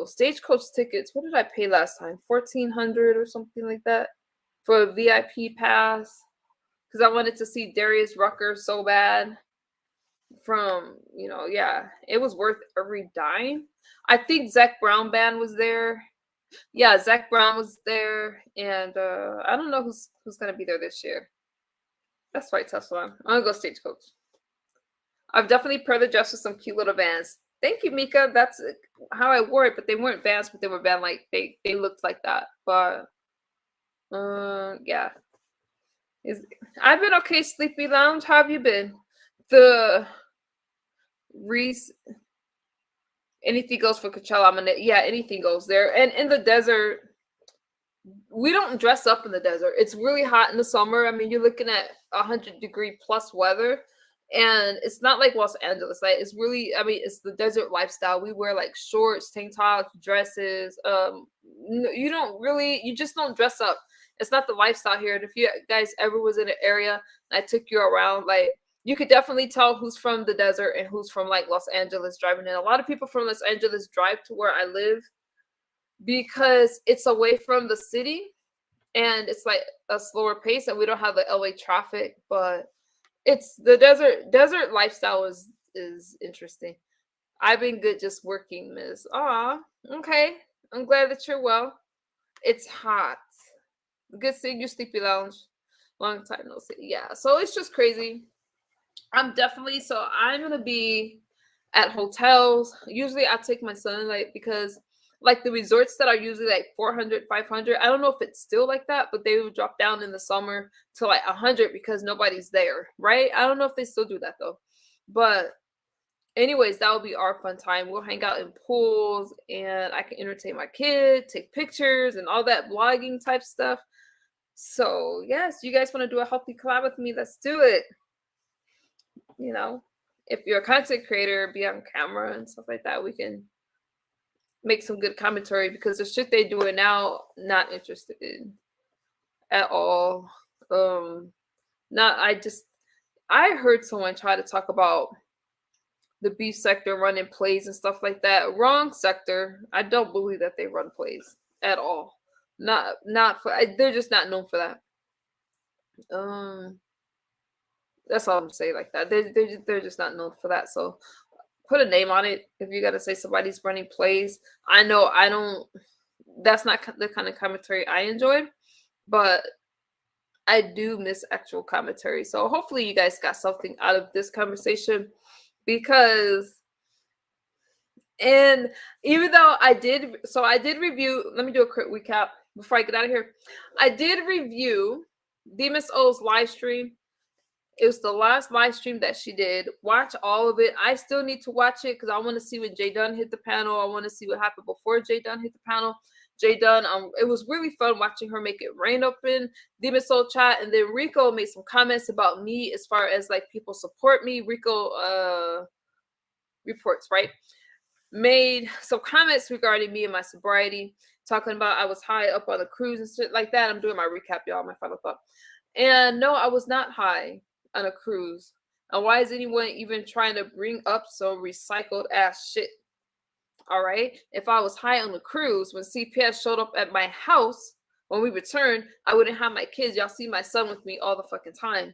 Stagecoach tickets, what did I pay last time? $1,400 or something like that for a VIP pass. Because I wanted to see Darius Rucker so bad. It was worth every dime. I think Zach Brown Band was there. Yeah, Zach Brown was there. And I don't know who's going to be there this year. That's right, Tesla. I'm going to go Stagecoach. I've definitely paired the dress with some cute little Vans. Thank you, Mika. That's how I wore it, but they weren't Vans, but they were Van like they looked like that. But yeah. I've been okay, Sleepy Lounge. How have you been? The Reese, anything goes for Coachella. Anything goes there. And in the desert, we don't dress up in the desert. It's really hot in the summer. I mean, you're looking at 100-degree plus weather. And it's not like Los Angeles. Like it's really, it's the desert lifestyle. We wear like shorts, tank tops, dresses. You just don't dress up. It's not the lifestyle here. And if you guys ever was in an area and I took you around, like, you could definitely tell who's from the desert and who's from like Los Angeles driving in. A lot of people from Los Angeles drive to where I live because it's away from the city and it's like a slower pace and we don't have the LA traffic, but it's the desert lifestyle is interesting. I've been good just working, Miss. Aw, okay. I'm glad that you're well. It's hot. Good seeing you, Sleepy Lounge. Long time no see. Yeah, so it's just crazy. I'm gonna be at hotels. Usually I take my son like because like the resorts that are usually like 400, 500. I don't know if it's still like that, but they would drop down in the summer to like 100 because nobody's there, right? I don't know if they still do that though. But anyways, that will be our fun time. We'll hang out in pools and I can entertain my kid, take pictures and all that vlogging type stuff. So yes, you guys want to do a healthy collab with me? Let's do it. You know, if you're a content creator, be on camera and stuff like that, we can make some good commentary because the shit they doing now, not interested in at all. Not I heard someone try to talk about the beef sector running plays and stuff like that. Wrong sector. I don't believe that they run plays at all. Not for. They're just not known for that. That's all I'm saying like that. They're just not known for that. So put a name on it. If you gotta say somebody's running plays, I know I don't. That's not the kind of commentary I enjoy, but I do miss actual commentary. So hopefully you guys got something out of this conversation because. And even though I did review, let me do a quick recap before I get out of here. I did review Demus O's live stream. It was the last live stream that she did. Watch all of it. I still need to watch it because I want to see when Jay Dunn hit the panel. I want to see what happened before Jay Dunn hit the panel. Jay Dunn, it was really fun watching her make it rain open Demus Soul chat. And then Rico made some comments about me as far as like people support me. Rico reports, right? Made some comments regarding me and my sobriety, talking about I was high up on a cruise and shit like that. I'm doing my recap, y'all, my final thought. And no, I was not high on a cruise. And why is anyone even trying to bring up some recycled ass shit? All right. If I was high on the cruise, when CPS showed up at my house when we returned, I wouldn't have my kids. Y'all see my son with me all the fucking time.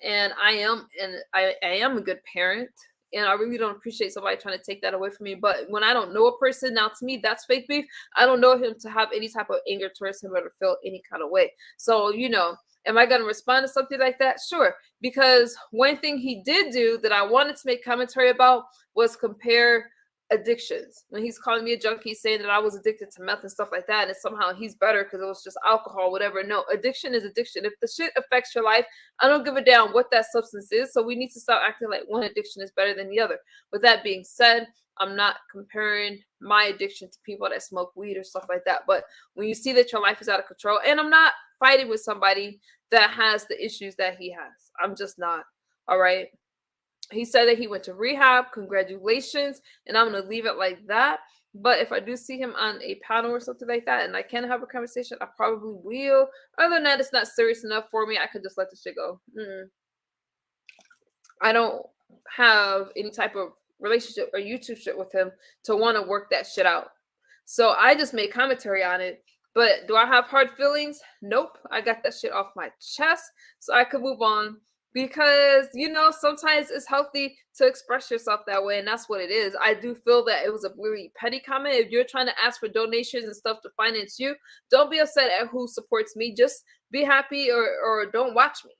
And I am a good parent. And I really don't appreciate somebody trying to take that away from me. But when I don't know a person, now to me, that's fake beef. I don't know him to have any type of anger towards him or to feel any kind of way. So, am I going to respond to something like that? Sure. Because one thing he did do that I wanted to make commentary about was compare addictions. When he's calling me a junkie, saying that I was addicted to meth and stuff like that, and somehow he's better because it was just alcohol, whatever. No, addiction is addiction. If the shit affects your life, I don't give a damn what that substance is. So we need to stop acting like one addiction is better than the other. With that being said, I'm not comparing my addiction to people that smoke weed or stuff like that. But when you see that your life is out of control, and I'm not fighting with somebody that has the issues that he has, I'm just not. All right. He said that he went to rehab. Congratulations. And I'm going to leave it like that. But if I do see him on a panel or something like that and I can have a conversation, I probably will. Other than that, it's not serious enough for me. I could just let the shit go. I don't have any type of relationship or YouTube shit with him to want to work that shit out. So I just made commentary on it. But do I have hard feelings? Nope. I got that shit off my chest so I could move on. Because, sometimes it's healthy to express yourself that way, and that's what it is. I do feel that it was a really petty comment. If you're trying to ask for donations and stuff to finance you, don't be upset at who supports me. Just be happy or don't watch me.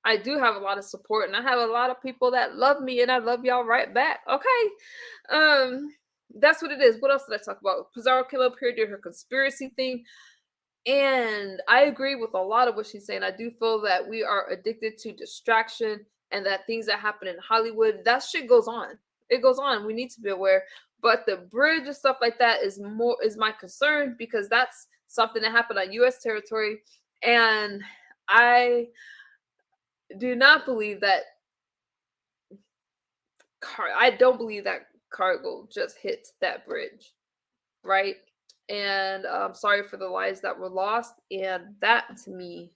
I do have a lot of support, and I have a lot of people that love me, and I love y'all right back. Okay. That's what it is. What else did I talk about? Pizarro came up here, did her conspiracy thing. And I agree with a lot of what she's saying. I do feel that we are addicted to distraction and that things that happen in Hollywood, that shit goes on. It goes on. We need to be aware. But the bridge and stuff like that is my concern because that's something that happened on U.S. territory. And I do not believe that I don't believe that cargo just hit that bridge, right? And I'm sorry for the lives that were lost. And that to me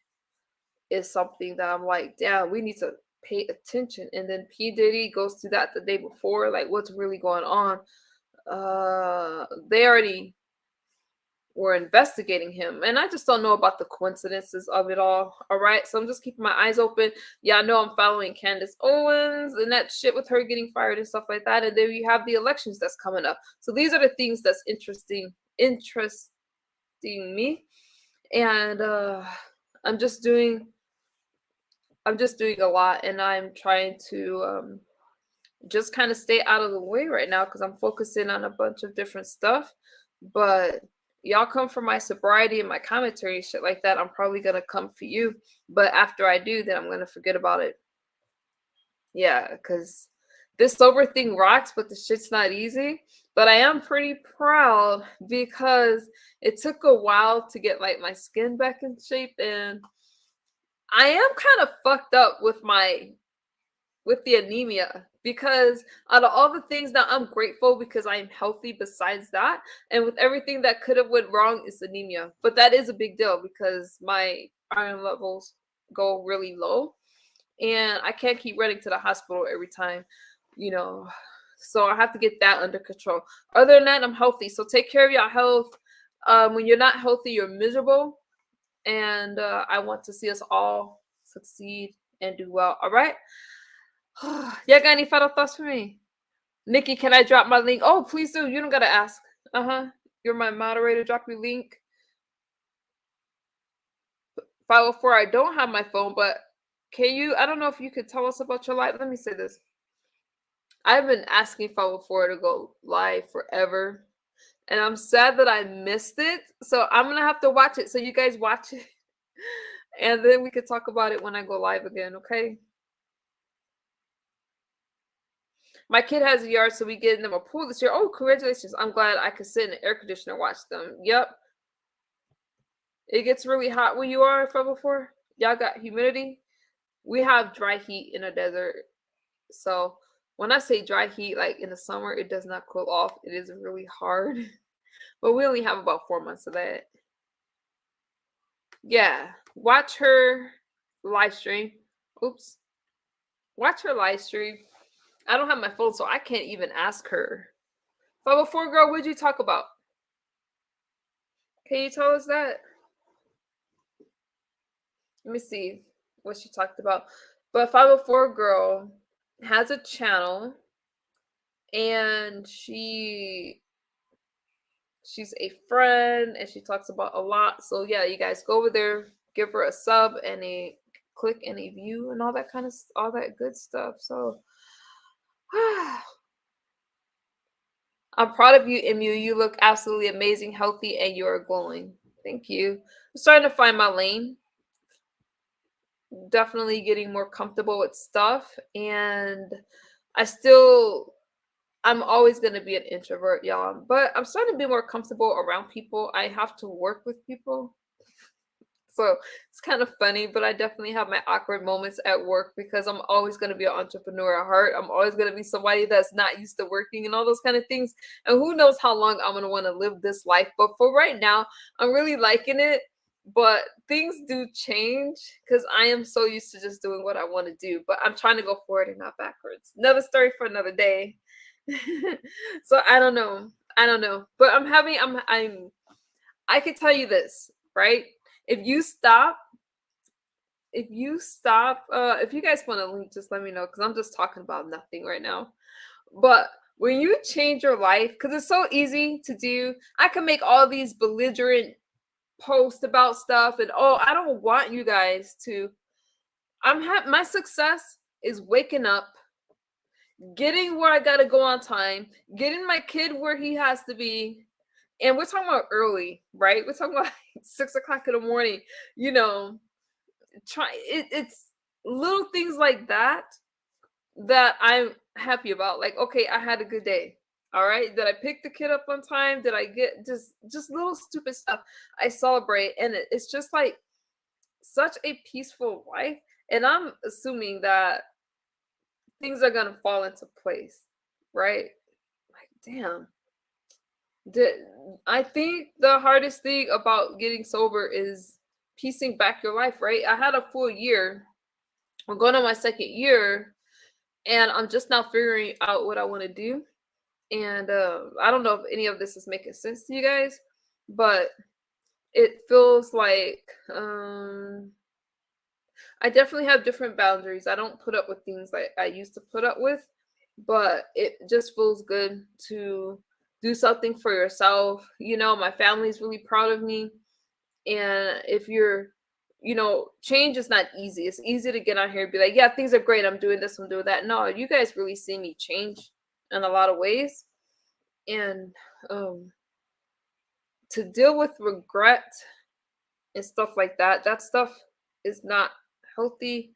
is something that I'm like, damn, we need to pay attention. And then P. Diddy goes through that the day before, like what's really going on. They already were investigating him, and I just don't know about the coincidences of it all. All right, so I'm just keeping my eyes open. Yeah, I know I'm following Candace Owens and that shit with her getting fired and stuff like that. And then you have the elections that's coming up. So these are the things that's interesting me. And I'm just doing a lot, and I'm trying to just kind of stay out of the way right now because I'm focusing on a bunch of different stuff. But y'all come for my sobriety and my commentary and shit like that, I'm probably gonna come for you. But after I do, then I'm gonna forget about it. Yeah, because this sober thing rocks, but the shit's not easy. But I am pretty proud because it took a while to get like my skin back in shape, and I am kind of fucked up with the anemia, because out of all the things that I'm grateful because I'm healthy besides that, and with everything that could have went wrong, is anemia. But that is a big deal because my iron levels go really low, and I can't keep running to the hospital every time, you know. So I have to get that under control. Other than that, I'm healthy. So take care of your health. When you're not healthy, you're miserable, and I want to see us all succeed and do well. All right. Y'all got any final thoughts for me? Nikki, can I drop my link? Oh, please do. You don't gotta ask. You're my moderator. Drop your link. 504. I don't have my phone, but can you? I don't know if you could tell us about your life. Let me say this. I've been asking 504 to go live forever, and I'm sad that I missed it. So I'm gonna have to watch it. So you guys watch it, and then we could talk about it when I go live again. Okay? My kid has a yard, so we getting them a pool this year. Oh, congratulations. I'm glad I could sit in the air conditioner and watch them. Yep. It gets really hot where you are, 504. Y'all got humidity. We have dry heat in a desert. So when I say dry heat, like in the summer, it does not cool off. It is really hard. But we only have about 4 months of that. Yeah. Watch her live stream. Oops. Watch her live stream. I don't have my phone, so I can't even ask her. 504 girl, what'd you talk about? Can you tell us that? Let me see what she talked about. But 504 girl has a channel, and she's a friend, and she talks about a lot. So yeah, you guys go over there, give her a sub and a click and a view and all that good stuff. So I'm proud of you, Emu. You look absolutely amazing, healthy, and you are glowing. Thank you. I'm starting to find my lane. Definitely getting more comfortable with stuff, and I'm always going to be an introvert, y'all, but I'm starting to be more comfortable around people. I have to work with people, so it's kind of funny, but I definitely have my awkward moments at work because I'm always going to be an entrepreneur at heart. I'm always going to be somebody that's not used to working and all those kind of things, and who knows how long I'm going to want to live this life. But for right now, I'm really liking it. But things do change because I am so used to just doing what I want to do. But I'm trying to go forward and not backwards. Another story for another day. So I don't know. But I can tell you this, right? If you guys want a link, just let me know, because I'm just talking about nothing right now. But when you change your life, because it's so easy to do, I can make all these belligerent post about stuff, and I don't want you guys to. My success is waking up, getting where I gotta go on time, getting my kid where he has to be, and we're talking about early, right? We're talking about 6 o'clock in the morning. It's little things like that I'm happy about. Like, okay, I had a good day. All right. Did I pick the kid up on time? Did I get just little stupid stuff I celebrate? And it's just like such a peaceful life. And I'm assuming that things are gonna fall into place, right? Like, damn. I think the hardest thing about getting sober is piecing back your life, right? I had a full year. I'm going on my second year, and I'm just now figuring out what I want to do. And I don't know if any of this is making sense to you guys, but it feels like I definitely have different boundaries. I don't put up with things like I used to put up with, but it just feels good to do something for yourself. You know, my family's really proud of me. And if you're, change is not easy. It's easy to get on here and be like, yeah, things are great. I'm doing this, I'm doing that. No, you guys really see me change in a lot of ways. And to deal with regret and stuff like that, that stuff is not healthy.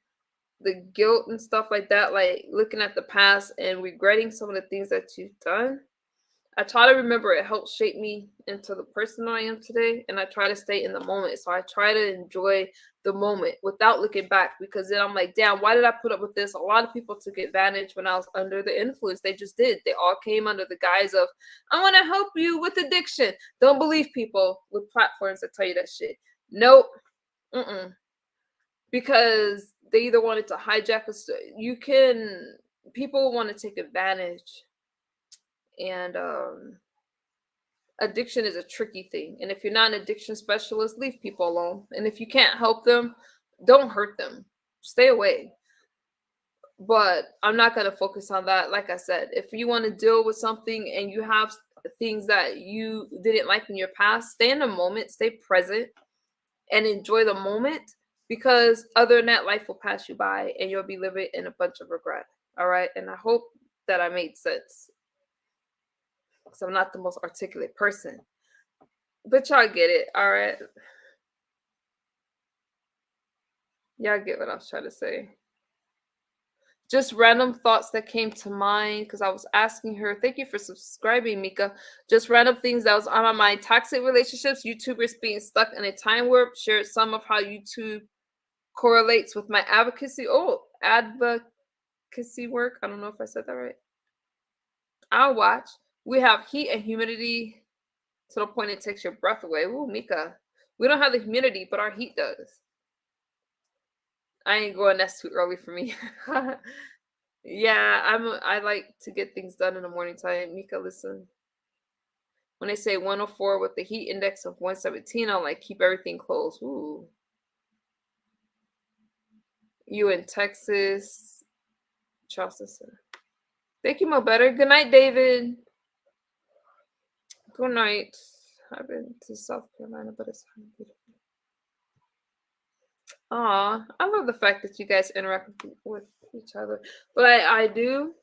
The guilt and stuff like that, like looking at the past and regretting some of the things that you've done. I try to remember it helped shape me into the person I am today, and I try to stay in the moment. So I try to enjoy the moment without looking back, because then I'm like, damn, why did I put up with this? A lot of people took advantage when I was under the influence. They just did. They all came under the guise of, I want to help you with addiction. Don't believe people with platforms that tell you that shit. Nope. Because they either wanted to hijack us. People want to take advantage. And addiction is a tricky thing. And if you're not an addiction specialist, leave people alone. And if you can't help them, don't hurt them. Stay away. But I'm not going to focus on that. Like I said, if you want to deal with something and you have things that you didn't like in your past, stay in the moment, stay present, and enjoy the moment, because other than that, life will pass you by and you'll be living in a bunch of regret. All right. And I hope that I made sense, because I'm not the most articulate person. But y'all get it, all right? Y'all get what I was trying to say. Just random thoughts that came to mind because I was asking her. Thank you for subscribing, Mika. Just random things that was on my mind. Toxic relationships, YouTubers being stuck in a time warp. Shared some of how YouTube correlates with my advocacy. Oh, advocacy work. I don't know if I said that right. I'll watch. We have heat and humidity to the point it takes your breath away. Ooh, Mika. We don't have the humidity, but our heat does. I ain't going. That's too early for me. Yeah, I like to get things done in the morning time. Mika, listen. When they say 104 with the heat index of 117, I'm like, keep everything closed. Ooh. You in Texas, Charleston. Thank you, Mo Better. Good night, David. Good night. I've been to South Carolina, but it's beautiful. Aw, I love the fact that you guys interact with each other. But I do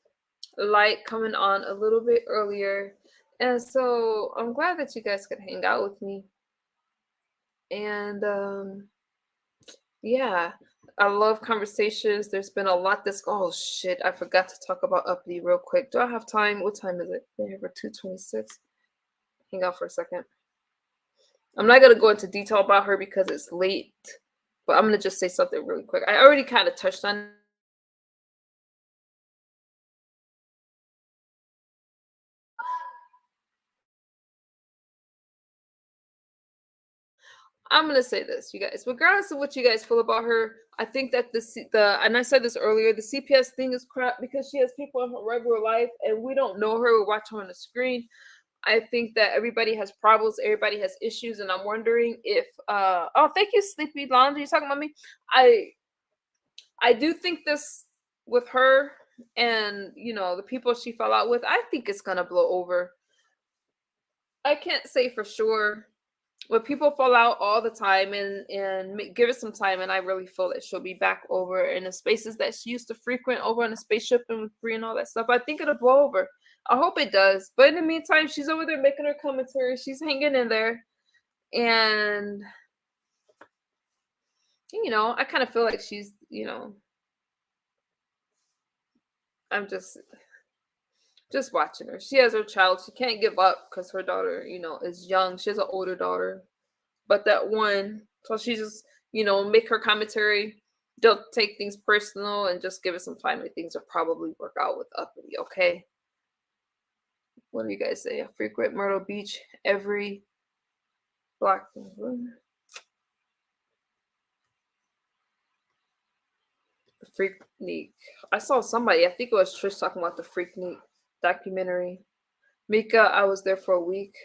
like coming on a little bit earlier. And so I'm glad that you guys could hang out with me. And yeah, I love conversations. There's been a lot oh shit, I forgot to talk about Uppity real quick. Do I have time? What time is it? We're 2:26. Hang out for a second. I'm not gonna go into detail about her because it's late. But I'm going to just say something really quick. I already kind of touched on it. I'm going to say this, you guys. Regardless of what you guys feel about her, I think that and I said this earlier, the CPS thing is crap because she has people in her regular life and we don't know her. We watch her on the screen. I think that everybody has problems. Everybody has issues. And I'm wondering if, oh, thank you, Sleepy Laundry. You talking about me? I do think this with her and, the people she fell out with, I think it's going to blow over. I can't say for sure, but people fall out all the time and give it some time. And I really feel that she'll be back over in the spaces that she used to frequent over on the spaceship and with Bree and all that stuff. I think it'll blow over. I hope it does. But in the meantime, she's over there making her commentary. She's hanging in there. And, I kind of feel like she's, I'm just watching her. She has her child. She can't give up because her daughter, is young. She has an older daughter. But that one, so she just, make her commentary. Don't take things personal and just give it some time. And things will probably work out with Uppity, okay? What do you guys say? I frequent Myrtle Beach every Black. Freaknik. I saw somebody, I think it was Trish, talking about the Freaknik documentary. Mika, I was there for a week.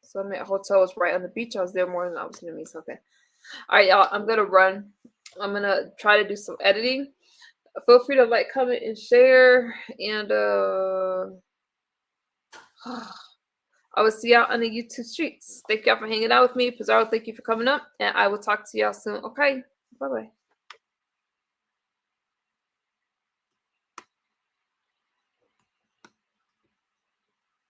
So I mean, hotel was right on the beach. I was there more than I was gonna miss. Okay. All right, y'all. I'm gonna run. I'm gonna try to do some editing. Feel free to like, comment, and share. And I will see y'all on the YouTube streets. Thank y'all for hanging out with me. Pizarro, thank you for coming up. And I will talk to y'all soon. Okay. Bye-bye.